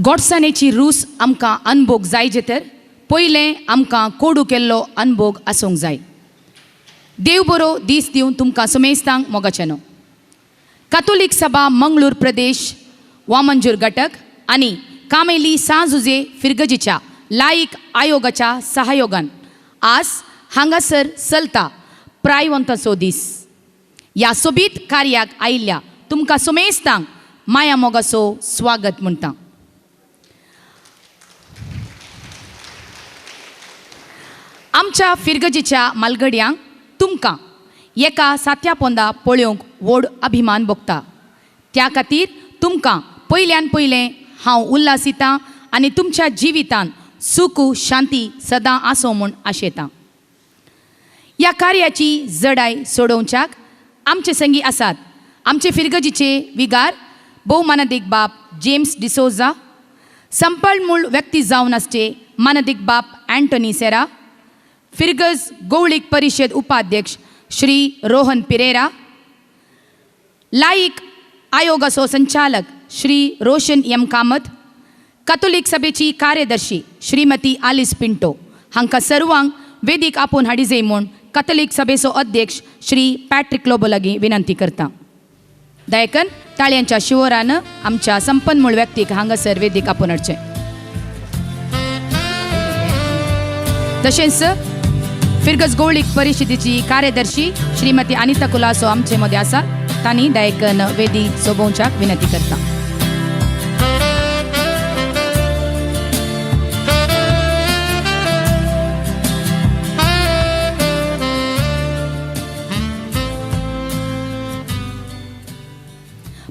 गॉडसानेची रूस आमकां अनभोग जायचे तर पयलें आमकां कोडू केल्लो अनभोग आसूंक जाय. देव बरो दीस दिवन तुमकां सुमेस्तांक मोगाचेनो. कातोलीक सभा मंगळूर प्रदेश वामंजूर घटक आनी कामेली सांजुजे फिरगजीच्या लायक आयोगाच्या सहयोगान आज हांगासर चलता प्रायवंताचो दीस. ह्या सोबीत कार्याक आयिल्ल्या तुमकां सुमेस्तांक माया मोगाचो स्वागत म्हणटा. आमच्या फिरगजीच्या मालगड्यांक तुमकां एका सात्या पोंदा पळोवंक व्हड अभिमान भोगता. त्या खातीर तुमकां पयल्यान पयलें हांव उल्हासितां आनी तुमच्या जिवितांत सुख शांती सदां आसूं म्हूण आशेतां. ह्या कार्याची जडाय सोडोवच्याक आमचे संगी आसात आमचे फिरगजीचे विगार भोवमानदीक बाब जेम्स डिसोजा, संपळमूळ व्यक्ती जावन आसचे मानदीक बाब अँटोनी सेरा, फिरगज गवळीक परिशद उपाध्यक्ष श्री रोहन पिरेरा, लायक आयोगाचो संचालक श्री रोशन एम कामत, कातोलीक सभेची कार्यदर्शी श्रीमती आलिस पिंटो हांकां सर्वांक वेदीक आपोवन हाडी जाय म्हूण कातोलीक सभेचो अध्यक्ष श्री पॅट्रिक लोबो लागीं विनंती करता. दयकन ताळयांच्या शिवरान आमच्या संपन्मूळ व्यक्तीक हांगासर वेदीक आपोवन हाडचें. तशेंच फिरगज गवळीक परिशदेची कार्यदर्शी श्रीमती अनिता कुलासो आमचे मदें आसा. तांणी दयकन वेदी सोबोवच्याक विनंती करता.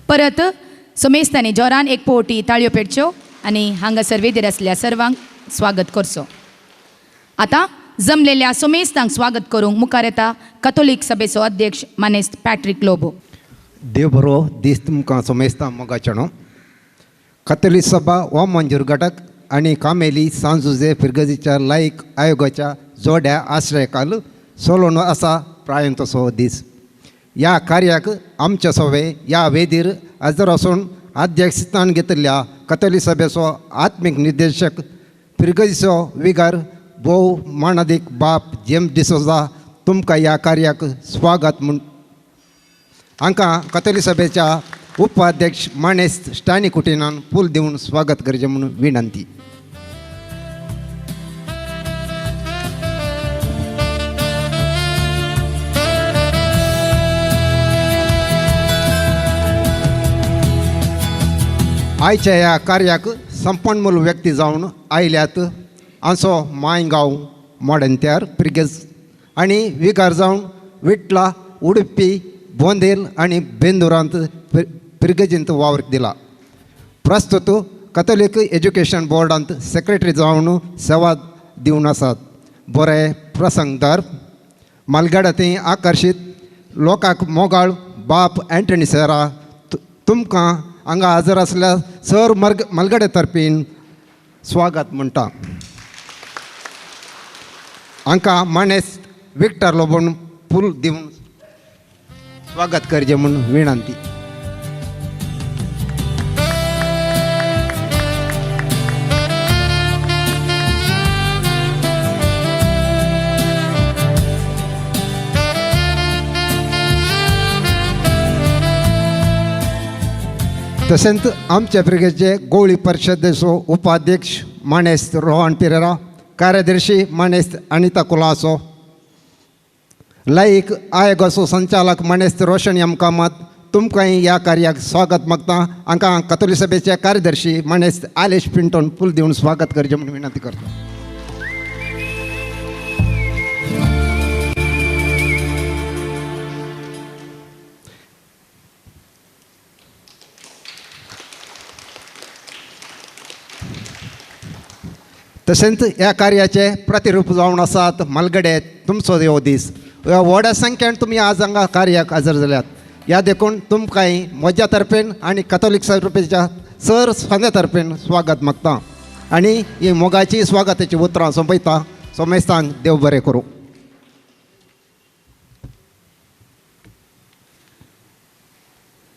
परत सुमेस्तांनी जोरान एक पोवटी ताळयो पेटच्यो आनी हांगासर वेदीर आसल्या सर्वांक स्वागत करचो. आतां जमलेल्या सुमेस्तांक स्वागत करूंक मुखार येता कातोलीक सभेचो अध्यक्ष मानेस्त पॅट्रिक लोबो. देव बरो दीस तुमकां सुमेस्तां मोगाचेनो. कातोलीक सभा वामंजूर घटक आनी कामेली सांजुजे फिरगजीच्या लायक आयोगाच्या जोड्या आश्रयकाल सोलोवन आसा प्रायंतसो दीस. ह्या कार्याक आमचे सभे ह्या वेदीर हजर आसून अध्यक्षस्थान घेतिल्ल्या कातोलीक सभेचो आत्मीक निर्देशक फिरगजीचो विगार भोव मानदीक बाप जेम्स डिसोजा तुमकां ह्या कार्याक स्वागत म्हूण हांकां कातोलीक सभेच्या उपाध्यक्ष मानेस्त स्टानी कुटिनान फूल दिवन स्वागत करचें म्हूण विनंती. आयच्या ह्या कार्याक संपन्मूल व्यक्ती जावन आयल्यात आमचो मायगांव मोडंत्यार फिरगज आनी विगार जावन विटला उडुपी बोंदेल आनी बेंदुरांत फिरगजींत वावर दिला. प्रस्तुत कातोलीक एज्युकेशन बोर्डांत सेक्रेटरी जावन सेवा दिवन आसात. बरे प्रसंगदार मालगाड्यांत आकर्शीत लोकांक मोगाळ बाप अँटनी सेरा तुमकां हांगा हजर आसल्या सर मालगाड्या तर्फीन स्वागत म्हणटा. हांकां मानेस्त विक्टर लोबोन फूल दिवन स्वागत करचें म्हूण विनंती. तशेंच आमचे फिरगेचे गवळी परिशदेचो उपाध्यक्ष मानेस्त रोहन पिरेरा, कार्यदर्शी मानेस्त अनिता कुलासो, लायक आयोगाचो संचालक मानेस्त रोशन एम कामत तुमकां ह्या कार्याक स्वागत मागता. हांकां कातोलीक सभेचे कार्यदर्शी मानेस्त आलिस पिंटोन फूल दिवन स्वागत करचें म्हूण विनंती करता. तशेंच ह्या कार्याचे प्रतिरूप जावन आसात मालगडे तुमचो ह्यो दीस. व्हड्या संख्येन तुमी आज हांगा कार्याक हजर जाल्यात. ह्या देखून तुमकां म्हज्या तर्फेन आनी कातोलीक सभेच्या सर सांग्या तर्फेन स्वागत मागता आनी ही मोगाची स्वागताची उतरां सोंपयता. सोमेस्तांक देव बरें करूं.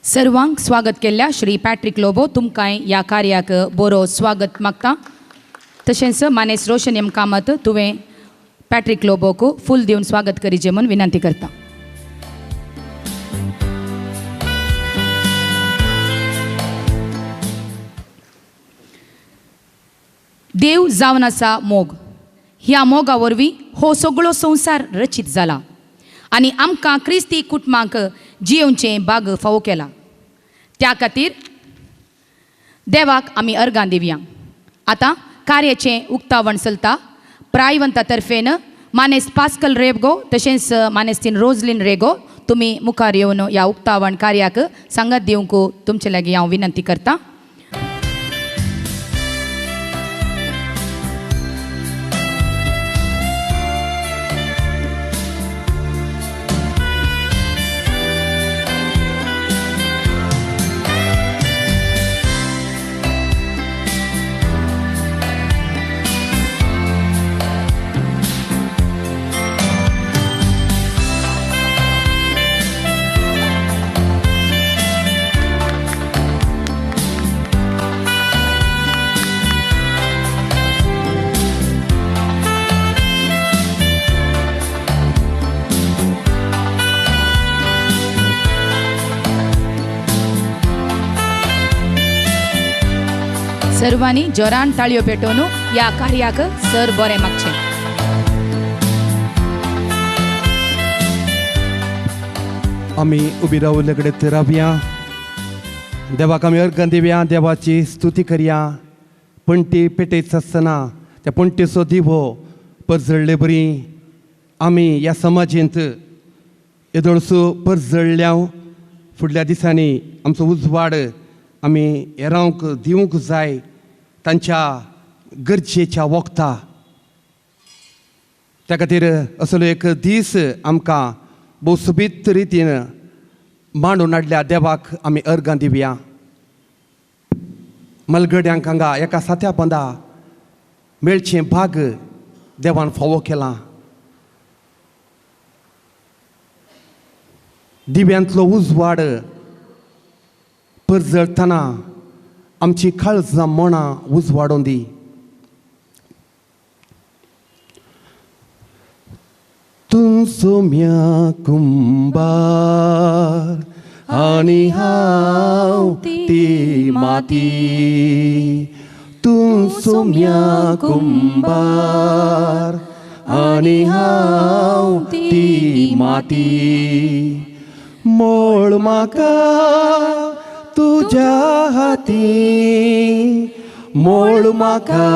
सर्वांक स्वागत केल्ल्या श्री पॅट्रिक लोबो तुमकांय ह्या कार्याक बरो स्वागत मागता. तशेंच मानेस रोशनियम कामत तुवें पॅट्रिक लोबोक फूल दिवन स्वागत करीचे म्हूण विनंती करता. देव जावन आसा मोग. ह्या मोगा वरवीं हो सगळो संवसार रचीत जाला आनी आमकां क्रिस्ती कुटुंबांक जियोवचें भाग फावो केला. त्या खातीर देवाक आमी अर्गां दिवया. आतां कार्याचें उक्तावण चलता. प्रायवंता तर्फेन मानेस पास्कल रेगो तशेंच मानेस्तीन रोजलीन रेगो तुमी मुखार येवन ह्या उक्तावण कार्याक सांगत दिवंक तुमचे लागीं हांव विनंती करतां. सर्वांनी जोरान ताळयो पेटोवन ह्या कार्याक सर बरें मागचें. आमी उबी रावले कडेन तर रावया. देवाक आमी अर्गां दिवया. देवाची स्तुती करया. पणटी पेटयत आसतना त्या पणटेचो दिवो परजळ्ळे बरी. आमी ह्या समाजींत येदोळसो परजळ्ळ्या. फुडल्या दिसांनी आमचो उजवाड आमी हेरांक दिवंक जाय तांच्या गरजेच्या वखदां. त्या खातीर असलो एक दीस आमकां भोव सोबीत रितीन मांडून हाडल्या. देवाक आमी अर्गां दिवया. मलगड्यांक हांगा एका सात्या पंदा मेळचें भाग देवान फावो केलां. दिव्यांतलो उजवाड परजळतना आमची काळजां मनां उजवाडोवन दी. तूं सोम्या कुंभार आनी हांव ती माती. तूं सोम्या कुंभार आनी हांव ती माती. मोळ म्हाका तुज्या हाती. मोळ म्हाका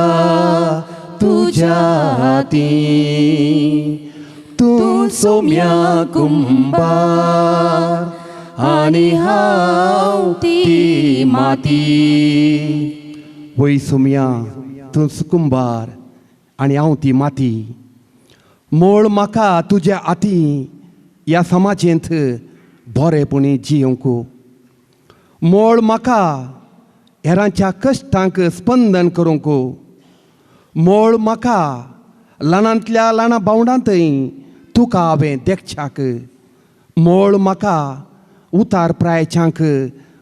तुज्या हाती. तूं सोम्या कुंभार आनी हांव ती माती. वय सोम्या तूंच कुंभार आनी हांव ती माती. मोळ म्हाका तुज्या हाती ह्या समाजेंत बरेपणी जियोंक. मोळ म्हाका हेरांच्या कश्टांक स्पंदन करूंक. मोळ म्हाका ल्हानांतल्या ल्हाना भावंडांतय तुका हांवें देखच्याक. मोळ म्हाका उतार प्रायच्यांक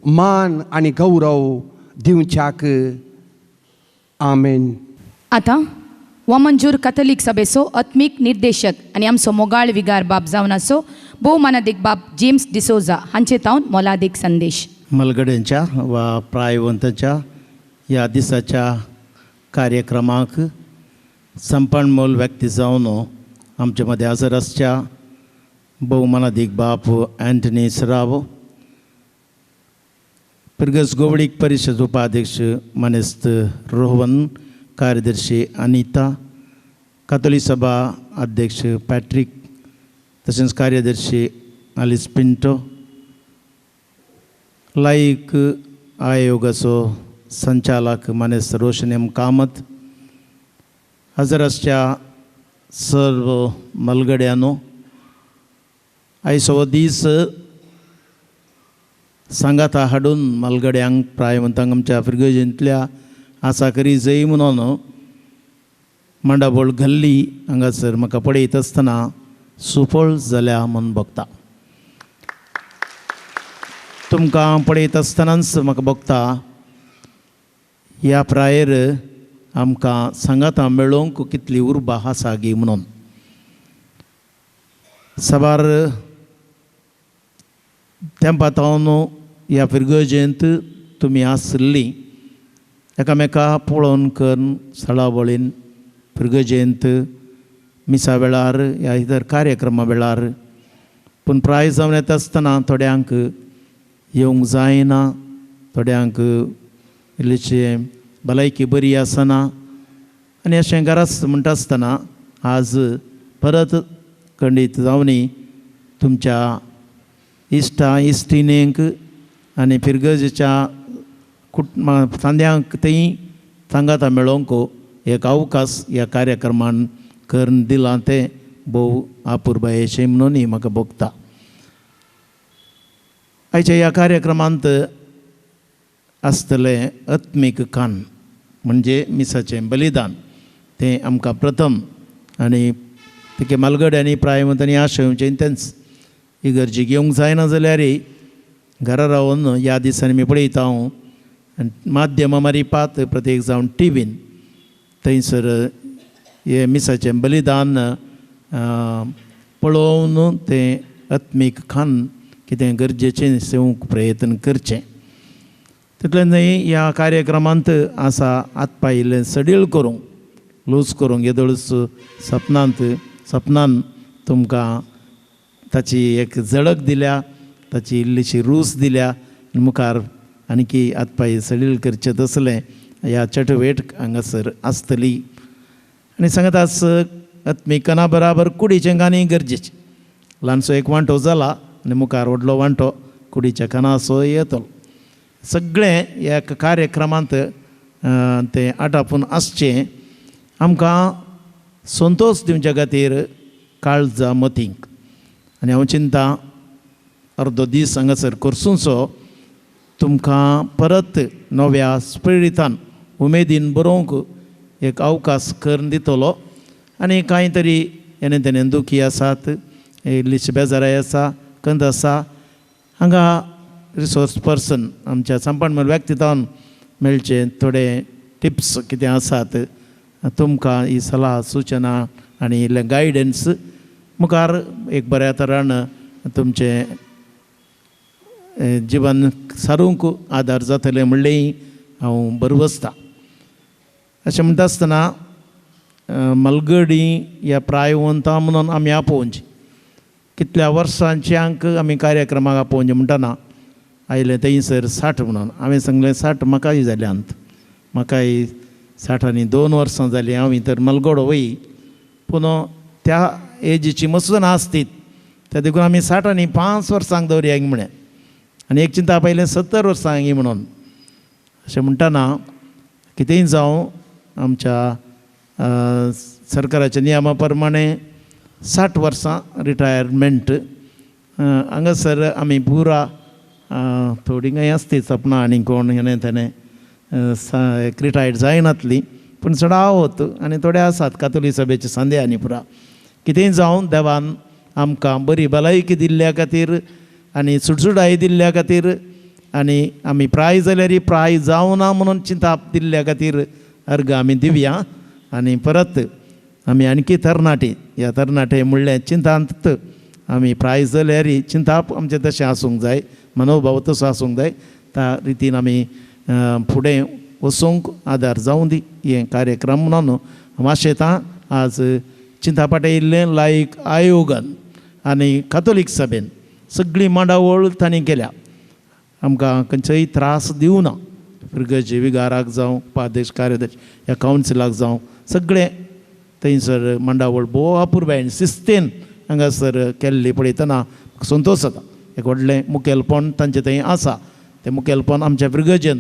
मान आनी गौरव दिवच्याक. आमेन. आतां वमंजूर कॅथोलीक सभेचो आत्मीक निर्देशक आनी आमचो मोगाळ विगार बाब जावन आसो भोवमानादीक बाब जेम्स डिसोजा हांचे तावन मोलादीक संदेश. मलगड्यांच्या वा प्रायवंतांच्या ह्या दिसाच्या कार्यक्रमाक संपण मोल व्यक्ती जावन आमचे मदें हजर आसच्या भोवमानादीक बाब अँटनी सराव, पिर्गस गोवडीक परिशद उपाध्यक्ष मनेस्त रोहन, कार्यदर्शी अनिता, कातोली सभा अध्यक्ष पॅट्रिक, तशेंच कार्यदर्शी आलिस पिंटो, लायक आयोगाचो संचालक मानेस्त रोशनियम कामत, हजर आसच्या सर्व मलगड्यांनो, आयचो दीस सांगाता हाडून मलगड्यांक प्रायवंतांक आमच्या फिरगजेंतल्या आसा करी जय म्हणून मंडाबोळ घाल्ली हांगासर म्हाका पळयत आसतना सुफळ जाल्या म्हूण भोगता. तुमकां पळयत आसतनाच म्हाका भोगता ह्या प्रायर आमकां सांगाता मेळोवंक कितली उर्बा आसा गी म्हणून. साबार तेंपातावन ह्या फिरगजेंत तुमी आसली एकामेका पळोवन करून सळावळीन फिरगजेंत मिसा वेळार ह्या इतर कार्यक्रमा वेळार पूण प्राय जावन येता आसतना थोड्यांक येवंक जायना, थोड्यांक इल्लीशी भलायकी बरी आसना आनी अशें गरज म्हणटा आसतना आज परत खंडीत जावनी तुमच्या इश्टा इश्टिणेक आनी फिरगजेच्या सांद्यांक थंय सांगाता मेळोवंक एक अवकाश ह्या कार्यक्रमान करून दिलां तें भोव अपुर्बायेचें म्हणूनय म्हाका भोगता. आयच्या ह्या कार्यक्रमांत आसतलें आत्मीक कान म्हणजे मिसाचें बलिदान तें आमकां प्रथम आनी तेके मालगड्यांनी प्रायमतांनी आशेवचें तेंच इगर्जेक येवंक जायना जाल्यारय घरा रावन ह्या दिसांनी मी पळयता हांव माध्यमां मारीपात प्रत्येक जावन टीव्हीन थंयसर हे मिसाचें बलिदान पळोवन तें आत्मीक खान कितें गरजेचें सेवूंक प्रयत्न करचें. तितलें न्हय ह्या कार्यक्रमांत आसा आतपाय इल्लें सडील करूंक लूज करूंक येदोळूच सपनान तुमकां ताची एक झळक दिल्या, ताची इल्लीशी रूच दिल्या मुखार आनीकी आतपाय सडील करचें तसलें ह्या चटवेट हांगासर आसतली. आनी सांगत आस आत्मिकना बराबर कुडीचें गाणें गरजेचें. ल्हानसो एक वांटो जाला आनी मुखार व्हडलो वांटो कुडीच्या कानाचो येतलो. सगळें ह्या कार्यक्रमांत तें आटापून आसचें आमकां संतोश दिवच्या खातीर काळजा मतींक. आनी हांव चिंता अर्दो दीस हांगासर करसूचो तुमकां परत नव्या स्पिरितान उमेदीन बरोवंक एक अवकाश करून दितलो. आनी कांय तरी हेणें तेणें दुखी आसात, इल्लीशी बेजाराय आसा, कंत आसा, हांगा रिसोर्स पर्सन आमच्या सांपणमल व्यक्तित्वान मेळचे थोडे टिप्स कितें आसात तुमकां ही सलाह सुचना आनी इल्लें गायडन्स मुखार एक बऱ्या तरान तुमचें जिवन सारूंक आदार जातलें म्हणलेंय हांव बरवसतां. अशें म्हणटा आसतना मलगडी ह्या प्रायवंतां म्हणून आमी आपोवची कितल्या वर्सांच्यांक आमी कार्यक्रमाक आपोवचें म्हणटना आयलें थंयसर 60 म्हणून हांवें सांगलें 60 म्हाकाय जाल्यांत, म्हाकाय 60 वर्सां जालीं, हांव तर मलगडो वय. पूण त्या एजीची मसून आसतीत त्या देखून आमी 60 वर्सांक दवरयांक म्हळें आनी एक चिंता पयलें 70 वर्सांक म्हणून. अशें म्हणटना कितेंय जावं आमच्या सरकाराच्या नियमा प्रमाणे 60 वर्सां रिटायरमेंट हांगासर आमी पुरा थोडी काय आसती सपनां आनी कोण हेणें तेणें रिटायर्ड जायनातलीं पूण चडावत आनी थोडे आसात कातोलीक सभेचे सांदे आनी पुरा. कितेंय जावं देवान आमकां बरी भलायकी दिल्ल्या खातीर आनी सुटसुटाय दिल्ल्या खातीर आनी आमी प्राय जाल्यार प्राय जावना म्हणून चिंताप दिल्ल्या खातीर अर्घ आमी दिवया. आनी परत आमी आणखी तरणाटी ह्या तरणाटे म्हणलें चिंतांत आमी प्राय जाल्यार चिंताप आमचें तशें आसूंक जाय, मनोभाव तसो आसूंक जाय. त्या रितीन आमी फुडें वचूंक आदार जावं दी हें कार्यक्रम म्हणून हांव आशेतां. आज चिंतापाटे इल्लें लायक आयोगान आनी कातोलीक सभेन सगळी मांडावळ तांणी केल्या. आमकां खंयचोय त्रास दिवं ना. फिरगजे विगाराक जावं उपाध्यक्ष कार्याध्यक्ष ह्या कावन्सिलाक जावं सगळें थंयसर मांडावळ भोव अपुरबायेन शिस्तेन हांगासर केल्ली पळयतना संतोश जाता. एक व्हडलें मुखेलपण तांचें थंय आसा. तें मुखेलपण आमच्या फिरगजेन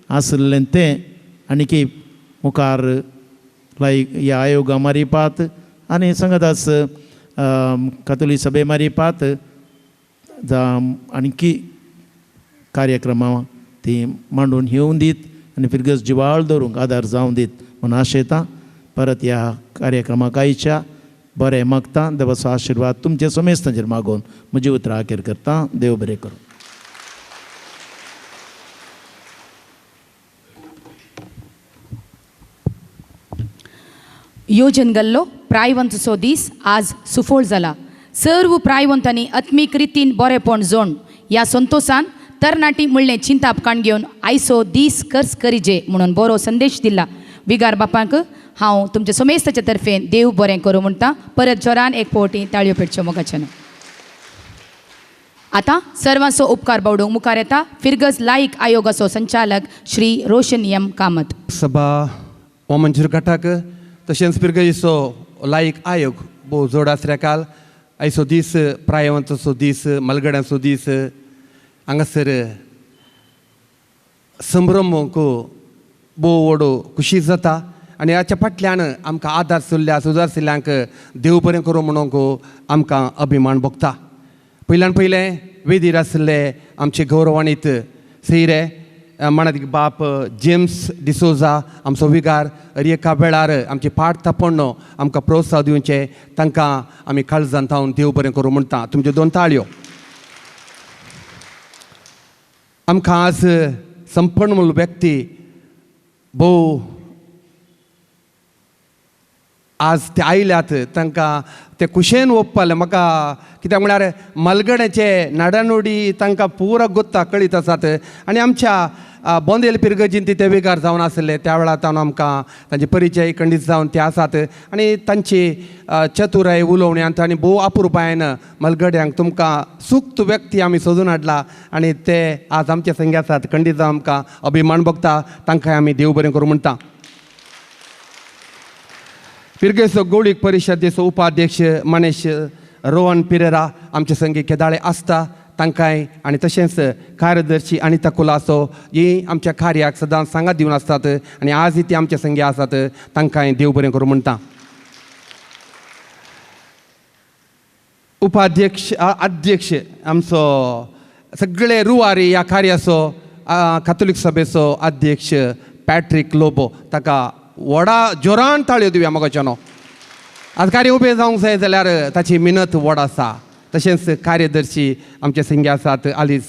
आसलें तें आनीक मुखार लायक ह्या आयोगा मारीपात आनी सांगत आस कातोलीक सभे मारीपात जावं आणखी कार्यक्रमां ती मांडून येवं दीत आनी फिरगज जिवाळ दवरूंक आदार जावं दीत म्हणून आशेतां. परत ह्या कार्यक्रमाक आयच्या बरें मागता. देवाचो आशिर्वाद तुमचे समेस्तांचेर मागोवन म्हजी उतरां अखेर करता. देव बरें करूं. यो जनगल्लो प्रायवंतचो दीस आज सुफोळ जाला. सर्व प्रायवंतांनी आत्मीक रितीन बरेपण जोड ह्या संतोषान तरणाटी म्हणलें चिंतापकाण घेवन आयचो दीस कर्स करिजे म्हणून बरो संदेश दिला. विगार बापाक हांव तुमच्या समेस्ताच्या तर्फेन देव बरें करूं म्हणटा. परत जोरान एक फावटी ताळयो पेटच्यो मोगाच्यान. आता सर्वांचो उपकार बावडूंक मुखार येता फिरगज लायक आयोगाचो संचालक श्री रोशन एम कामत. सभा हो मंजूर गटाक तशेंच पिरगजीचो लायक आयोग भोव जोड आसल्याकाल आयचो दीस प्रायवंतचो दीस मलगड्यांचो दीस हांगासर संभ्रमूंक भोव व्हडो खुशी जाता. आनी हाच्या फाटल्यान आमकां आदार सुदारशिल्ल्यांक देव बरें करूं म्हणूंक आमकां अभिमान भोगता. पयल्यान पयलें वेदीर आशिल्ले आमचे गौरवानीत सैरे माणादिक बाप जेम्स डिसोजा आमचो विगार एका वेळार आमची पाठ तापोण्णो आमकां प्रोत्साह दिवचे तांकां आमी काळजांत हांव देव बरें करूं म्हणटा. तुमच्यो 2 ताळयो. आमकां आज संपन्न व्यक्ती भोव आज ते आयल्यात तांकां ते कुशेन ओपपाले म्हाका कित्याक म्हळ्यार मलगड्याचे नाडानोडी तांकां पुरो गोत्ता कळीत आसात. आनी आमच्या बोंदेल पिरगजीन ते वेगार जावन आसले त्या वेळार तावन आमकां तांचे परिचय खंडीत जावन ते आसात. आनी तांची चतुराय उलोवण्यांत आनी भोव अपुरबायेन मलगड्यांक तुमकां सुक्त व्यक्ती आमी सोदून हाडला आनी ते आज आमचे संगी आसात. खंडीत जावन आमकां अभिमान भोगता. तांकांय आमी देव बरें करूं म्हणटा. पिरगेचो गौडीक परिशदेचो उपाध्यक्ष मनेश रोहन पिरेरा आमचे संगी केदाळे आसता तांकांय आनी तशेंच कार्यदर्शी अनिता कुलासो ही आमच्या कार्याक सदांच सांगात दिवन आसतात आनी आज ती आमचे संगी आसात तांकांय देव बरें करूं म्हणटा. उपाध्यक्ष अध्यक्ष आमचो सगळे रुवारी ह्या कार्याचो कातोलीक सभेचो अध्यक्ष पॅट्रीक लोबो ताका व्हडा जोरान ताळयो दिवया मोगाच्यानो. आज कार्य उबें जावंक जाय जाल्यार ताची मिनत व्हड आसा. तशेंच कार्यदर्शी आमचे संगी आसात आलीस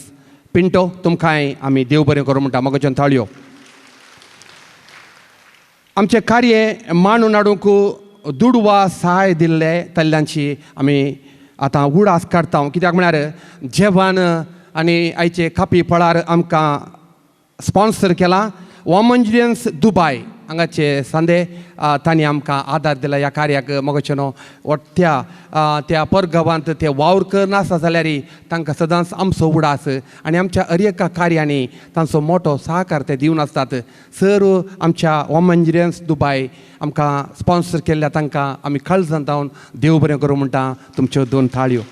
पिंटो तुमकांय आमी देव बरें करूं म्हणटा मोगाच्यान ताळयो. आमचे कार्य मांडून हाडूंक दुडवा सहाय दिल्ले तल्ल्यांची आमी आतां उडास काडटा. कित्याक म्हळ्यार जेवण आनी आयचे खापी फळार आमकां स्पॉन्सर केला वॉमंजियन्स दुबाय हांगाचे सांदे तांणी आमकां आदार दिला ह्या कार्याक मोगाच्यानो. त्या परगांवांत ते वावर करनासता जाल्यारय तांकां सदांच आमचो उडास आनी आमच्या एका कार्यांनी तांचो मोठो सहकार ते दिवन आसतात. सर्व आमच्या वॉमंजियन्स दुबाय आमकां स्पॉन्सर केल्ल्या तांकां आमी काळजांत हांव देव बरें करूं म्हणटा. तुमच्यो 2 ताळयो.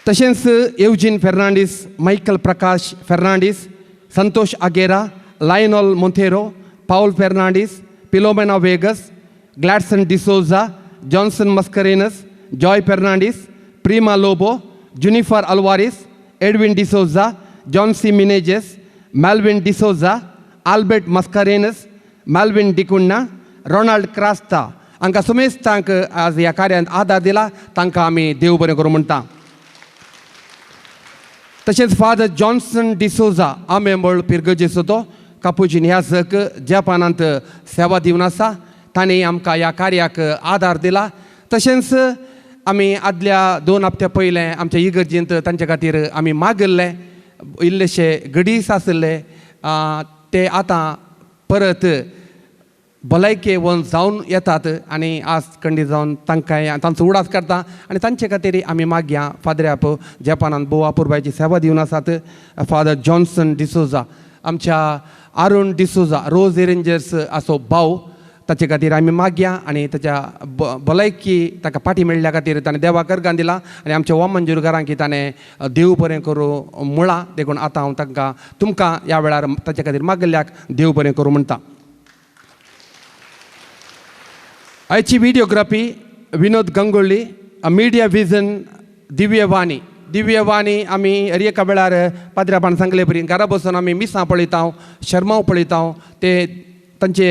तशेंच एवजीन फेर्नांडीस मायकल प्रकाश फेर्नांडीस संतोष आगेरा Lionel Monteiro Paul Fernandes Philomena Vegas Gladson D'Souza Johnson Mascarenhas Joy Fernandes Prima Lobo Junifer Alvares Edwin D'Souza Johnsy Menezes Melvin D'Souza Albert Mascarenhas Melvin D'Cunha Ronald Crasta हांकां समेस्तांक आज ह्या कार्यांत आदार दिला. तांकां आमी देव बरें करूं म्हणटा. तशेंच फादर जॉन्सन डिसोजा आमेंबळ पिरगजेचो तो कापुजीन ह्या जग जपानांत सेवा दिवन आसा. तांणी आमकां ह्या कार्याक आदार दिला. तशेंच आमी आदल्या 2 हप्त्या पयलें आमच्या इगर्जेंत तांचे खातीर आमी मागल्ले इल्लेशे गडीस आसले ते आतां परत भलायके वन जावन येतात आनी आज खंडीत जावन तांकांय तांचो उडास करता आनी तांचे खातीर आमी मागया फादराप जपानांत भोव अपुरबायची सेवा दिवन आसात. फादर जॉन्सन डिसोजा आमच्या आरुण डिसोजा रोज एरेंजर्स आसो भाव ताचे खातीर आमी मागया आनी ताच्या भलायकी ताका फाटी मेळ्ळ्या खातीर ताणें देवाक अर्गां दिला आनी आमच्या वॉमंजुरकारांक ताणें देव बरें करूं म्हळां. देखून आतां हांव तुमकां ह्या वेळार ताचे खातीर मागल्ल्याक देव बरें करूं म्हणटा. आयची व्हिडिओग्राफी विनोद गंगोळी मिडिया विजन दिव्यवाणी आमी एका वेळार पाद्र्यापान सांगले परी घरा बसून आमी मिसां पळयता शर्माव पळयता ते तांचे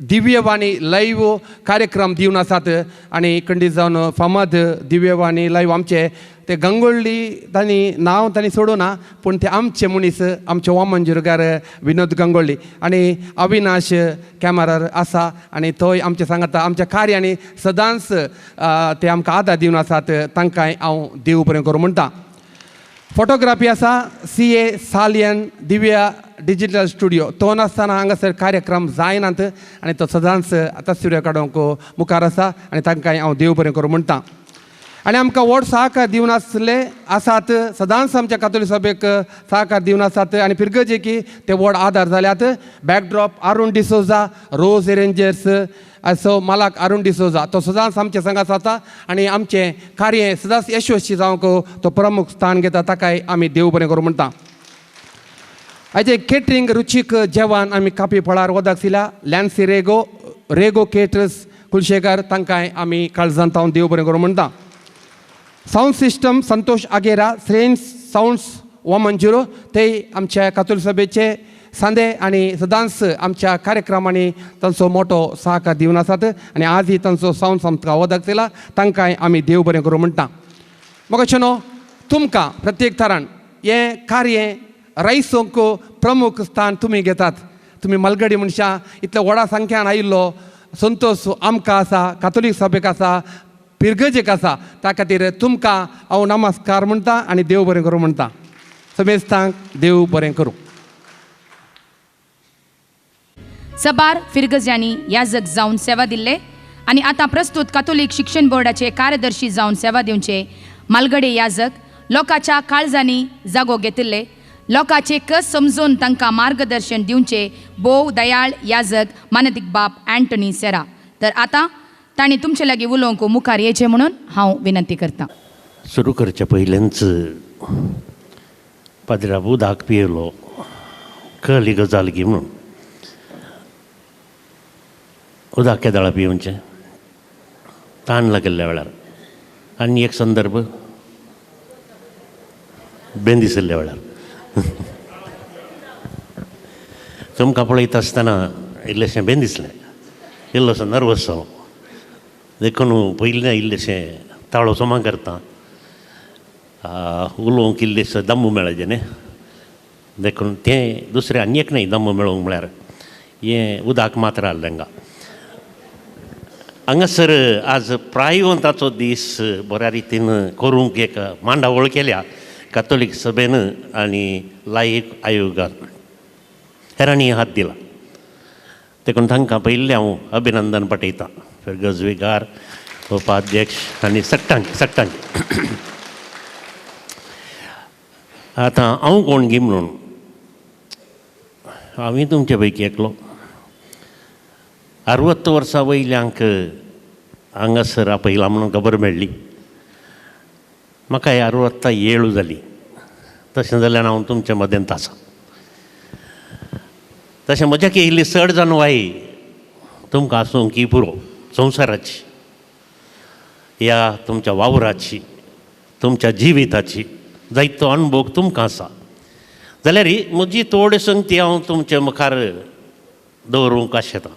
दिव्यवाणी लाईव्ह कार्यक्रम दिवन आसात आनी खंडीत जावन फामाद दिव्यवाणी लाईव्ह आमचे ते गंगोळ्ळी तांणी सोडूना पूण ते आमचे मनीस आमचे वामनजुरकार विनोद गंगोळ्ळी आनी अविनाश कॅमेरार आसा आनी थंय आमचे सांगता आमच्या कार्यांनी सदांच ते आमकां आदार दिवन आसात तांकांय हांव देव बरें करूं म्हणटा. फोटोग्राफी आसा CA सालियन दिव्या डिजिटल स्टुडियो तो नासतना हांगासर कार्यक्रम जायनात आनी तो सदांच तस्विऱ्यो काडूंक मुखार आसा आनी तांकांय हांव देव बरें करूं म्हणटा. आनी आमकां व्हड सहकार दिवन आसले आसात सदांच आमच्या कातोलीक सभेक सहकार दिवन आसात आनी फिरगजे की ते व्हड आदार जाल्यात. बॅकड्रॉप अरुण डिसोजा रोज एरेंजर्स असो मालक अरुण डिसोजा तो सदांच आमचे संगात जाता आनी आमचें कार्य सदांच यशस्वी जावंक तो प्रमुख स्थान घेता ताकाय आमी देव बरें करूं म्हणटा. हाजे केटरिंग रुचीक जेवण आमी कापी फळार वदाक दिला लॅन्सी रेगो केटर्स कुलशेकर तांकांय आमी काळजांत हांव देव बरें करूं म्हणटा. Sound system Santosh आगेरा श्रेन्स sounds woman ते आमच्या कातोलीक सभेचे सांदे आनी सदांच आमच्या कार्यक्रमांनी तांचो मोठो सहकार दिवन आसात आनी आजय तांचो साऊंड आमकां वदक दिला तांकांय आमी देव बरें करूं म्हणटा. मोगाचेनो तुमकां प्रत्येक तरान हें कार्य रायसूंक प्रमुख स्थान तुमी घेतात. तुमी मलगडी मनशां इतल्या व्हडा संख्यान आयिल्लो संतोश आमकां आसा कातोलीक सभेक आसा पिरगजेक आसा त्या खातीर तुमकां हांव नमस्कार म्हणटा आनी देव बरें करूं म्हणटा. समेस्तांक देव बरें करूं. सबार फिरगज्यांनी याजक जावन सेवा दिल्ले आनी आतां प्रस्तुत कातोलीक शिक्षण बोर्डाचे कार्यदर्शी जावन सेवा दिवचे मालगडे याजक लोकांच्या काळजांनी जागो घेतिल्ले लोकांचे कस समजून तांकां मार्गदर्शन दिवचे बोव दयाळ याजक मानदिक बाब अँटनी सेरा. तर आतां तांणी तुमचे लागीं उलोवंक मुखार येचें म्हणून हांव विनंती करतां. सुरू करचे पयलेंच पाद्र्या उदक पियेलो कहली गजाल गी म्हणून उदक केदाळा पिवचें ताण लागिल्ल्या वेळार आनी एक संदर्भ बेंदिसल्ल्या वेळार तुमकां पळयता आसतना इल्लेशें बेंदिसलें इल्लोसो नर्वस जालो देखून पयलीं इल्लेशें ताळो सोमा करता उलोवंक इल्लेशें दम्म मेळचें न्ही देखून तें दुसरें आनी एक न्ही दम्म मेळोवंक म्हळ्यार हें उदक मात्र आहलें हांगा. हांगासर आज प्रायवंताचो दीस बऱ्या रितीन करूंक एक मांडावळ केल्या कातोलीक सभेन आनी लायक आयोगान हेरांनी हात दिला देखून तांकां पयलीं हांव अभिनंदन पटयतां गजवेगार उपाध्यक्ष आनी सक्टांक आतां हांव कोण गी म्हणून हांवें तुमचे पैकी एकलो 60 वर्सां वयल्यांक हांगासर आपयला म्हणून खबर मेळ्ळी म्हाका 67 जाली तशें जाल्यार हांव तुमच्या मदेंत आसा. तशें म्हज्या केल्ली चड जाणवाई तुमकां आसूंक की पुरो संवसाराची ह्या तुमच्या वावराची तुमच्या जिविताची जायतो अणभव तुमकां आसा जाल्यार ही म्हजी थोडी संगती हांव तुमच्या मुखार दवरूंक आशेतां.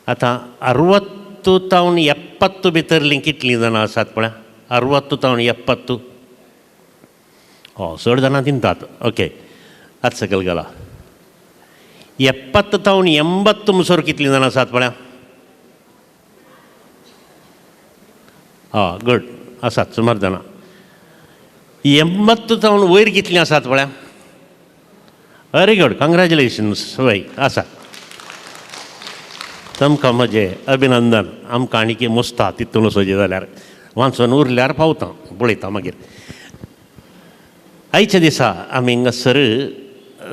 आतां 60 तावन 70 भितरलीं कितलीं जाणां आसात पळय 60 तावन 70 चड जाणां तिनतात ओके आत सकयल गेला 70 तावन 80 मुसोर कितलीं जाणां आसात पळय गुड आसात सुमार जाणां 80 तावन वयर कितलीं आसात पळय वेरी गुड कॉंग्रॅच्युलेशन्स वय आसात तुमकां म्हजें अभिनंदन आमकां आनी कितें मुसता तितून वचचें जाल्यार वाचून उरल्यार पावता पळयता मागीर. आयच्या दिसा आमी हांगासर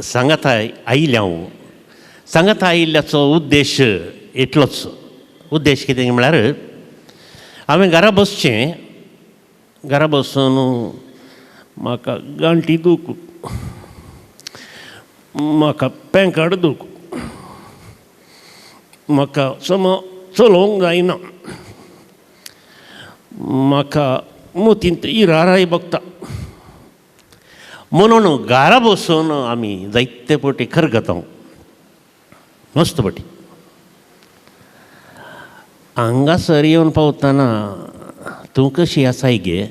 सांगात आयिल्ले हांव सांगात आयिल्ल्याचो उद्देश इतलोच उद्देश कितें म्हळ्यार हांवें घरा बसचें घरा बसून म्हाका गांठी दूख म्हाका पेंकाड दूख म्हाका समो चलोवंक जायना म्हाका मोतींत इराराय बगता म्हणून घरा बसून आमी जायते फावटी खरगतांव मस्त फावटी हांगासर येवन पावतना तूं कशी आसाय गे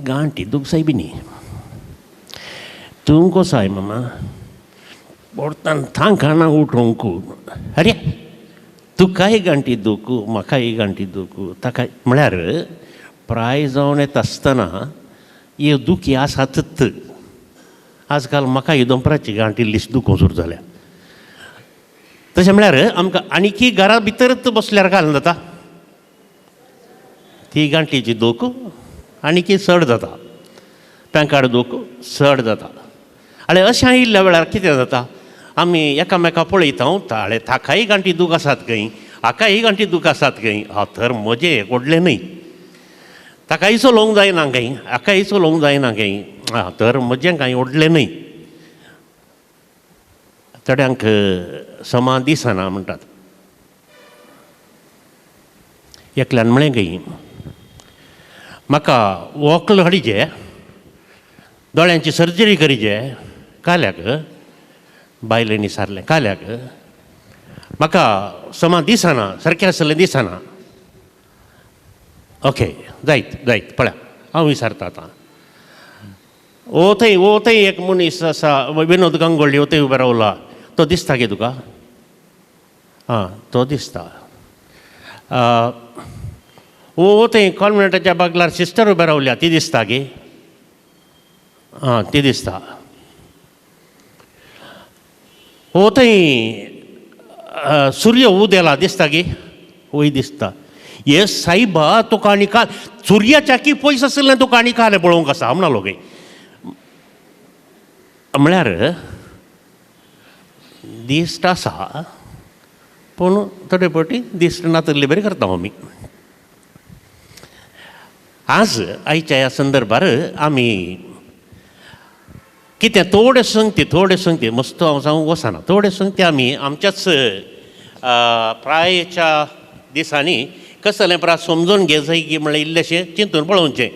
गांठी दुखसाय बी न्ही तूं कसो आय मामा पोरतान थांकाना उठोंकू अरे तुकाय गांठी दुखू म्हाकाय गांठी दुखू ताका म्हळ्यार प्राय जावन येता आसतना हे दुखी आसातच आजकाल म्हाका ही दोंपराची गांठी इल्लीशी दुखूंक सुरू जाल्या तशें म्हळ्यार आमकां आनीकी घरा भितरच बसल्यार घालून जाता ती गांठीची दूख आनीकी चड जाता पेंकाड दूख चड जाता आनी अशें आयिल्ल्या वेळार कितें जाता आमी एकामेका पळयता ताळे ताकाय गांठी दूख आसात खंय हाकाय गांठी दूख आसात खंय हांव तर म्हजें व्हडलें न्हय ताकाय चलोवंक जायना खंय हाकाय चलोवंक जायना खंय तर म्हजें कांय व्हडलें न्हय थोड्यांक समान दिसना म्हणटात एकल्यान म्हळें खंय म्हाका वॉकल हाडिचे दोळ्यांची सर्जरी करीचे काल्याक बायलेनी सारलें काल्याक म्हाका समान दिसना सारकें आसलें दिसना ओके जायत जायत पळया हांव विचारता आतां ओ थंय एक मनीस आसा विनोद गांगुर्डे हो थंय उबो रावला तो दिसता गे तुका हां तो दिसता ओ थंय कॉन्वेंटाच्या बागलार सिस्टर उबे रावल्या ती दिसता गे हां ती दिसता हो थंय सूर्य उदेला दिसता गे वय दिसता हे साईबा तुका आनी काल सुर्याच्या की पयस आसलें तुका आनी काल पळोवंक आसा म्हणलो गे म्हळ्यार दिश्ट आसा पूण थोडे फावटी दिश्ट ना तसली बरी करता आमी आज आयच्या ह्या संदर्भार आमी कितें थोडे संगती मस्त हांव जावंक वचना थोडे संगती आमी आमच्याच प्रायेच्या दिसांनी कसलें प्राय समजून घे जाय की म्हणल्यार इल्लेशें चिंतून पळोवचें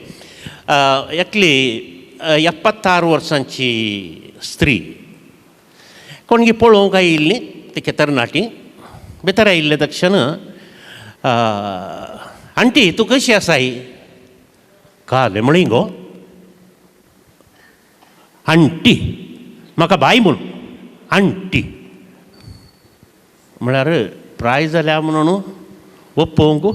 एकली 76 वर्सांची स्त्री कोण गी पळोवंक आयिल्ली तिके तरणाटी भितर आयिल्ले तक्षण आंटी तूं कशी आसाय काले म्हळी गो आंटी म्हाका बाय म्हूण आंटी म्हळ्यार प्राय जाल्या म्हणून ओप्पोवंक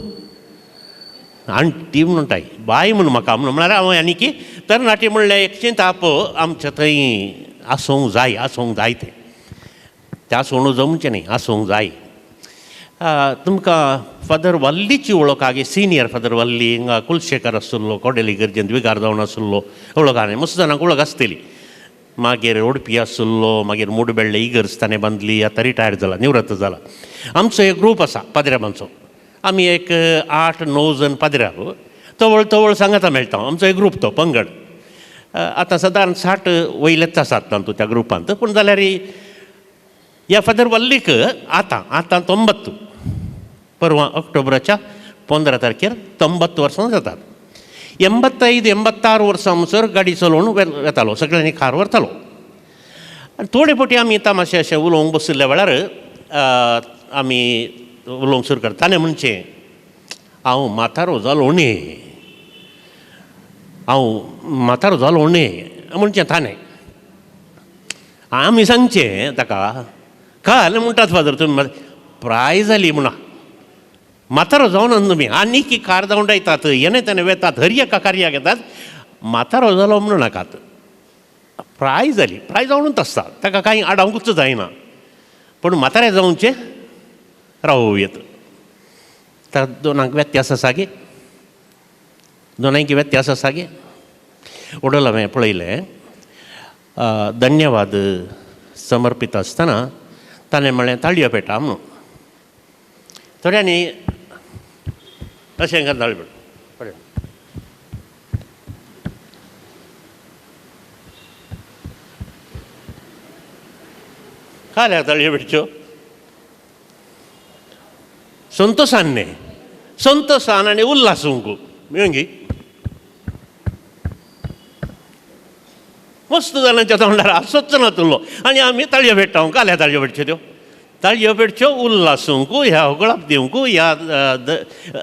आंटी म्हणटाय बाय म्हूण म्हाका म्हणून म्हळ्यार हांव आनी की तरणाटी म्हणलें एकशें ताप आमच्या थंय आसूंक जाय तें आसूंक जमचें न्ही आसूंक जाय तुमकां फादर वल्लीची वळख आगे सिनियर फादर वल्ली हिंगा कुलशेकर आसलो कोडेली गर्जेन द्विगार जावन आसलो वळख आनी मस्त जाणांक वळख आसतली मागीर उडपी आसलो मागीर मुडबेळ्ळे इगर्ज ताणें बांदली आतां रिटायर जाला निवृत्त जाला आमचो एक ग्रूप आसा पाद्र्यांचो आमी एक 8-9 जण पाद्र्या तवळ सांगाता मेळटा आमचो एक ग्रूप तो पंगड आतां सादारण 60 वयलेच आसात तातूंत त्या ग्रुपांत पूण जाल्यार ह्या फादर वल्लीक आतां 90 परवां ऑक्टोबराच्या 15 तारखेर 90 वर्सां जातात 85-86 वर्सां म्हणसर गाडी चलोवन येतालो सगळ्यांनी खार व्हरतालो आनी थोडे फावटी आमी तमाशे अशें उलोवंक बशिल्ल्या वेळार आमी उलोवंक सुरू करता ताणें म्हणचें हांव म्हातारो जालो न्ही म्हणचें ताणें आमी सांगचें ताका काल म्हणटात फादर तुमी प्राय जाली म्हणा म्हातारो जावन तुमी आनी की कार जावन येतात येणे तेणे वेतात हर एका कार्याक येतात म्हातारो जालो म्हणू नाकात प्राय जाली प्राय जावनूच आसता ताका कांय आडावंकूच जायना पूण म्हातारे जावचें रावूं येत तर दोनांक व्यत्यास आसा गे दोनांकी व्यत्यास आसा गे उडल हांवें पळयलें धन्यवाद समर्पीत आसतना ताणें म्हळें ताळयो पेटा म्हणून थोड्यांनी अशें ताळयो पेट काल्याक ताळयो पेटच्यो संतोषान आनी उल्हासूंक मेळंगी मस्त जाणांच्या तोंडार हांसोच नातलो आनी आमी ताळयो पेट्टा काल्या ताळयो पेटच्यो त्यो ताळयो पेटच्यो उल्हासूंकू ह्या होगळाप दिवंकू ह्या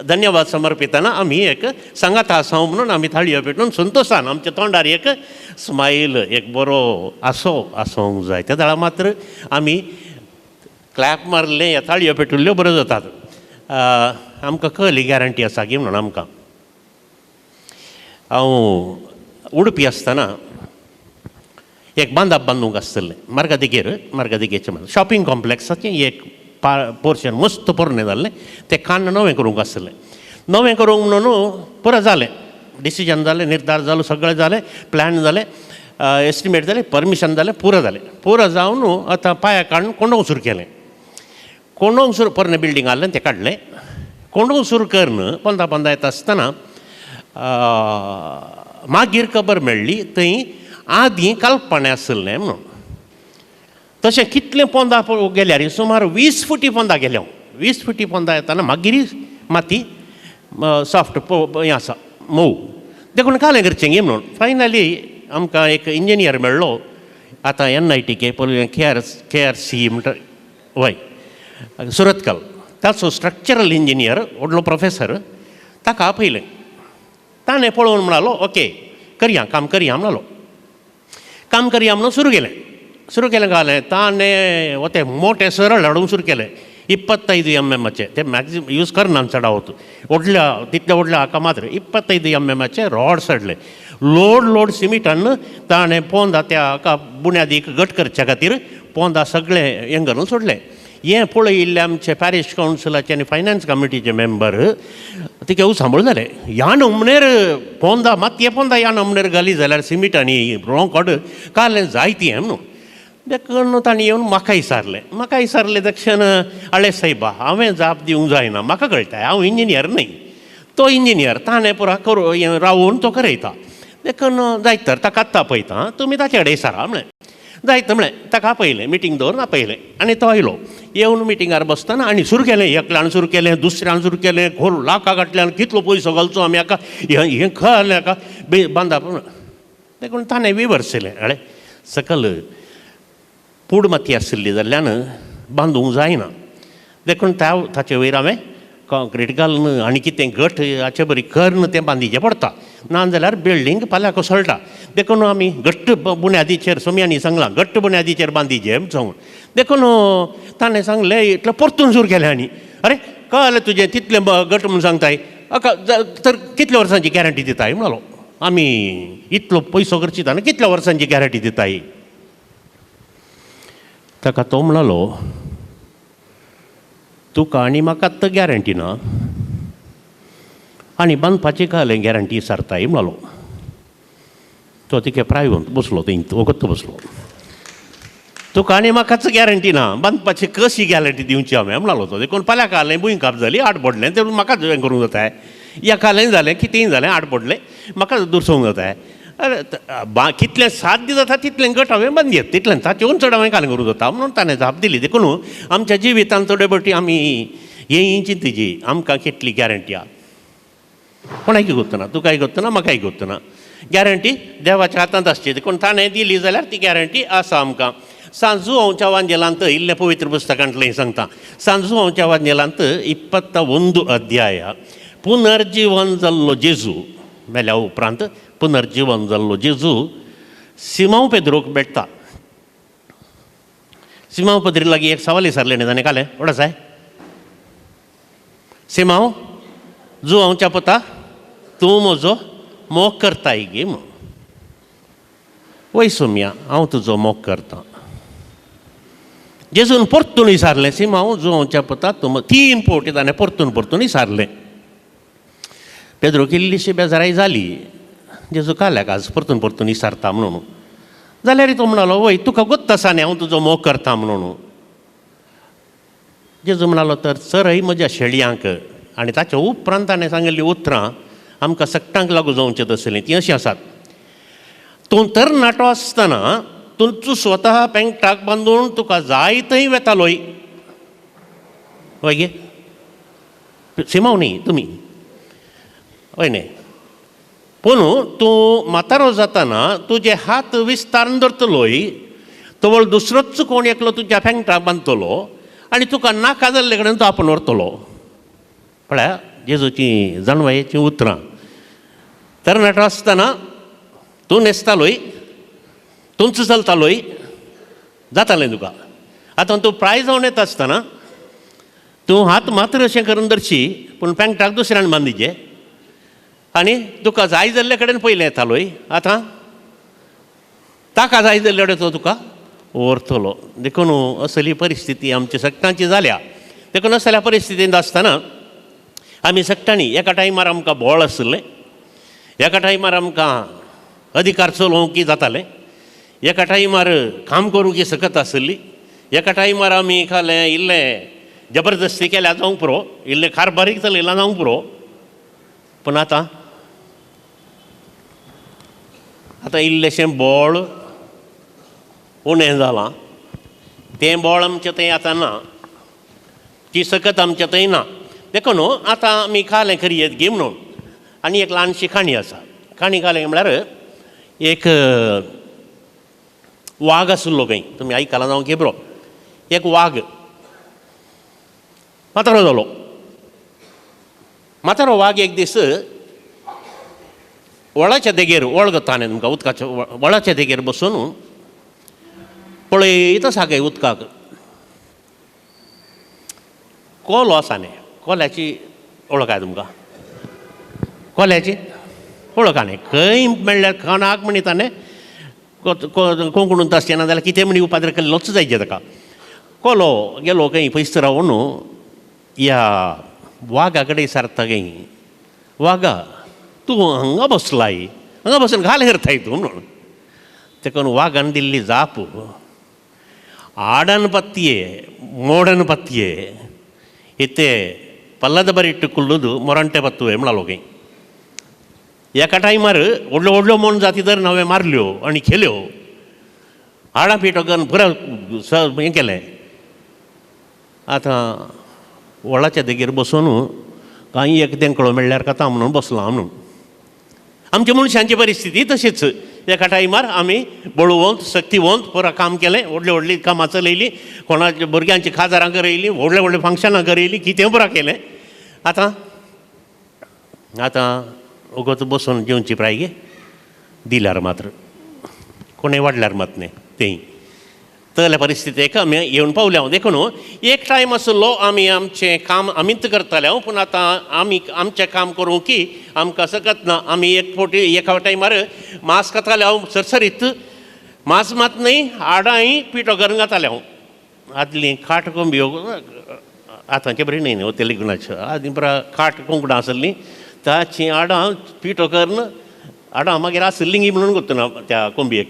धन्यवाद समर्पिताना आम्ही एक सांगात आसांव म्हणून आम्ही थाळयो पेटून संतोषान आमच्या तोंडार एक स्माईल एक बरो आसोंक जाय. त्या दाळा मात्र आमी क्लॅप मारले ह्या थाळयो पेटुल्ल्यो बऱ्यो जातात. आमकां कहली गॅरंटी आसा की म्हणून आमकां हांव उडपी आसतना एक बांदाप बांदूंक आसतलें मार्गादिकेचें शॉपिंग कॉम्प्लेक्साचें एक पोर्शन मस्त पोरणें जाल्लें तें कान नवें करूंक आसतलें. नवें करूंक म्हणून पुरो जालें, डिसिजन जालें, निर्धार जालो, सगळें जालें, प्लॅन जालें, एस्टिमेट जालें, परमिशन जालें, पुरो जावन आतां पांया काडून कोंडोवंक सुरू केलें. कोंडोवंक सुरू पोरणें बिल्डींग आहलें तें काडलें. कोंडोवंक सुरू करन पोंदा येता आसतना मागीर खबर मेळ्ळी थंय आदीं कालपाणें आसलें म्हणून. तशें कितलें पोंदा गेल्यार सुमार 20 फुटी पोंदा गेले. 20 फुटी पोंदा येताना मागीर माती सॉफ्ट हें आसा मोव देखून कालें करचें गे म्हणून फायनली आमकां एक इंजिनियर मेळ्ळो. आतां NIT KRC म्हणटा वय सुरतकल ताचो स्ट्रक्चरल इंजिनियर व्हडलो प्रोफेसर ताका आपयलें. ताणें पळोवन म्हणलो ओके काम करया म्हणलो. काम करया म्हणून सुरू केलें घालें. ताणें वते मोटे सरळ हाडूंक सुरू केलें 25 mm ते मॅक्झिमम यूज करना चडावत तितल्या व्हडल्या हाका मात्र 25 mm रॉड्स हाडले. लोड सिमिटान ताणें पोंदा त्या हाका बुन्यादीक घट करच्या खातीर पोंदा सगळें हें करून सोडलें. हें पळयिल्ले आमचे पॅरिश कावन्सिलाचे आनी फायनान्स कमिटीचे मेंबर ते केव सांबाळ जाले. ह्या नमनेर पोंदा मातये पोंदा ह्या नमनेर घाली जाल्यार सिमिटांनी रोंकड कालें जायती हें म्हणून. देखून ताणें येवन म्हाका विचारलें दक्षिण आळे सायबा हांवें जाप दिवंक जायना, म्हाका कळटा हांव इंजिनियर न्हय, तो इंजिनियर, ताणें पुरो रावून तो करयता. देखून जायत तर ताका आत्तां आपयता, तुमी ताचे कडेन विचारा म्हणलें. जायत म्हणलें ताका आपयलें, मिटींग दवरून आपयलें आनी तो आयलो. येवन मिटिंगार बसतना आनी सुरू केलें, एकल्यान सुरू केलें, दुसऱ्यान सुरू केलें, खोल लाखांतल्यान कितलो पयसो घालचो आमी हाका हें खल हाका बांदप. देखून ताणें विवर्सलें अळे सकल पूड माती आशिल्ली जाल्ल्यान बांदूंक जायना. देखून ताचे वयर हांवें कॉन्क्रीट घालून आनी कितें घट हाचे बरी करन तें बांदिचें पडटा, नाजाल्यार बिल्डींग फाल्यां कोसळटा. देखून आमी घट्ट बुन्यादीचेर सोम्यांनी सांगलां घट्ट बुन्यादीचेर बांदिचें जावन. देखून ताणें सांगलें इतलें परतून सुरू केलें आनी अरे कळ्ळें तुजें तितलें घट म्हणून सांगताय तर कितल्या वर्सांची गॅरंटी दिताय म्हणलो. आमी इतलो पयसो करची ताणें कितल्या वर्सांची गॅरंटी दिताय. ताका तो म्हणलो तुका आनी म्हाका आत्तां गॅरंटी ना आनी बांदपाची कहलें गॅरंटी सारताय म्हणलो. तो तिके प्रायवेट बसलो थंय वगत बसलो. तुका आनी म्हाकाच गॅरंटी ना, बांदपाची कशी गॅरंटी दिवची हांवें म्हणलो तो. देखून फाल्यां कालें भुंय काप जाली, आड पडलें, तें म्हाकाच हें करूंक जाताय. ह्या कालें जालें कितेंय जालें, आड पडलें, म्हाका दुरसोवंक जाताय. अरे कितलें साध्य जाता तितलें घट हांवें बांदयत, तितलें ताचेवन चड हांवें कालें करूंक जाता म्हणून ताणें जाप दिली. देखून आमच्या जिवितांत चड फावटी आमी हें चिंतची आमकां कितली गॅरंटी आहा. कोणाक गोत्तना, तुकाय गोत्तना, म्हाकाय गोत्तना. गॅरंटी देवाच्या हातांत आसची. देखून ताणें दिली जाल्यार ती गॅरंटी आसा आमकां. सांजू हांवच्या वांजेलांत इल्लें पवित्र पुस्तकांतलें सांगता. सांजू हांवच्या वांजेलांत 21 अध्याय पुनर्जीवन जाल्लो जेजू मेल्या उपरांत पुनर्जीवन जाल्लो जेजू सिमांव पेद्रोक भेटता. सिमांव पेद्री लागीं एक सवाल विचारलें न्ही ताणें कालें वडा जाय सिमांव जू हांवच्या पुता तूं म्हजो मोग करताय गे म्हणून. वय सोम्या हांव तुजो मोग करतां. जेजून परतून विचारलें सिमांव जू हांवच्या पुता तूं 3 फावटी ताणें परतून विचारलें. पेद्रोक इल्लीशी बेजाराय जाली. जेजू काल्याक आज परतून विचारता म्हणून. जाल्यार तो म्हणलो वय तुका गोत्त आसा न्ही हांव तुजो मोग करता म्हणून. जेजू म्हणलो तर चरय म्हज्या शेळयांक. आनी ताच्या उपरांत ताणें सांगिल्लीं उतरां आमकां सट्टांक लागू जावचें आसलीं तीं अशीं आसात. तूं तर नाटो आसतना तूं स्वता पेंगटाक बांदून तुका जाय थंय वेतालोय. वय गे सिमांव न्ही तुमी वय न्ही. पूण तूं म्हातारो जातना तुजे हात विस्तारून धरतलोय तवळ दुसरोच कोण एकलो तुज्या पेंगटाक बांदतलो आनी तुका नाका जाल्ले कडेन तो आपण व्हरतलो पळया जेजूची जाणवायेचीं उतरां तरणाटो आसतना तूं न्हेसतालोय तूंच चलतालोय जातालें तुका आतां तूं प्रायज जावन येता आसतना तूं हात मात्र अशें करून धरशी पूण पॅन्टाक दुसऱ्यान बांदिचें आनी तुका जाय जाल्ले कडेन पयलें येतालोय आतां ताका जाय जाल्ले कडेन तो तुका व्हरतलो देखून असली परिस्थिती आमच्या सक्तांची जाल्या देखून असल्या परिस्थितींत आसतना आमी सक्तांनी एका टायमार आमकां बोळ आसलें एका टायमार आमकां अधिकार चलोवंक जातालें एका टायमार काम करूंक सकत आसली एका टायमार आमी खालें इल्लें जबरदस्ती केल्यार जावंक पुरो इल्लें खार बारीक चलयलां जावंक पुरो पूण आतां इल्लेशें बोळ उणें जालां तें बोळ आमचें थंय आतां ना ती सकत आमच्या थंय ना देखून आतां आमी खालें करियेत गी म्हणून आनी एक ल्हानशी काणी आसा काणी खालें म्हळ्यार एक वाग आसलो खंय तुमी आयकलां जावं खबरो एक वाग म्हातारो जालो म्हातारो वाग एक दीस वळाच्या देगेर वळ करता न्ही तुमकां उदकाच्या वळाच्या देगेर बसून पळयता सागय उदकाक कोलो आसा न्ही कोल्याची वळख आसा तुमकां कोल्याची वळख न्ही खंय मेळ्ळ्यार कोणाक म्हणटा न्ही कोंकणून आसचें ना जाल्यार कितें म्हणी उपाद्र केल्लोच जायचें ताका कोलो गेलो खंय पयस रावून ह्या वागा कडेन सारता खंय वागा तूं हांगा बसलाय हांगा बसून घाल हेरताय तूं म्हणून देखून वागान दिल्ली जाप आडन पत्ये मोडन पत्ये इथे पल्लद बरिट्टु कुल्लुदु मोरंटे पत्तुवे म्हणालो खंय एका टायमार व्हडल्यो व्हडल्यो मोन जाती तर हांवें मारल्यो आनी खेल्यो हाडा पिठो करून पुरो हें केलें आतां वळाच्या देगेर बसून कांय एक तेंकळो मेळ्ळ्यार कथा म्हणून बसलो हांव म्हणून आमच्या मनशांची परिस्थिती तशीच एका टायमार आमी बळुवंत सक्तीवंत पुरा काम केलें व्हडलीं व्हडलीं कामां चलयलीं कोणाच्या भुरग्यांची खाजारां करयलीं व्हडल्या व्हडल्या फंक्शनां करयलीं कितें पुरा केलें आतां उगोच बसून जेवची प्राय दिल्यार मात्र कोणें वाडल्यार मात न्ही तें तसल्या परिस्थितीक आमी येवन पावल्या देखून एक टायम आसलो आमी आमचें काम आमीच करताले पूण आतां आमी आमचें काम करूंक की आमकां सकत ना आमी एक फावटी एका टायमार मांस खाताले हांव सरसरीत मांस मात न्ही हाडांय पिठो करून घाताले हांव आदलीं खाट कोंबयो आतांचे बरी न्ही न्ही ते लिग्नाच्यो आदीं बरा खाट कोंकणां आसलीं ताची हाडां पिठो करून हाडां मागीर आसलीं म्हणून करता ना त्या कोंबयेक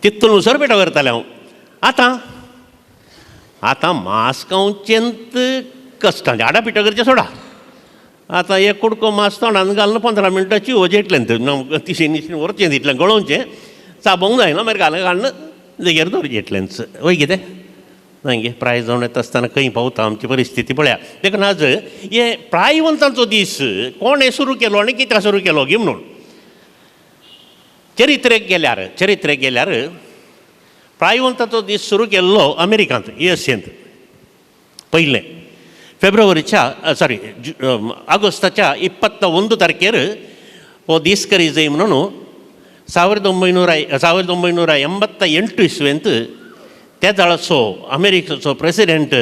तितून उसर पिठो करताले हांव आतां मांस खावचेंत कश्टाचें हाडा पिठो करचें सोडा आतां एक कुडको मांस तोंडान घालून 15 मिनटाची वजेटलें तिशीन निशीन व्हरचें तितलें गळोवचें चाबोंक जायना मागीर घालून देगेर दवरचें इतलेंच वय कितें न्हय गे प्राय जावन येता आसतना खंय पावता आमची परिस्थिती पळया देखून आज हे प्रायवंतांचो दीस कोणें सुरू केलो आनी कित्याक सुरू केलो गी म्हणून चरित्रेक गेल्यार प्रायवंताचो दीस सुरू केल्लो अमेरिकांत युएसएंत पयलें ऑगस्टाच्या 21 तारखेर हो दीस करी जाय म्हणून 1988 इसवेंत त्या जाळाचो अमेरिकेचो प्रेसिडेंट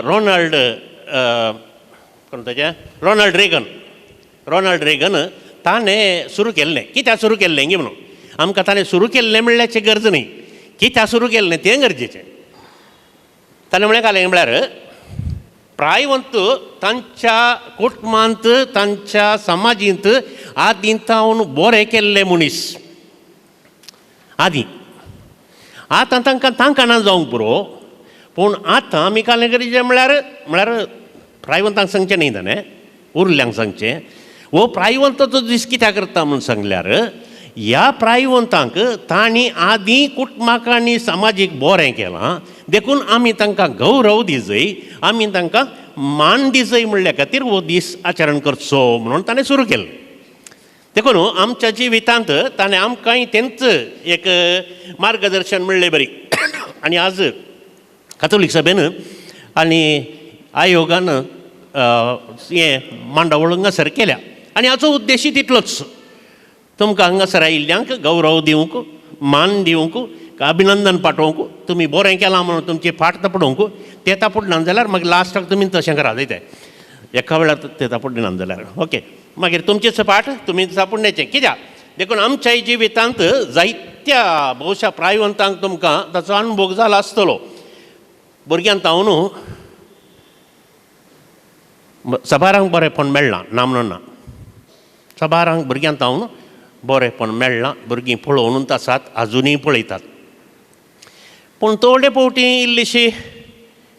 रोनाल्ड रेगन ताणें सुरू केल्लें कित्याक सुरू केल्लें गे म्हणून आमकां ताणें सुरू केल्लें म्हणल्याची गरज न्ही कित्याक सुरू केल्लें तें गरजेचें ताणें म्हळें घालें म्हळ्यार प्रायवंत तांच्या कुटुंबांत तांच्या समाजींत आदीं तावन बरें केल्लें मनीस आदीं आतां तांकां ना जावंक पुरो पूण आतां आमी कालें गरजेचें म्हळ्यार प्रायवंतांक सांगचें न्ही ताणें उरल्यांक सांगचें हो प्रायवंताचो दीस कित्याक करता म्हूण सांगल्यार ह्या प्रायवंतांक तांणी आदीं कुटुंबाक आनी समाजीक बरें केलां देखून आमी तांकां गौरव दिजय आमी तांकां मान दिजय म्हणल्या खातीर हो दीस आचरण करचो म्हणून ताणें सुरू केलें देखून आमच्या जिवितांत ताणें आमकांय तेंच एक मार्गदर्शन मेळ्ळें बरी आनी आज कातोलीक सभेन आनी आयोगान हें मांडावळ हांगासर केल्या आनी हाचो उद्देश तितलोच तुमकां हांगासर आयिल्ल्यांक गौरव दिवंक मान दिवंक अभिनंदन पाठोवंक तुमी बरें केलां म्हणून तुमची फाट तपडोवंक तें तापडना जाल्यार मागीर लास्टाक तुमी तशें करा जायतें एका वेळार तें तापडना जाल्यार ओके मागीर तुमचेच पाठ तुमी तापडण्याचें कित्याक देखून आमच्या जिवितांत जायत्या भोवशा प्रायवंतांक तुमकां ताचो अनुभव जाला आसतलो भुरग्यांक हांव न्हू सबारांक बरेंपण मेळ्ळां ना म्हणून ना सबारांक भुरग्यांक हांव न्हू बरेंपण मेळ्ळां भुरगीं पळोवनूच आसात आजुनूय पळयतात पूण थोडे फावटी इल्लीशी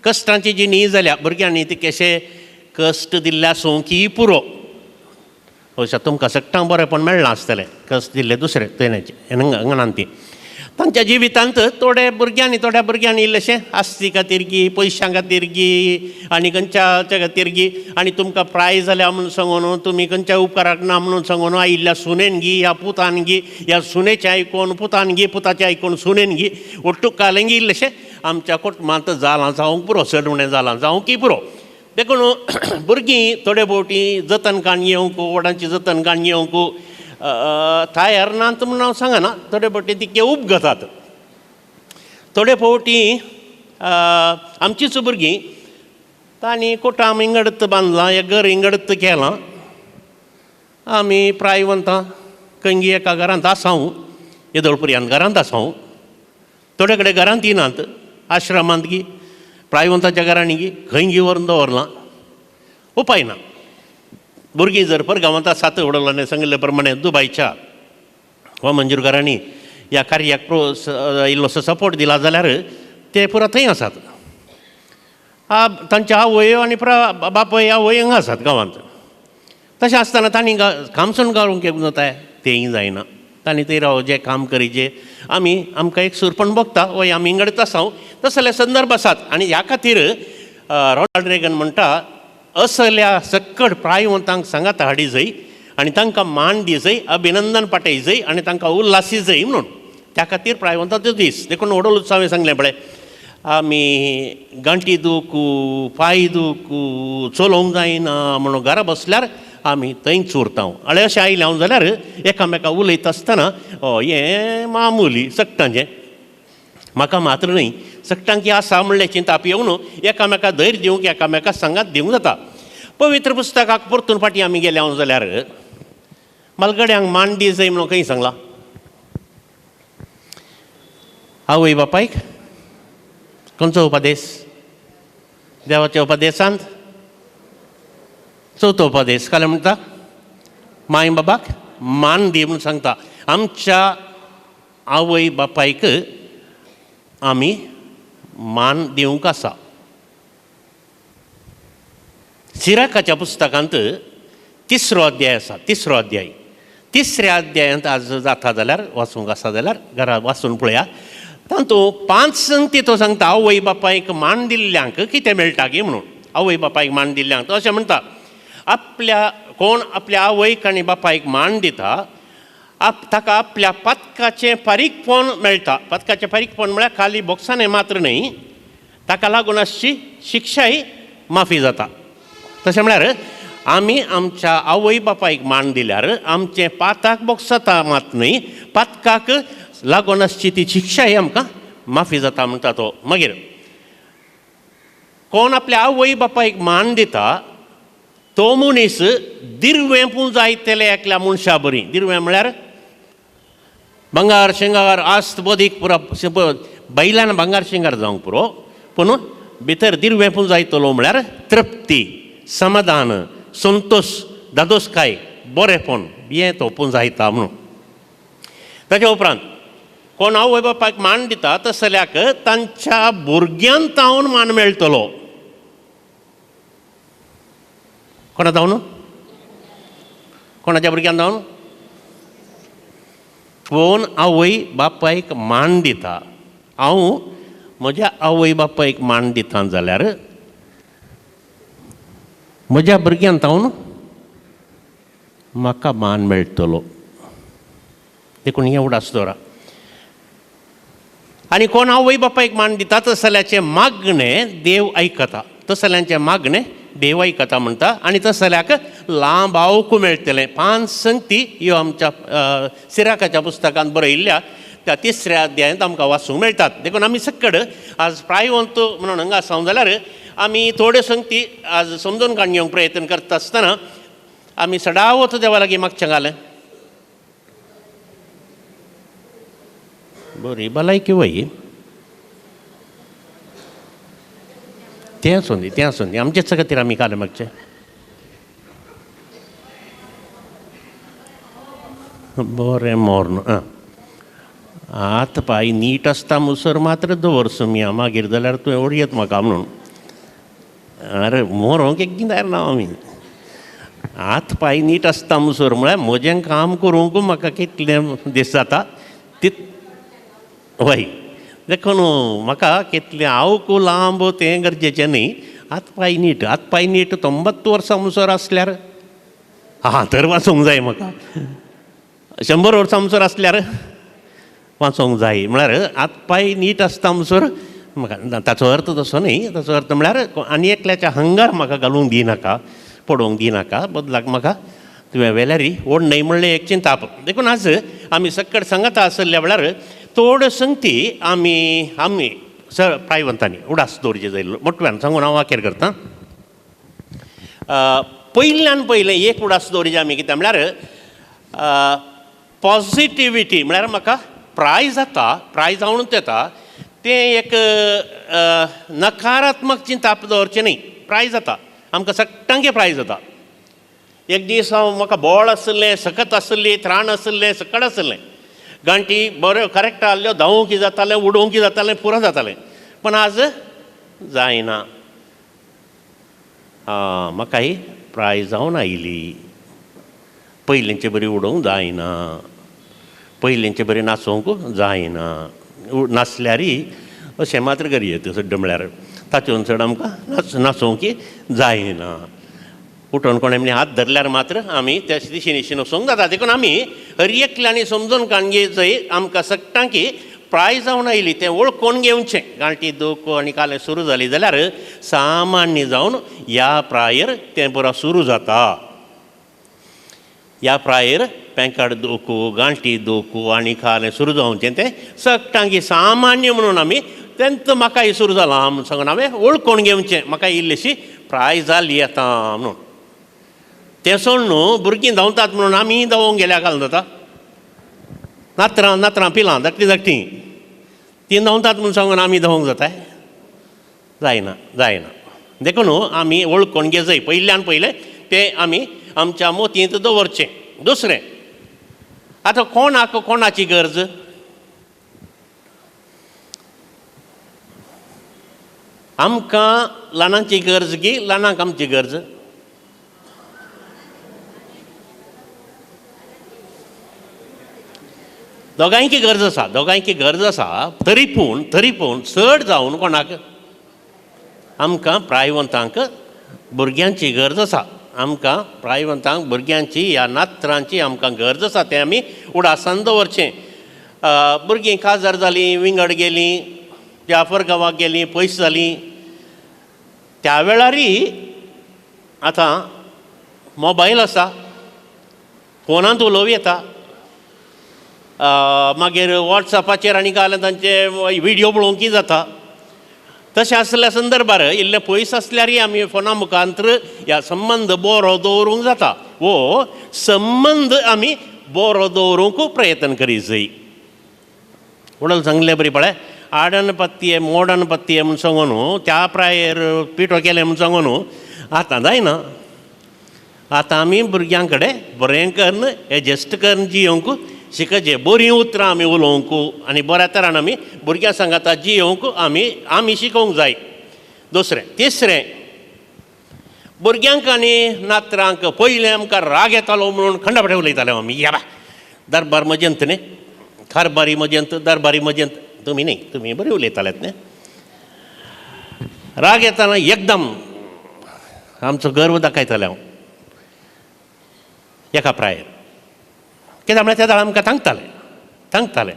कश्टांची जी न्ही जाल्या भुरग्यांनी ती कशे कश्ट दिल्ल्या सोंकी पुरो अशें तुमकां सगळ्यांक बरेंपण मेळ्ळां आसतलें कश्ट दिल्ले दुसरे तरेचे हांगां ती तांच्या जिवितांत थोड्या भुरग्यांनी इल्लेशें आस्ती खातीरगी पयशां खातीरगी आनी खंयच्या खातीरगी आनी तुमकां प्रायज जाल्या म्हणून सांगून तुमी खंयच्या उपकाराक ना म्हणून सांगून आयिल्ल्या सुनेन घी ह्या पुतान घी ह्या सुनेचें आयकून पुतान घी पुताचें आयकून सुनेन घी ಒಟ್ಟು कालेंगी इल्लेशें आमच्या कुटुंबांत जालां जावंक पुरो सडवणें जालां जावंक पुरो देखून भुरगीं थोडे फावटी जतन काण येवंक वडांची जतन काण येवंक तयार नात म्हणून हांव सांगना थोडे फावटी ती उपगतात थोडे फावटी आमचीच भुरगीं तांणी कोटाम इंगडत बांदलां एक घर इंगडत केलां आमी प्रायवंतां खंयी एका घरांत आसांव येदोळपुरयान घरांत आसांव थोडे कडेन घरांत येनात आश्रमांत गी प्रायवंताच्या घरांनी गी खंयी व्हरून दवरलां उपाय ना भुरगीं जर परगांवांत आसात वडलांनी सांगिल्ले प्रमाणे दुबायच्या वा मंजूरकारांनी ह्या कार्याक इल्लोसो सपोर्ट दिला जाल्यार ते पुरो थंय आसात तांच्या आवय आनी बापय आवय हांगा आसात गांवांत तशें आसतना तांणी खामसून गावूंक जाता तेंय जायना तांणी थंय राव जें काम करीचें आमकां एक सुरपण भोगता वय आमी इंगडत आसांव तसले संदर्भ आसात आनी ह्या खातीर रोनाल्ड रेगन म्हणटा असल्या सक्कड प्रायवंतांक सांगात हाडी जाय आनी तांकां मान दी जाय अभिनंदन पाठय जाय आनी तांकां उल्हासी जाय म्हणून त्या खातीर प्रायवंतांचो दीस देखून वडोल उत्सवान सांगलें पळय आमी गांठी दुखू पांय दुखू चलोवंक जायना म्हणून घरा बसल्यार आमी थंयच उरता आळे अशें आयलें हांव जाल्यार एकामेका उलयता आसतना हें मामुली सक्टांचें म्हाका मात्र न्हय सक्टांक की आसा म्हणलें चिंताप येवन एकामेका धैर्य दिवंक एकामेका सांगात दिवंक जाता पवित्र पुस्तकाक परतून फाटीं आमी गेले हांव जाल्यार मालगड्यांक मान दी जाय म्हणून खंय सांगलां आवय बापायक खंयचो उपदेश देवाच्या उपदेशांत चवथो उपदेश काले म्हणटा माय बाबाक मान दी म्हणून सांगता आमच्या आवय बापायक आमी मान दिवंक आसा सिराकाच्या पुस्तकांत तिसरो अध्याय आसा तिसऱ्या अध्यायांत आज जाता जाल्यार वाचूंक आसा जाल्यार घरा वाचून पळया तातूंत 5 संगती तो सांगता आवय बापायक मान दिल्ल्यांक कितें मेळटा गे म्हणून आवय बापायक मान दिल्ल्यांक तो अशें म्हणटा कोण आपल्या आवयक आनी बापायक मान दिता ताका आपल्या पातकाचें फारीकपण मेळटा पातकाचें फारीकपण म्हळ्यार खाली बोक्सांनी मात्र न्हय ताका लागून अशी शिक्षाय माफी जाता तशें म्हळ्यार आमी आमच्या आवय बापायक मान दिल्यार आमचें पाताक बोक्सता मात न्हय पातकाक लागून आसची ती शिक्षाय आमकां माफी जाता म्हणटा तो मागीर कोण आपल्या आवय बापायक मान दिता तो मनीस दिर्वें जायतेले एकल्या मनशा बरी दिर्वें म्हळ्यार भांगार शिंगार आस्त बदीक पुरो बैलान भांगार शिंगार जावंक पुरो पूण भितर दिर्वें जायतलो म्हळ्यार तृप्ती समाधान संतोश दादोसकाय बरेंपण हें तो जायता म्हणून ताच्या उपरांत कोण आवय बापायक मान दिता तसल्याक तांच्या भुरग्यांक तावन मान मेळटलो कोणा जावन कोणाच्या भुरग्यांक जावन कोण आवय बापायक मान दिता हांव म्हज्या आवय बापायक मान दिता जाल्यार म्हज्या भुरग्यांक जावन म्हाका मान मेळटलो देखून हें उडास दवरा आणि कोण आवय बापायक मान दिता तसल्याचे मागणे देव ऐकता, तसल्यांचे मागणे देव ऐकता म्हणटा. आणि तसल्याक लांब आवकू मेळटलें. 5 संगती ह्यो आमच्या सिराकाच्या पुस्तकांत बरयल्ल्या त्या 3ऱ्या अध्यायांत आमकां वाचूंक मेळटात. देखून आमी सकड आज प्रायवंत म्हणून हांगा आसां जाल्यार आमी थोड्यो संगती आज समजून काडूंक प्रयत्न करता आसतना आमी सडावत देवा लागीं मागचें घालें. बरी भलायकी वय तें आसूं दी आमचेच खातीर आमी कालें मागचें. बरें मोर्न आतां पाय नीट आसता मुसर मात्र दवर सुमया मागीर जाल्यार तुवें ओडयत म्हाका म्हणून. अरे मोरोंक एक कितें ना आमी हात पाय नीट आसता मुसर म्हळ्यार म्हजें काम करूंक म्हाका कितलें दीस जाता वय. देखून म्हाका कितलें आवकू लांब तें गरजेचें न्ही. हात पाय नीट 90 वर्सां मुसर आसल्यार तर वाचूंक जाय म्हाका. 100 वर्सां मुसर आसल्यार वाचोंक जाय. म्हळ्यार हात पाय नीट आसता मुसर म्हाका ताचो अर्थ तसो न्ही. ताचो अर्थ म्हळ्यार आनी एकल्याच्या हंगार म्हाका घालूंक दिनाका, पडोवंक दिनाका. बदलाक म्हाका तुवें वेल्यारी ओड न्हय म्हणलें एक चिंताप. देखून आज आमी सकड सांगता आसल्या वेळार थोड्यो संगती आमी प्रायवंतांनी उडास दवरचे जाय. मोठव्यान सांगून हांव वाकेर करतां. पयल्यान पयलें एक उडास दवरचें आमी कितें म्हळ्यार पॉजिटिविटी. म्हळ्यार म्हाका प्रायज जाता, प्रायज जावनूच येता तें एक नकारात्मक चिंताप दवरचें न्ही. प्रायज जाता आमकां सट्टांके प्रायज जाता. एक दीस म्हाका बोळ आसलें, सकत आसली, त्राण आसलें, सकट आसलें, गांठी बऱ्यो करेक्ट आहल्यो, धांवूंक जातालें, उडोवंक जातालें, पुरो जातालें. पण आज जायना. म्हाका ही प्रायज जावन आयली. पयलींचे बरी उडोवंक जायना, पयलींचे बरी नाचोवंक जायना. नाचल्यारय अशें मात्र गरयेत सड्ड म्हळ्यार तातूंत चड आमकां नाचोवंक जायना. उठोन कोणें म्हणजे हात धरल्यार मात्र आमी त्या दिशेन वचोंक जाता. देखून आमी हर एकल्यांनी समजून काणगे जंय आमकां सट्टां की प्रायज जावन आयली तें वळखून घेवचें. गांठी दोको आनी कालें सुरू जाली जाल्यार सामान्य जावन ह्या प्रायर तें बरो सुरू जाता. ह्या प्रायर पेंकाड दोको, गांठी दोको आनी कालें सुरू जावचें तें सट्टां की सामान्य म्हणून आमी तेंच म्हाकाय सुरू जालां म्हणून सांगून हांवें वळखून घेवचें. म्हाका इल्लीशी प्रायज जाली आतां म्हणून. तें सोड न्हू भुरगीं धांवतात म्हणून आमी धांवोंक गेल्या घालून जाता. नात्रां पिलां धाकटीं तीं धांवतात म्हणून सांगून आमी धांवोंक जाता? जायना. देखून आमी वळखून घे जाय. पयल्यान पयलें तें आमी आमच्या मोतयेंत दवरचें. दुसरें, आतां कोणाची गरज? आमकां ल्हानांची गरज की ल्हानांक आमची गरज? दोगांयकी गरज आसा. तरी पूण चड जावन कोणाक? आमकां प्रायवंतांक भुरग्यांची गरज आसा. आमकां प्रायवंतांक भुरग्यांची ह्या नात्रांची आमकां गरज आसा. तें आमी उडासान दवरचें. भुरगीं काजार जालीं, विंगड गेलीं, जाफर गांवाक गेलीं, पयस जालीं, त्या वेळारय आतां मोबायल आसा, फोनांत उलोवं येता. मागीर वॉट्सॅपाचेर आनी घालून तांचे व्हिडियो पळोवंकय जाता. तशें आसल्या संदर्भार इल्लें पयस आसल्यारय आमी फोना मुखांतर ह्या संबंद बरो दवरूंक जाता. वो संबंद आमी बरो दवरूंक प्रयत्न करीत जाय. म्हणून सांगलें बरी पळय, आडन पत्ये मोडन पत्ये म्हूण सांगून त्या प्रायर पिठो केलें म्हूण सांगून आतां जायना. आतां आमी भुरग्यां कडेन बरें करून एडजस्ट करून जियोंक शिकचें. बरीं उतरां आमी उलोवंक आनी बऱ्या तरान आमी भुरग्यां सांगाता जियोंक आमी शिकोवंक जाय. दुसरें. तिसरें, भुरग्यांक आनी नात्रांक पयलें आमकां राग येतालो म्हणून खंडापटे उलयताले आमी. या बा दरबार मजंत न्ही, खारबारी मजंत, दरबारी मजंत. तुमी न्ही, तुमी बरें उलयतालेत न्ही. राग येताना एकदम आमचो गर्व दाखयताले हांव एका प्रायर. कित्याक म्हळ्यार त्या दाळ आमकां सांगतालें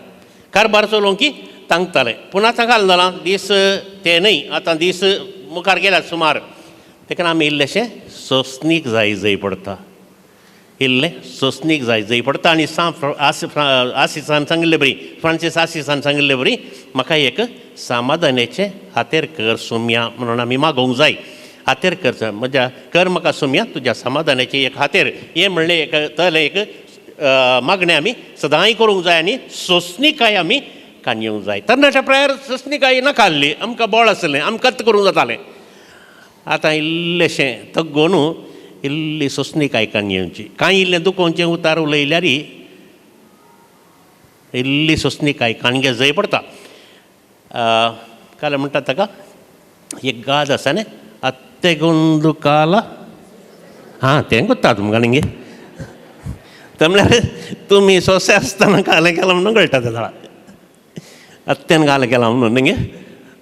कारबार चलोवंक की तांगताले पूण आतां घाल जालां दीस ते न्हय आतां दीस मुखार गेल्यात सुमार देखून आमी इल्लेशें सोंसणीक जाय पडटा इल्लें सोंसणीक जाय पडटा आनी आसिसान सांगिल्लें बरी फ्रांसीस आसिसान सांगिल्लें बरी म्हाका एक समाधानाचें हातेर कर सुम्या म्हणून आमी मागोवंक जाय हातेर कर म्हज्या कर म्हाका सुम्या तुज्या समाधानाचें एक हातेर हें म्हणलें एक तले एक मागणें आमी सदांय करूंक जाय आनी सोंसणीकाय आमी काणयोवंक जाय तरणाट्या प्रायार सोंसणीकाय नाका आसली आमकां बळ आसलें आमकां कत्त करूंक जातालें आतां इल्लेशें तग्गोन इल्ली सोंसणीकाय काणयोवची कांय इल्लें दुखोवचें उतार उलयल्यार इल्ली सोंसणीकाय काणगे जाय पडटा काल म्हणटात ताका एक गाद आसा न्ही अत्तेगोंदू काल हां तें कोत्ता तुमकां न्ही ते म्हणल्यार तुमी सोंसे आसतना कालें केलां म्हणून कळटा तें झाडां अत्तेन कालें केलां म्हणून न्ही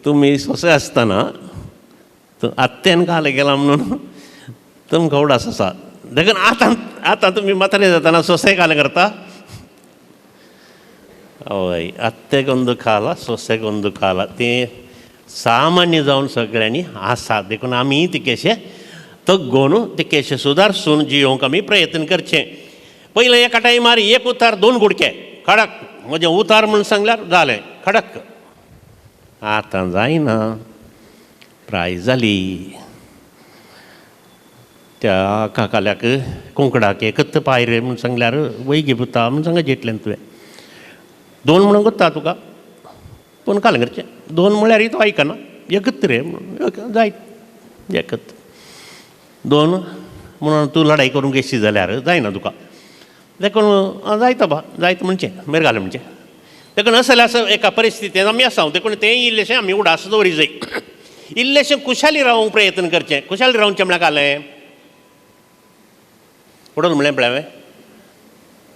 तुमी सोंसे आसतना आत्तेन कालें केलां म्हणून तुमकां उडास आसा देखून आतां तुमी म्हातारे जातना सोंसे कालें करता हय अत्तेगोंदू काला सोंसेगोंदू काला तें सामान्य जावन सगळ्यांनी आसा देखून आमी तिकेशें तग्गोन तिकेशें सुदारसून जियोवंक आमी प्रयत्न करचें पयलें एका टायमार एक उतार 2 कुडके खडक म्हजें उतार म्हूण सांगल्यार जालें खडक आतां जायना प्राय जाली त्या काकाल्याक कुंकडाक एकच पायरे म्हूण सांगल्यार वैगी पुता म्हूण सांगचें इतलें तुवें 2 म्हणून कोत्ता तुका पूण कालें करचें 2 म्हळ्यार तो आयकना एकच रे म्हणून जायत एकच 2 म्हणून तूं लढाई करूंक येशी जाल्यार जायना तुका देखून जायता बा जायत म्हणचें मेर घालें म्हणचें देखून असं जाल्यार असं एका परिस्थितीन आमी आसा देखून तें इल्लेशें आमी उडास दवरी जाय इल्लेशें खुशाली रावूंक प्रयत्न करचें खुशाली रावचें म्हळ्यार कालें उडोवन म्हणलें पळय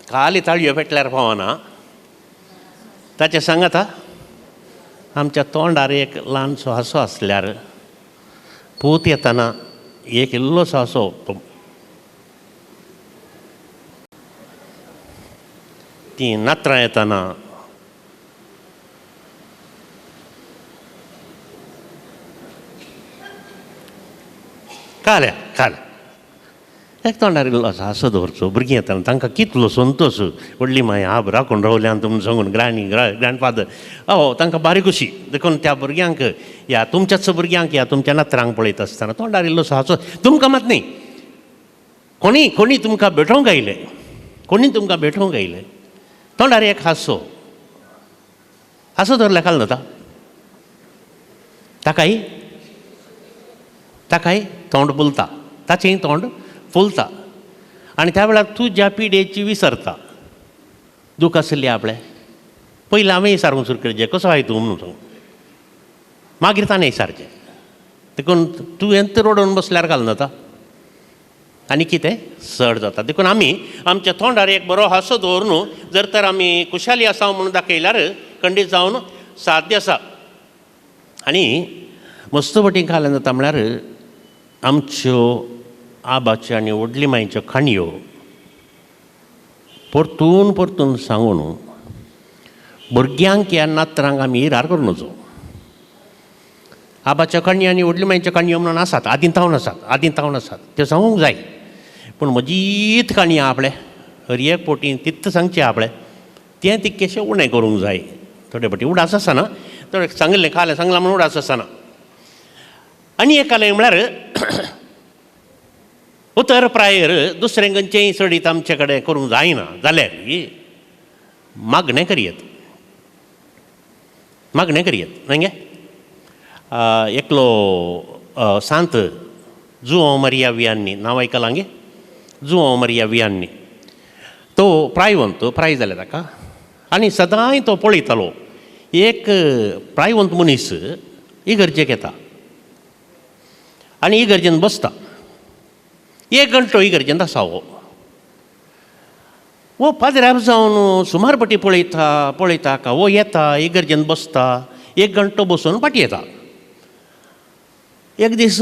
खाली ताळयो पेटल्यार पावना ताचें सांगाता आमच्या तोंडार एक ल्हानसो हांसो आसल्यार पूत येताना एक इल्लोसो हांसो ती नात्रां येताना काल्या एक तोंडार इल्लोसो हांसो दवरचो भुरगीं येताना तांकां कितलो संतोश व्हडली माय आप राखून रावल्यान तुमी सांगून ग्रँडफादर तांकां बारीक खुशी देखून त्या भुरग्यांक या तुमच्याच भुरग्यांक या तुमच्या नात्रांक पळयत आसतना तोंडार इल्लोसो हांसो तुमकां मात न्ही कोणी तुमकां भेटोवंक आयले तोंडार एक हांसो धरल्यार काल जाता ताकाय तोंड फुलता ताचेंय तोंड फुलता आनी त्या वेळार तूं ज्या पिडेची विसरता दूख आसली आपलें पयलीं हांवें विचारूंक सुरू करचें कसो आहाय तूं म्हणून सांग मागीर ताणें विचारचें देखून तुवें रडोवन बसल्यार घालून जाता आनी कितें चड जाता देखून आमी आमच्या तोंडार एक बरो हांसो दवरून जर तर आमी खुशाली आसा म्हणून दाखयल्यार खंडीत जावन साध्य आसा आनी मस्तपटीन घालून जाता म्हळ्यार आमच्यो आबाच्यो आनी व्हडली मांयच्यो काणयो परतून सांगून भुरग्यांक ह्या नात्रांक आमी हिरार करून वचो आबाच्यो काणयो आनी व्हडली मांयच्यो काणयो म्हणून आसात आदीं तावन आसात त्यो सांगूंक जाय पूण म्हजीत काणयो आपले हर एक पोटी तित्त सांगचें आपलें तें तितकेशें उणें करूंक जाय थोडे फावटी उडास आसना थोडें सांगलें कालें सांगलां म्हणून उडास आसना आनी एक कालें म्हळ्यार उतर प्रायर दुसरें खंयचेंय सडीत आमचे कडेन करूंक जायना जाल्यार मागणें करियत न्हय गे एकलो सांत जुवो मरिया वियान्नी नांव आयकलां गे जुवो मरिया वियान्नी तो प्रायवंत प्राय जालें ताका आनी सदांय तो पळयतालो एक प्रायवंत मनीस इगर्जेक येता आनी इगर्जेन बसता 1 घंटो इगर्जेंत आसा वो पाद्र्यार जावन सुमारपटी पळयता का वो येता इगर्जेंत बसता 1 घंटो बसून फाटीं येता एक दीस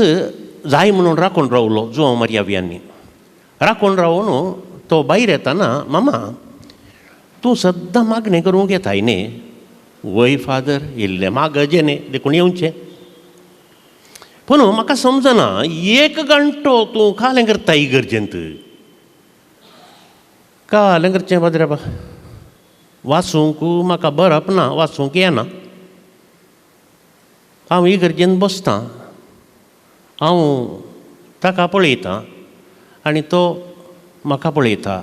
जाय म्हणून राखून रावलो जुवो मरिया वियान्नी राखून रावून तो भायर येताना मामा तूं सद्दां मागणें करूंक येताय न्ही वय फादर इल्ले म्हाका जेणे देखून येवचें पूण म्हाका समजना 1 घंटो तूं कालें करता इगर्जेंत कालें करचें बाबा वाचूंक म्हाका बरप ना वाचूंक येना हांव इगर्जेंत बसतां हांव ताका पळयतां आनी तो म्हाका पळयता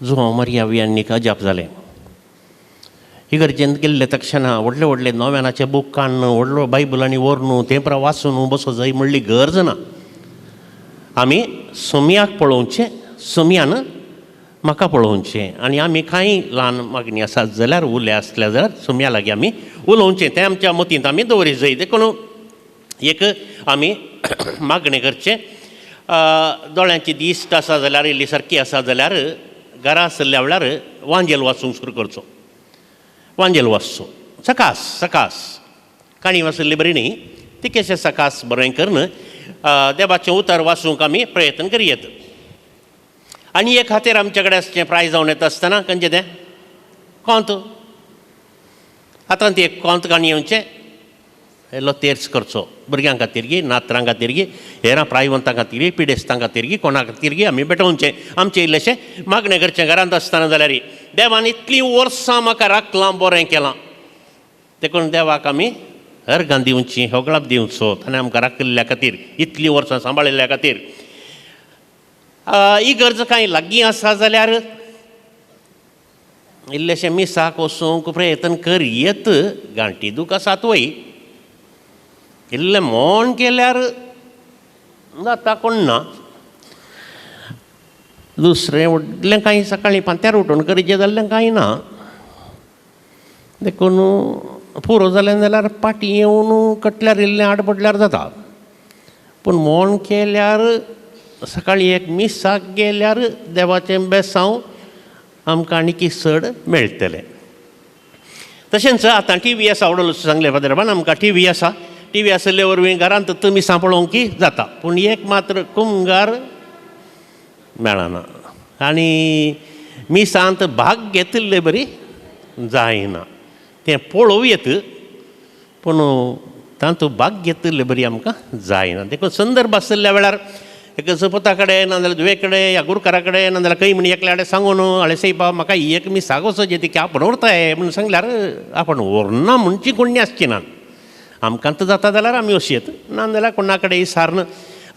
जुवांव मारया वियांनीक अजाप जालें इगर्जेंत गेल्ले तक्षणा व्हडले व्हडले नोवेलाचे बूक काडून व्हडलो बायबल आनी व्हरून तें परत वाचून बसो जाय म्हणली गरज ना आमी सोमयाक पळोवचें सोमयान म्हाका पळोवचें आनी आमी कांय ल्हान मागणी आसात जाल्यार उरले आसल्या जाल्यार सोमया लागीं आमी उलोवचें तें आमच्या मतींत आमी दवरी जाय देखून एक आमी मागणें करचें दोळ्यांची दिश्ट आसा जाल्यार इल्ली सारकी आसा जाल्यार घरा आसल्या वेळार वांजेल वाचूंक सुरू करचो वांजेल वाचचो सकास सकास काणी वाचल्ली बरी न्ही ती कशें सकास बरें करून देवाचें उतर वाचूंक आमी प्रयत्न करयेत आनी एक खातीर आमचे कडेन आसचें प्रायज जावन येता आसतना खंयचें तें कोंत आतां ती एक कोंत काणी येवचें इल्लो तेर्स करचो भुरग्यां खातीर नात्रां खातीर हेरां प्रायवंतां खातीर पिडेस्तां खातीर कोणा खातीर आमी भेटोवचें आमचें इल्लेशें मागणें करचें घरांत आसतना जाल्यार देवान इतलीं वर्सां म्हाका राखलां बरें केलां देखून देवाक आमी अर्गां दिवचीं होगळाप दिवचो ताणें आमकां राखिल्ल्या खातीर इतलीं वर्सां सांबाळिल्ल्या खातीर ही गरज कांय लागीं आसा जाल्यार इल्लेशें मिसाक वचूंक प्रयत्न करयत गांठी दूख आसात वय इल्लें मोन केल्यार जाता कोण ना दुसरें व्हडलें कांय सकाळीं पांत्यार उठून करचें जाल्लें कांय ना देखून पुरो जालें जाल्यार पाटी येवन कटल्यार इल्लें आड पडल्यार जाता पूण मोन केल्यार सकाळीं एक मिसाक गेल्यार देवाचें बेसांव आमकां आनीक चड मेळटलें तशेंच आतां TV आसा आवडलो सांगलें फादराबान आमकां TV आसा TV आसले वरवीं घरांत मिसां पळोवंक जाता पूण एक मात्र कुंगार मेळना आनी मिसांत भाग घेतिल्ले बरी जायना तें पळोवयेत पूण तातूंत भाग घेतिल्ले बरी आमकां जायना देखून संदर्भ आसल्या वेळार एक जपता कडेन नाजाल्यार दुवे कडेन या गुरुकारा कडेन नाजाल्यार खंय म्हण एकल्या कडेन सांगून आळे सायबा म्हाका एक मिसाक वचोचें ती आपण व्हरताय म्हणून सांगल्यार आपण व्हरना म्हणची कोणी आसची ना आमकांत जाता जाल्यार आमी वचयत नाजाल्यार कोणा कडेन सारन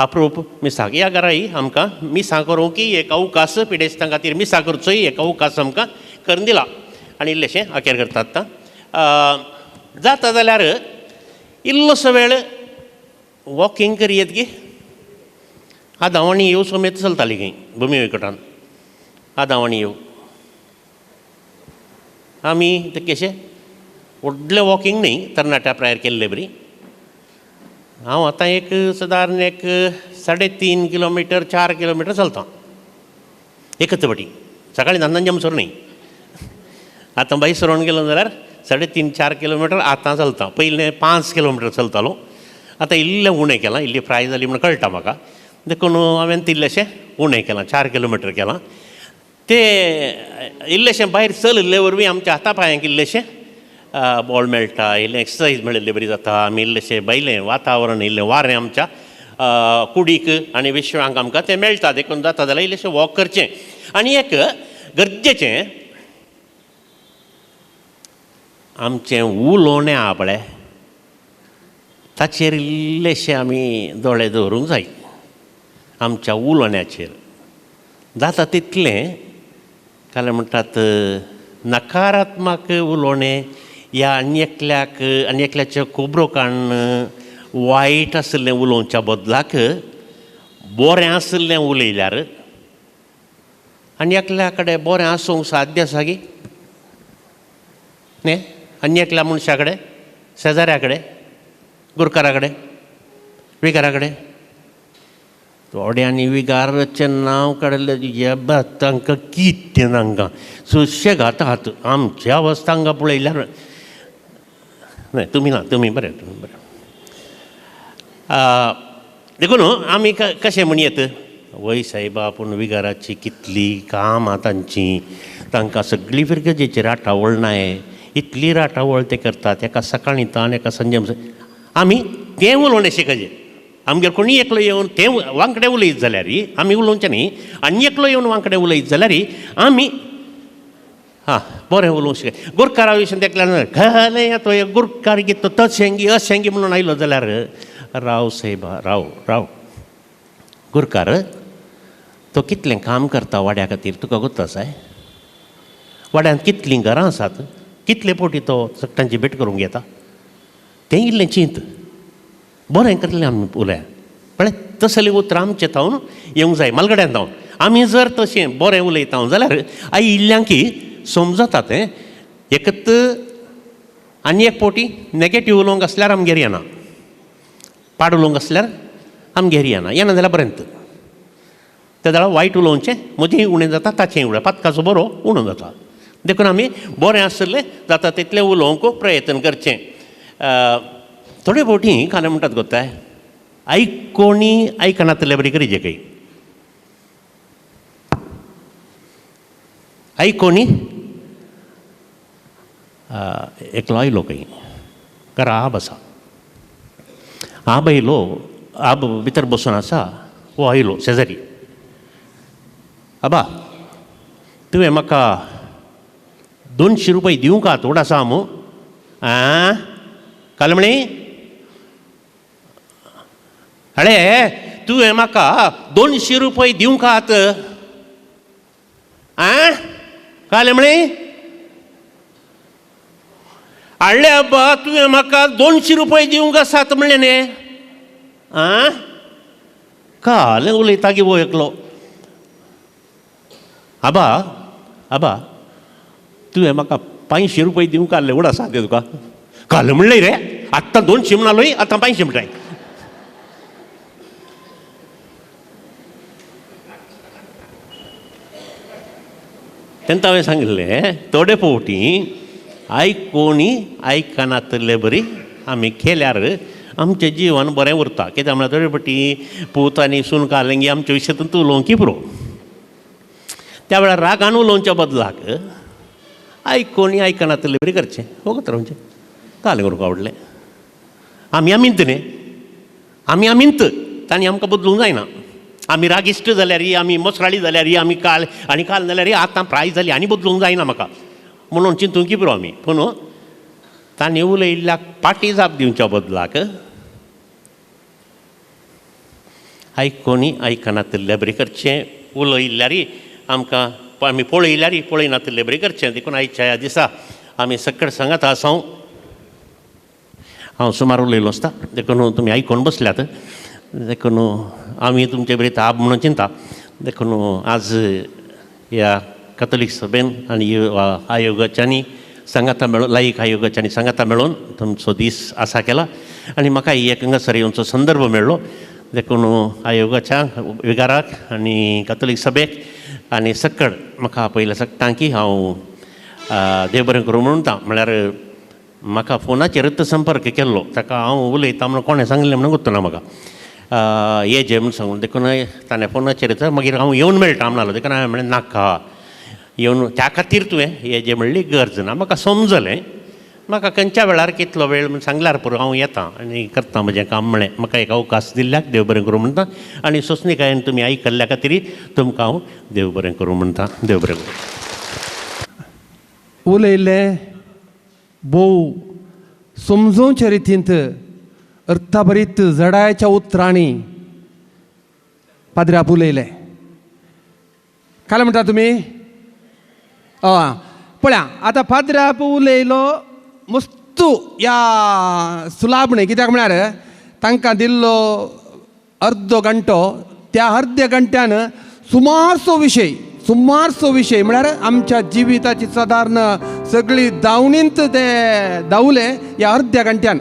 अप्रूप मिसाक ह्या घराय आमकां मिसां करूंक एक अवकाश पिडेस्तां खातीर मिसां करचोय एक अवकाश आमकां करून दिला आनी इल्लेशें अखेर करतात आतां जाता जाल्यार इल्लोसो वेळ वॉकिंग करयत गे आदावणी येव समेत चलताली खंय भुमी वैकटान आदावणी येव आमी ते कशें व्हडलें वॉकिंग न्ही तरणाट्या प्रायर केल्ले बरी हांव आतां एक सादारण एक 3.5 किलोमिटर 4 किलोमिटर चलतां एकच फावटी सकाळीं धांदन जमसोर न्ही आतां बाई सरोन गेलो जाल्यार 3.5-4 किलोमिटर आतां चलतां पयलें 5 किलोमिटर चलतालो आतां इल्लें उणें केलां इल्ली फ्राय जाली म्हण कळटा म्हाका देखून हांवें तिल्लेशें उणें केलां 4 किलोमिटर केलां तें इल्लेशें भायर चलिल्ले वरवीं आमच्या हाता पांयांक इल्लेशें बॉल मेळटा इल्लें एक्सरसायज मेळिल्ली बरी जाता आमी इल्लेशें भायलें वातावरण इल्लें वारें आमच्या कुडीक आनी विश्वांक आमकां तें मेळटा देखून जाता जाल्यार इल्लेशें वॉक करचें आनी एक गरजेचें आमचें उलोवणें आहा पळय ताचेर इल्लेशें आमी दोळे दवरूंक जाय आमच्या उलोवण्याचेर जाता तितलें काल म्हणटात नकारात्मक उलोवणें या आनी एकल्याचे खोबरो काडून वायट आसलें उलोवच्या बदलाक बरें आसलें उलयल्यार आनी एकल्या कडेन बरें आसूंक साध्य आसा गे न्ही आनी एकल्या मनशा कडेन शेजाऱ्या कडेन गुरकारा कडेन विकारा कडेन थोड्यांनी विगाराचें नांव काडलें हे तांकां कितें तांकां सुशेगाद आहात आमच्या अवस्था हांगा पळयल्यार न्हय तुमी बरें देखून आमी कशें म्हणयत वय सायबा पूण विगाराची कितली कामां तांची तांकां सगळी फिरगजेचेर आठावळ नाय इतली राटावळ ते करतात, एका सकाळी ताण एका संजय आमी तें उलोवणें शिकजे. आमगेर कोणी एकलो येवन तें वांकडे उलयत जाल्यार आमी उलोवचें न्ही, आनी एकलो येवन वांकडे उलयत जाल्यार आमी बरें उलोवंक शिकय. गुरकारा विशयी तेकल्यार घाले तो गुरकार गीत तशेंगी अशेंगी म्हणून आयलो जाल्यार राव साहेबा राव गुरकार तो कितलें काम करता वाड्या खातीर तुका गोत आसा? वाड्यांत कितलीं घरां आसात, कितले पोटी तो सक्तांची भेट करूंक येता, तें इल्लें चिंत. बरें करतलें आमी उलया. कळ्ळें? तसलीं उतरां आमचें तावन येवंक जाय मालगड्यान तावन. आमी जर तशें बरें उलयता जाल्यार आई इल्ल्यांकी समजता तें एकत आनी एक पोटी नॅगेटीव उलोवंक आसल्यार आमगेर येना, पाड उलोवंक आसल्यार आमगेर येना जाल्यार बरेंत. त्या वेळार वायट उलोवचें, म्हजेंय उणें जाता ताचेंय उणें, पातकाचो बरो उणो जाता. देखून आमी बरें आसतलें जाता तितलें उलोवंक प्रयत्न करचें. थोडे फावटी कांय म्हणटात गोताय आयकोणी आयकनातले बरी करी जे काही आयकोणी एकलो आयलो काही घरा आब आसा, आब आयलो, आब भितर बसून आसा, हो आयलो शेजारी. आबा तुवें म्हाका 200 रुपया दिवंक का थोडो आसा मू? कालमणी अळे तुवें म्हाका 200 रुपया दिवंक आत? कालमणी हाडले आबा तुवें म्हाका 200 रुपया दिवंक आसात म्हणलें न्ही. काल उलयता गी वो एकलो. आबा तुवें म्हाका 500 रुपया दिवंक आहले उड आसा ते तुका? काल म्हणलें रे, आत्तां 200 म्हणलोय, आतां 500 म्हणटाय. तेन्ना हांवें सांगिल्लें थोडे फावटी आयकोणी आयकनातले बरी आमी केल्यार आमचें जिवन बरें उरता. कित्याक म्हळ्यार थोडे फावटी पूत आनी सून कालंगी आमच्या विशयांतून उलोवंकी पुरो. त्या वेळार रागान उलोवच्या बदलाक आयकोणी आयकनातले बरी करचें, वगत रावचें. कालें करूंक आवडलें. आमी आमींत न्ही, आमी आमींत, तांणी आमकां बदलूंक जायना. आमी रागिश्ट जाल्यार आमी मसराळी जाल्यार आमी काल जाल्यार आतां प्राय जाली आनी बदलूंक जायना म्हाका म्हणून चिंतूंकी पुरो आमी. पूण तांणी उलयल्ल्याक पाटी जाप दिवच्या बदलाक आयकोणी आयकनातले बरी करचें. उलयल्यार आमकां आमी पळयल्यार पळयनातले बरी करचें. देखून आयच्या ह्या दिसा आमी सकट सांगात आसां. हांव सुमार उलयलो आसता, देखून तुमी आयकोन बसल्यात. देखून आमी तुमचे बरें ताब म्हणून चिंता. देखून आज ह्या कॅथोलीक सभेन आनी आयोगाच्यांनी सांगाता मेळून लायक आयोगाच्यांनी सांगाता मेळून तुमचो दीस आसा केला आनी म्हाका एक हांगासर येवचो संदर्भ मेळ्ळो. देखून आयोगाच्या विगाराक आनी कॅथोलीक सभेक आनी सकट म्हाका पयल्या सांगता की हांव देव बरें करूं म्हणटा. म्हळ्यार म्हाका फोनाचेरच संपर्क केल्लो, ताका हांव उलयता म्हणून कोणें सांगलें म्हणून गुर्तना म्हाका येजे म्हूण सांगून. देखून ताणें फोनाचेर मागीर हांव येवन मेळटा म्हणलो. देखून हांवें म्हणलें नाका येवन त्या खातीर तुवें हेजे म्हणली गरज ना. म्हाका समजलें. म्हाका खंयच्या वेळार कितलो वेळ म्हूण सांगल्यार पुरो हांव येता आनी करता म्हजें काम म्हणलें. म्हाका एक अवकाश दिल्ल्याक देव बरें करूं म्हणटा आनी सोंसणीकायेन तुमी आयकल्ल्या खातीर तुमकां हांव देव बरें करूं म्हणटा. देव बरें करूं. उलयल्लें भोव समजोवचे रितींत अर्थभरीत जडायच्या उतरांनी पाद्र्याप उलयलें. काल म्हणटा तुमी पळया आतां पाद्र्याप उलयलो मस्तू ह्या सुलाबणे. कित्याक म्हळ्यार तांकां दिल्लो अर्दो घंटो, त्या अर्द्या घंट्यान सुमारसो विशय म्हळ्यार आमच्या जिविताची सादारण सगळी दावणींत ते दावले ह्या अर्द्या घंट्यान.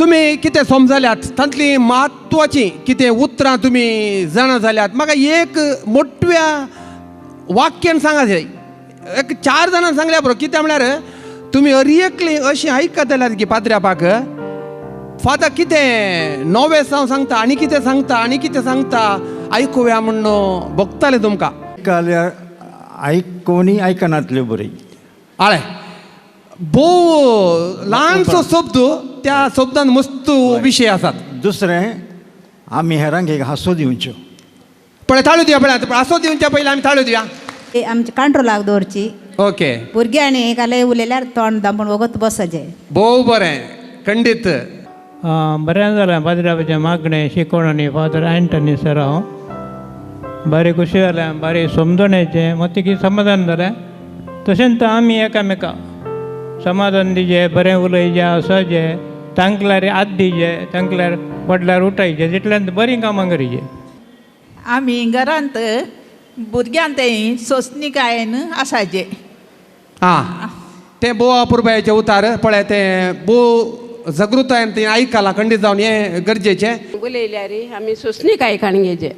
तुमी कितें समजल्यात तांतलीं म्हत्वाचीं कितें उतरां तुमी जाणा जाल्यात म्हाका एक मोठव्या वाक्यान सांगात. एक 4 जाणां सांगल्या पुरो. कित्याक म्हळ्यार तुमी अरियेकली अशीं आयकत जाल्यार की पाद्र्यापाक फादर कितें नवे सांगता आनी कितें सांगता आयकुया म्हणून बगताले तुमकां. आयकोणी आयकनातल्यो बरी. आळे भोव ल्हानसो शब्द त्या शब्दान मस्त विशय आसात. दुसरें आमी हेरांक एक हांसो दिवच्यो. पळय थाळ्यो दिया पळय हांसो दिवच्या पयलीं आमी थाळ्यो दिया. आमच्या कंट्रोलाक दवरची. ओके भुरग्यांनी काले उलयल्यार तोंड दामून वगत बसचें. भोव बरें खंडीत. बरें जालें पाद्र्याचे मागणें शिकोवन आनी फादर एंटनी सर हांव बरें खुशी जालें बरें समजणेचें मतीकी समाधान जालें. तशेंच आमी एकामेका समाधान दिजें बरें उलयचें हसचें तांकल्यार हात दिजें तांकल्यार व्हडल्यार उठयचें जितल्यान बरीं कामां करीचें. आमी घरांत भुरग्यांक तें सोंसणीकायेन आसाचे. हां तें भोव अपुरबायेचें उतार पळय तें भोव जागृतायेन तें आयकलां खंडीत जावन हें गरजेचें. उलयल्यार आमी सोंसणीकाय काणगेचे.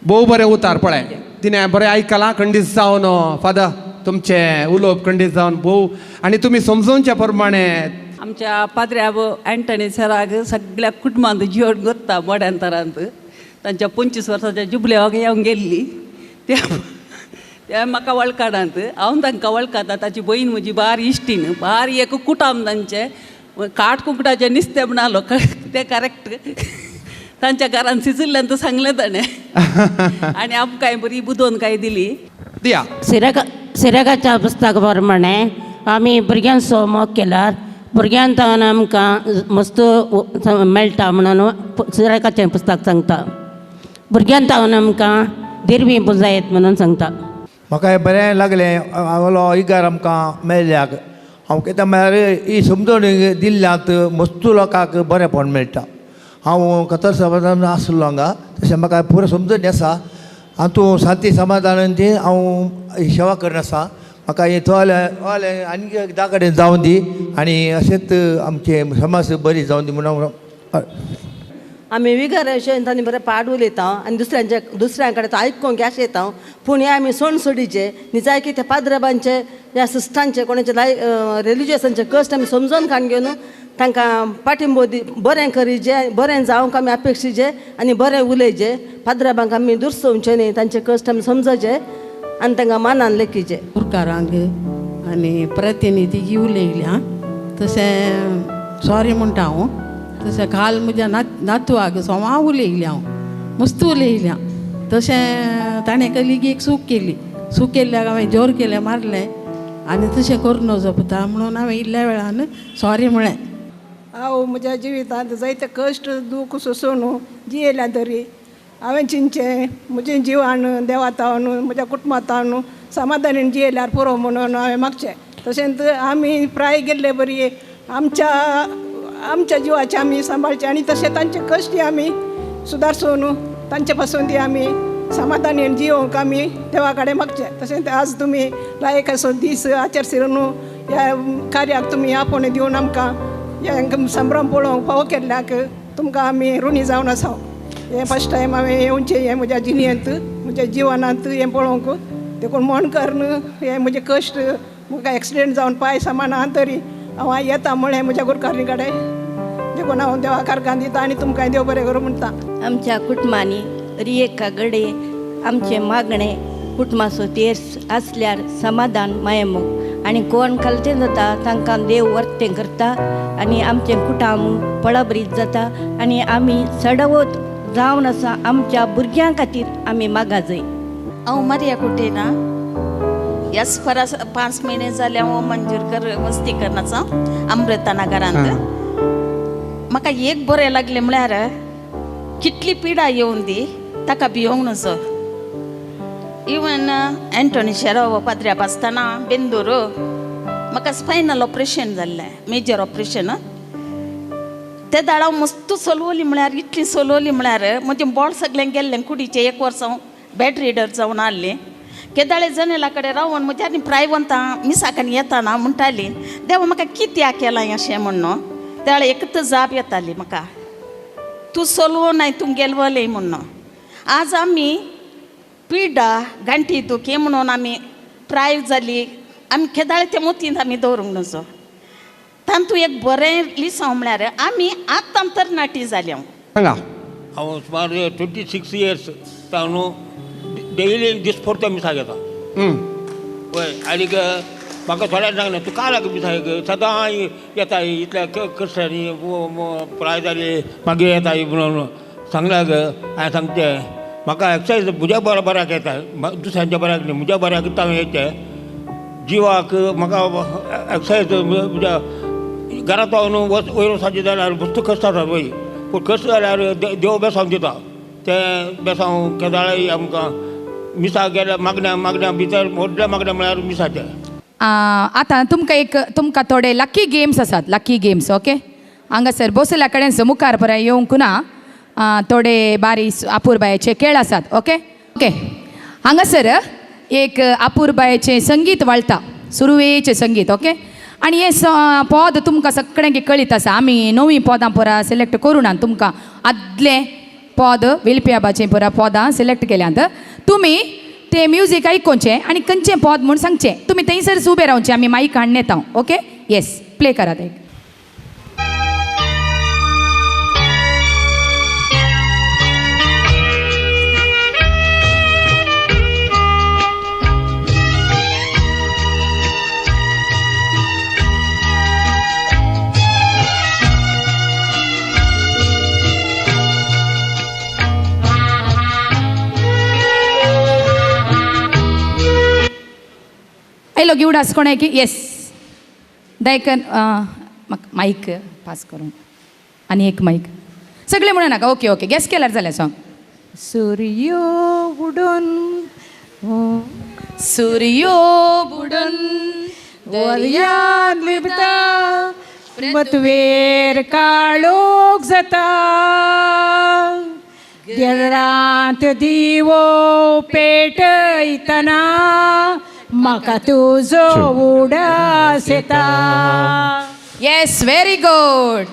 भोव बरें उतार पळय तिणें बरें आयकलां खंडीत जावन फादर तुमचें उलोवप खंडीत जावन भोव आनी तुमी समजोवच्या प्रमाणें आमच्या पाद्र्या एंटनी सराक सगळ्या कुटुंबांत जेवण करता मोड्यान तरांत. तांच्या 25 वर्साच्या जुबल्याक येवंक गेल्ली त्या म्हाका वळखाडांत हांव तांकां वळखता. ताची बहीण म्हजी बारी इश्टीन बारी एक कुटाम तांचे काट कुकडाचें नुस्तें म्हणलो तें करेक्ट तांच्या घरान सिजल्ल्यान तो सांगलें ताणें आनी आमकांय बरी बुदोवन काय दिली. दिया. सिरेगाच्या पुस्तका प्रमाणे आमी भुरग्यांक मोग केल्यार भुरग्यांक तावन आमकां मस्त मेळटा म्हणून सिरेगाचें पुस्तक सांगता. भुरग्यांक तावन आमकां दिरवी पुजायत म्हणून सांगता. म्हाका बरें लागलें हांवें इगार आमकां मेळ्ळ्याक. हांव कितें म्हळ्यार ही समजण दिल्ल्यांत मस्तू लोकांक बरेंपण मेळटा. हांव कतर समाधान आसलो हांगा तशें म्हाका पुरो समजणी आसा. हातूंत शांती समाधानान ती हांव सेवा करनासा. म्हाका हें थोलें आनी एकदा कडेन जावं दी आनी अशेंच आमचे समाज बरी जावं दी म्हणून आमी विगर अशें तांणी बरें पाड उलयता आनी दुसऱ्यां कडेन आयकूंक गॅस येता. पूण हे आमी सण सोडीचे निजाय की ते पाद्रेबांचे ह्या सिस्टांचे कोणाचे रिलिजियसांचे कश्ट आमी समजोन काण घेवन तांकां पाठिंबो बरें करीचें बरें जावंक आमी अपेक्षीचे आनी बरें उलयचें. पाद्रेबांक आमी दुर्सोवचें न्ही तांचे कश्ट आमी समजचे आनी तांकां मानान लेखीचें. सरकारांक आनी प्रतिनिधी उलयल्या तशें सॉरी म्हणटा हांव. तशें काल म्हज्या नातवाक हांव उलयलें हांव मस्त उलयल्या. तशें ताणें कलिगेक सूख केल्ल्याक हांवें जोर केलें मारलें आनी तशें करूं नजो पुता म्हणून हांवें इल्ल्या वेळान सॉरी म्हळें. हांव म्हज्या जिवितांत जायते कश्ट दूख सोसून जियेल्या तरी हांवें चिंतचें म्हजें जिवान देवातावन म्हज्या कुटुंबातावन समाधानान जियेल्यार पुरो म्हणून हांवें मागचें. तशेंच आमी प्राय गेल्ले बरी आमच्या जिवाचे आमी सांबाळचे आनी तशें तांचे कश्ट आमी सुदारसून तांचे पासून ती आमी समाधानान जियोवंक आमी देवा कडेन मागचें. तशेंच आज तुमी लायक असो दीस आचरसिरून ह्या कार्याक तुमी आपोवन दिवन आमकां हे संभ्रम पळोवंक फावो केल्ल्याक तुमकां आमी ऋणी जावन आसा. हें फस्ट टायम हांवें येवचें हें म्हज्या जिणेंत म्हज्या जिवनांत हें पळोवंक देखून मन करन हें म्हजें कश्ट म्हाका एक्सिडेंट जावन पांय सामान तरी हांव येता म्हळें म्हज्या गुरकारानी कडेन देखून हांव देवा कारकान दिता आनी तुमकां देव बरें करूं म्हणटा. आमच्या कुटुंबांनी रियेका गडे आमचे मागणे कुटुंबाचो तेर आसल्यार समाधान मायेमोग आनी कोण खालचें जाता तांकां देव वर्तें करता आनी आमचें कुटाम पळबरीत जाता आनी आमी सडवत जावन आसा आमच्या भुरग्यां खातीर आमी मागा जाय. हांव मारिया कुटेना याच परस 5 महिने जाले हांव मंजूरकर वस्ती करनाचा अमृता नगरांत. म्हाका एक बरें लागलें म्हळ्यार कितली पिडा येवन दी ताका भियोंक नजो. इवन एंटोनी शेराव पाद्र्याप आसतना बेंदूर म्हाका स्पायनल ऑपरेशन जाल्लें मेजर ऑपरेशन. ते दाड हांव मस्त चलवली म्हळ्यार इतली चलवली म्हळ्यार म्हजें बोड सगळें गेल्लें कुडीचें 1 वर्स हांव बॅड रिडर जावन आसलें. केदाळे जनेला कडेन रावन म्हज्या आनी प्रायवंतां मिसाकांनी येताना म्हणटाली देवा म्हाका कित्याक केलां अशें म्हणून. त्या वेळार एकच जाप येताली म्हाका तूं चलवो नाय तूं गेलवलें म्हणून. आज आमी पिडा गांठी दुखी म्हणून आमी प्राय जाली आमी केदाळे ते मोतींत आमी दवरूंक नजो. तातूंत एक बरें लिसांव म्हळ्यार आमी आतां तरणाटी जाली. सांगा. हांव सुमार 26 इयर्स जावन डेली दिसभर तो मिसा घेता. पळय आनीक म्हाका थोड्यां सांगलें तूं काल बिसाय सदां येता इतल्या कश्टांनी प्राय जाली मागीर येता म्हणून सांगल्या ग हांवें सांगचें म्हाका एक्सरसायज म्हज्या बऱ्याक येता दुसऱ्यांच्या बऱ्याक न्ही म्हज्या बऱ्याक येता हांवें येचें जिवाक म्हाका एक्सरसायज म्हज्या घरांत पावन वयर वचपाचें जाल्यार बस्तू कश्ट आसा वय पूण कश्ट जाल्यार देव बेसांव दिता तें बेसांव केदाळी आमकां मिसा गेल्या मागण्या भितर व्हडल्या मागण्या म्हळ्यार मिसाचे. आतां तुमकां थोडे लकी गेम्स आसात लकी गेम्स ओके हांगासर बसल्या कडेन मुखार पराय येवंक ना थोडे बारीक आपुरबायेचे खेळ आसात ओके ओके हांगासर एक आपुरबायेचें संगीत वळटा सुरवेचें संगीत ओके आनी हे पद तुमकां सगळ्यांक कळीत आसा आमी नवीं पदां परा सिलेक्ट करूं ना तुमकां आदलें पद वेलपियाबाचें परा पदां सिलेक्ट केल्यांत तुमी ते म्युजीक आयकोवचें आनी खंयचें पद म्हूण सांगचें तुमी थंयसरच उबे रावचें आमी मायक हाडून येता ओके येस प्ले करात एक आयलो गिवडास कोणाक येस दायकन माईक पास करूं आनी एक माईक सगळे म्हणून नाका ओके ओके गॅस केल्यार जालें सॉंग सूर्यो बुडून दर्यान लिपता मतवेर काळोख जाता देवळांत दिवो पेटयतना म्हाका तुजो उडास येता. येस व्हेरी गुड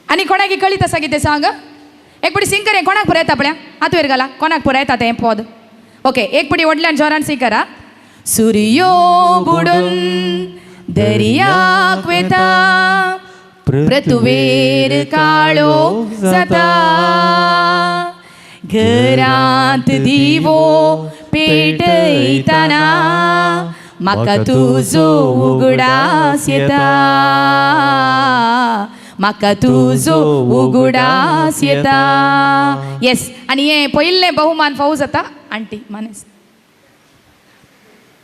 आनी कोणाक कळीत आसा कितें सांग एक पटी सिंग कर कोणाक पुरायता पळया हात वयर घाला कोणाक पुरायता तें पद ओके एक पटी व्हडल्यान जोरान सिंग करा सूर्यो बुडून दर्याक वेता पृथ्वीर काळोख जाता घरांत दिवो पेटयतना म्हाका तुजो उगडास येता म्हाका तुजो उगडास येता. येस आनी हे पयलें बहुमान फावो जाता आंटी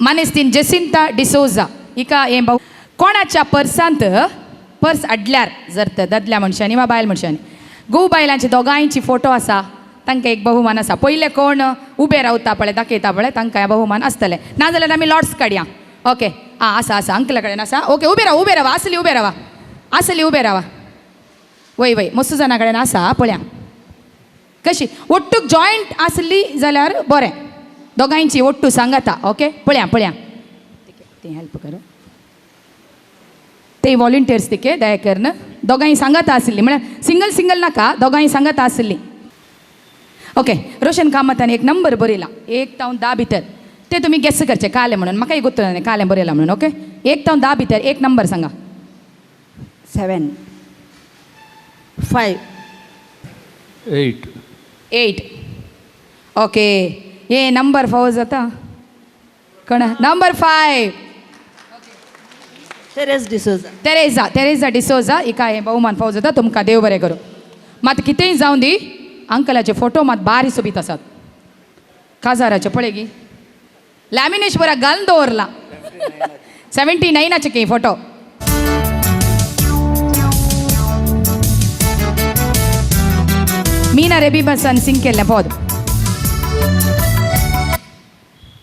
मानेस्तीन जेसिंता डिसोजा हिका हे कोणाच्या पर्सांत पर्स हाडल्यार जर तर ददल्या मनशांनी वा बायल मनशांनी घोव बायलांचे दोगांयची फोटो आसा तांकां एक बहुमान आसा पयले कोण उबे रावता पळय दाखयता पळय तांकां हें बहुमान आसतलें नाजाल्यार आमी लॉट्स काडया ओके आसा आसा अंकला कडेन आसा ओके उबे रावा आसली उबे रावा वय वय मस्त जाणा कडेन आसा पळया कशी ओट्टूक जॉयंट आसली जाल्यार बरें दोगांयची ओट्टू सांगाता ओके पळया ते हेल्प कर ते वॉलंटियर्स तिके दया करून दोगांय सांगाता आसली म्हळ्यार सिंगल नाका दोगांय सांगाता आसली ओके रोशन कामतान एक नंबर बरयला 1 ते 10 भितर ते तुमी गेस करचे काले म्हणून म्हाकाय गुर्तुना काले बरयला म्हणून ओके 1 ते 10 भितर एक नंबर सांगा 7 5 8 ओके हे नंबर फावो जाता कोण नंबर 5 तेरेजा डिसोजा हिका हे बहुमान फावो जाता तुमकां देव बरें करूं मात कितेंय जावं दी अंकलाचे फोटो मात बारी सोबीत आसात काजाराचे पळय गी लॅमिनेश बरा घालून दवरला 79चे की फोटो मीना रेबी बसान सिंग केल्लें पद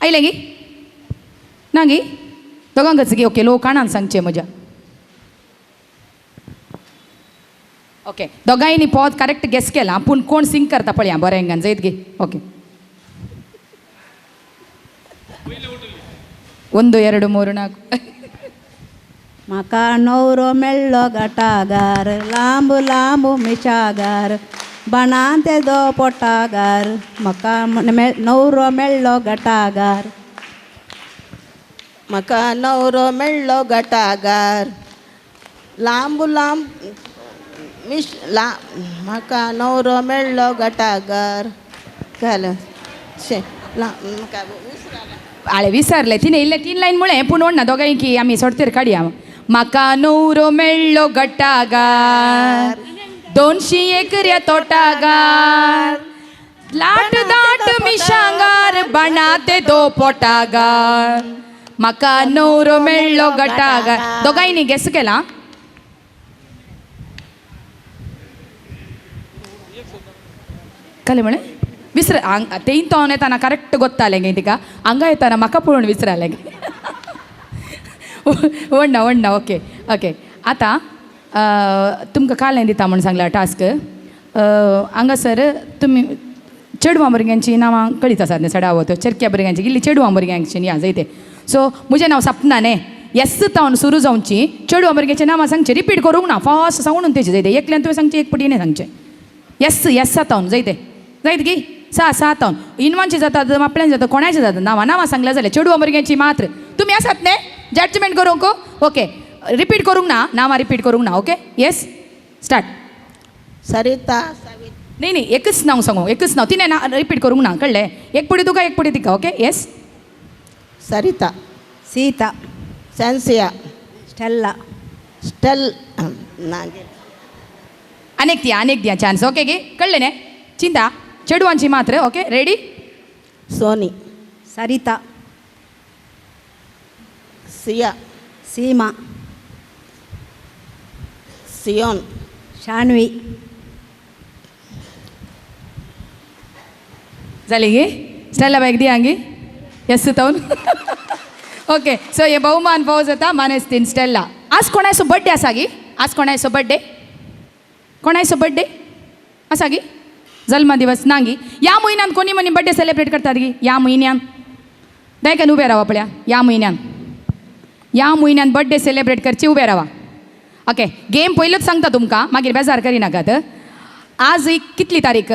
आयलें गी ना गी दोगांकच गी ओके लो कानान सांगचें म्हज्या ओके दोगांयनी पद करेक्ट गेस केला पूण कोण सिंग करता पळया बरें हिंगान जैत गे ओके 1 2 3 4 म्हाका नवरो मेळ्ळो गटागार लांब लांब मिशागार बाणां तेजो पोटागार म्हाका नवरो मेळ्ळो गटागार म्हाका नवरो मेळ्ळो गटागार लांब लांब म्हाका नवरो मेळ्ळो गटागार घाल आळे विसरले तिने इल्ले 3 लाईन मुळे पूण ओडना दोगांय की आमी सोडतेर काडया म्हाका नवरो मेळ्ळो गटागार 200 एकऱ्या तोटागार लाट दाट मिशांगार बाणाते दो पोटागार म्हाका नवरो मेळ्ळो गटागार दोगांयनी गेस केला कले म्हणे विसर तेईन तो येताना करेक्ट गोत्ताले गे तिका हांगा येताना म्हाका पळोवन विसराले गे वडना ओके ओके आतां तुमकां कालें दिता म्हण सांगला टास्क हांगासर तुमी चेडवां भुरग्यांची नांवां कळीत आसात न्ही सडावत चरक्या भुरग्यांची इल्ली चेडवां भुरग्यांची या जायते सो म्हजें नांव सपना न्ही येस तावन सुरू जावची चेडवां भुरग्यांचें नांवां सांगचें रिपीट करूंक ना फास्ट सांगून तेचे जायते एकल्यान तुवें सांगचें एक पटीने सांगचें येस तावन जायते जायत की सातावन इनवांची जातात आपल्यान जाता कोणाचें जाता नांवां सांगल्या जाल्यार चेडवां भुरग्यांची मात्र तुमी आसात न्ही जजमेंट करूंक ओके रिपीट करूंक ना नांवां रिपीट करूंक ना ओके येस स्टार्ट सरिता नाही एकच नांव सांगू एकच नांव तिने रिपीट करूंक ना कळ्ळें एक पुडी तुका एक पुडी तिका ओके येस सरिता सीता सॅन्सिया स्टेल्ला स्टेल अनेक दिया चान्स ओके गे कळ्ळें न्ही चिंता चेडवांची मात्र ओके रेडी सोनी सरिता सिया सीमा सियोन शान्वी जाली गे स्टेला बायक दी हांगी येस तावन ओके सो हे बहुमान फावो जाता मानेस्तीन स्टेला आज कोणाचो बर्थडे आसा गी आज कोणाचो बर्थडे आसा गी जल्म दिवस ना गी ह्या म्हयन्यान कोणी मनी बर्थडे सेलिब्रेट करतात गी ह्या म्हयन्यान दायकन उबे रावा पळया ह्या म्हयन्यान बर्थडे सेलिब्रेट करची उबे रावा ओके गेम पयलूच सांगता तुमकां मागीर बेजार करिनाकात आज कितली तारीख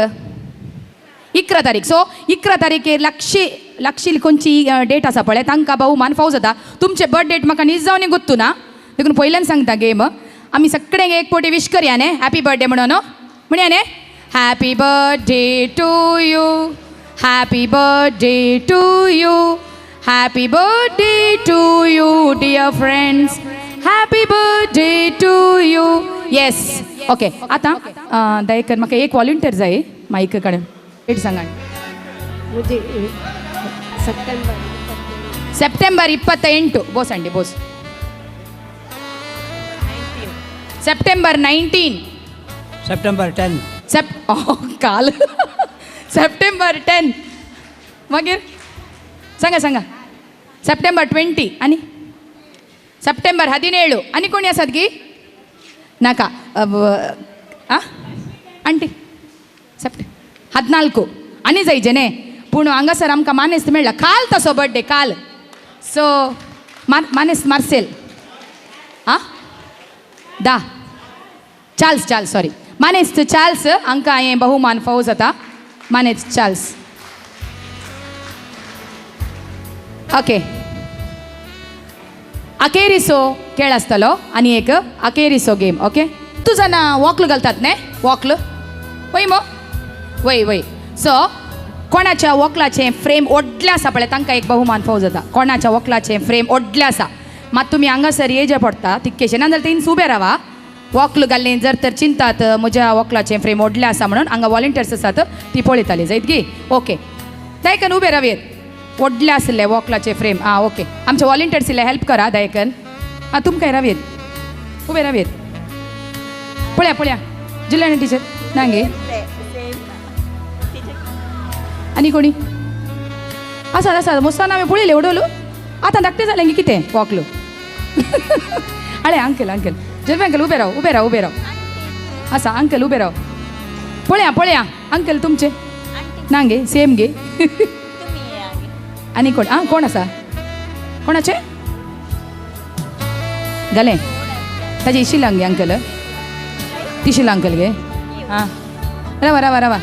11 तारीख सो 11 तारीखेर लागशील खंयची डेट आसा पळय तांकां बहुमान फावो जाता तुमचे बर्थ डेट म्हाका न्हीद जावन गुत्तू ना देखून पयल्यान सांगता गेम आमी सगळ्यांक एक पोटी विश करया न्ही हॅपी बर्थडे म्हणून म्हणया न्ही happy birthday to you happy birthday to you happy birthday to you dear friends happy birthday to you yes okay आतां दयकर म्हाका एक वॉलंटियर जाय माईक कडेन डेट सांगा ಸೆಪ್ಟೆಂಬರ್ 28 ಬೋಸ್ ಅಂಡಿ ಬೋಸ್ ಸೆಪ್ಟೆಂಬರ್ 19 ಸೆಪ್ಟೆಂಬರ್ 10 काल सप्टेंबर 10 मागीर सांगा सप्टेंबर 20 आणि सप्टेंबर 17 आणि कोणी आसात गी नाका आंटी 14 आनी जायचे न्ही पूण हांगासर आमकां मानेस्त मेळ्ळा काल तसो बर्थडे काल सो मानेस्त मार्सेल चार्ल्स सॉरी मानेस्त चार्ल्स हांकां हें बहुमान फावो जाता मानेस्त चार्ल्स ओके अखेरिसो खेळ आसतलो आनी एक अखेरिसो गेम ओके तूं जाणा वॉकल घालतात न्ही वॉकल वय मो वय सो कोणाच्या वॉकलाचें फ्रेम ओडलें आसा पळय तांकां एक बहुमान फावो जाता कोणाच्या वॉकलाचें फ्रेम ओडलें आसा मात तुमी हांगासर येजे पडटा तितकेशें ना जाल्यार थंय उबे रावा वॉकल घाल्लें जर तर चिंतात म्हज्या वॉकलाचें फ्रेम ओडलें आसा म्हणून हांगा वॉलंटियर्स आसात ती पळयताली जायत गी ओके दयकन उबे रावेत ओडलें आसलें वॉकलाचें फ्रेम ओके आमचे वॉलंटियर्स इल्ले हेल्प करा दयकन तुमकां रावेत उबे रावेत पळया जिल्ल्यानी टिचर नांगे आनी कोणी आसा मुस्तान हांवें पळयलें उडोवलो आतां धाकटें जालें गी कितें वॉकलो आळे अंकल जल्मे अंकल उबे राव आसा अंकल उबे राव पळया अंकल तुमचे नांगे सेम गे आनी कोण आसा कोणाचे घालें ताजे इशिलांग गे अंकल तिशिला अंकल गे रावा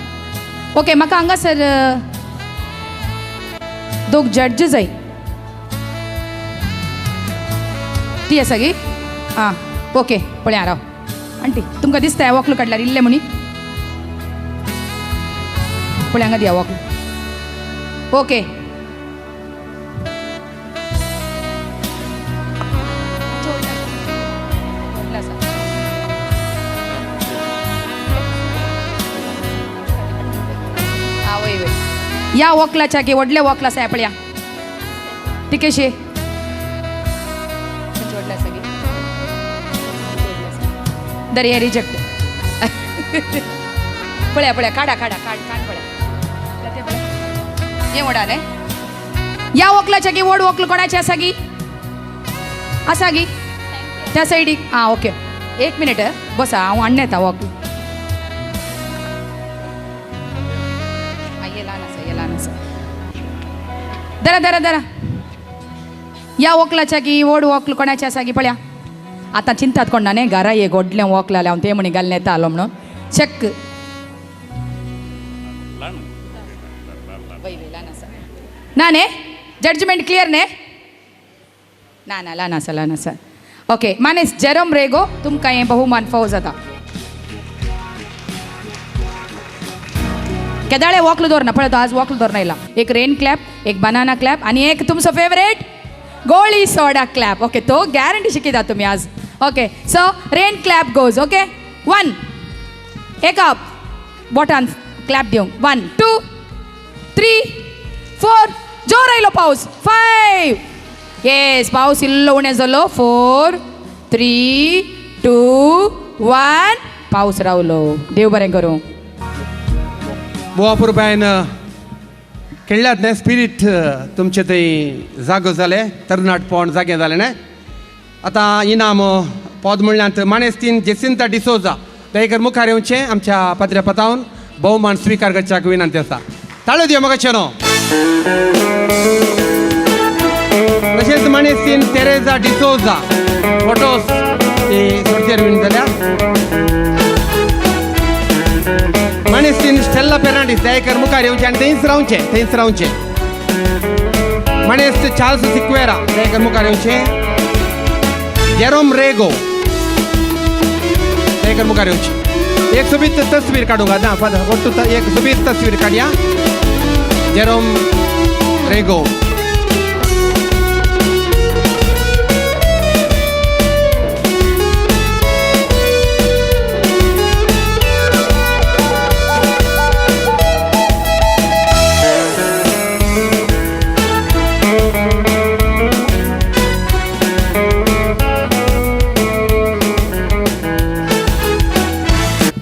ओके म्हाका हांगासर दोग जड्ज जाय ती आसा गी ओके पळया राव आंटी तुमकां दिसता वॉकलो काडल्यार इल्लें म्हणी पळय हांगा दिया वॉकलो ओके या वॉकलाच्या की व्हडले वॉकला आसा पळया ती कशी दर हे रिजेक्ट पळया पळया काढा काढा काढ काढ पळया हे वडाले या वॉकलाच्या की वड वॉकल कोणाची आसा गी त्या सायडीक आं ओके एक मिनिट बसा हांव हाडून येता वॉकल दरा दरा दरा या वॉकलाच्या की वड वॉकल कोणाची आसा गी पळया आतां चिंतात कोणा न्ही घरा ये गोडलें वॉकल जाल्यार हांव ते म्हणी घालून येता आलो म्हणून चेक ना न्ही जडजमेंट क्लियर न्ही ना ना ल्हान आसा ओके मानेस जेरोम रेगो तुमकां हें बहुमान फावो जाता केदाळे वॉकल दवरना पळय आज वॉकल दवरना येयला एक रेन क्लॅप एक बनाना क्लॅप आनी एक तुमचो फेवरेट गोळी सोडा क्लॅप ओके तो गॅरंटी शिकयता तुमी आज okay so rain clap goes okay 1 एक अप बोटान क्लॅप दिवंक 1 2 3 4 जोर आयलो पावस 5 येस पावस इल्लो उणें जालो 4 3 2 1 पावस रावलो देव बरें करूं बोवापूर बायन खेळ्ळ्यात न्ही स्पिरीट तुमचे थंय जागो जाले तरणाटपण जागे जालें न्ही आतां इनाम पद म्हणल्यार मानेस्तीन जेसिंता डिसोजा दयेकर मुखार येवचें आमच्या पाद्र्या पतावन भोवमान स्विकार करच्याक विनंती आसा ताळ्यो दियो म्हाका चेनो तशेंच मानेस्तीन तेरेजा डिसोजा फोटोस सर्चेर बीन जाल्या मानेस्तीन स्टेल्ला फेर्नांडीस दयेकर मुखार येवचें आनी थंयच रावचें मानेस्त चार्ल्स सिक्वेरा दयेकर मुखार येवचें जेरोम रेगो दयेकर मुखार येवचें एक सोबीत तस्वीर काडूंक ना फक्त एक सोबीत तस्वीर काडया जेरोम रेगो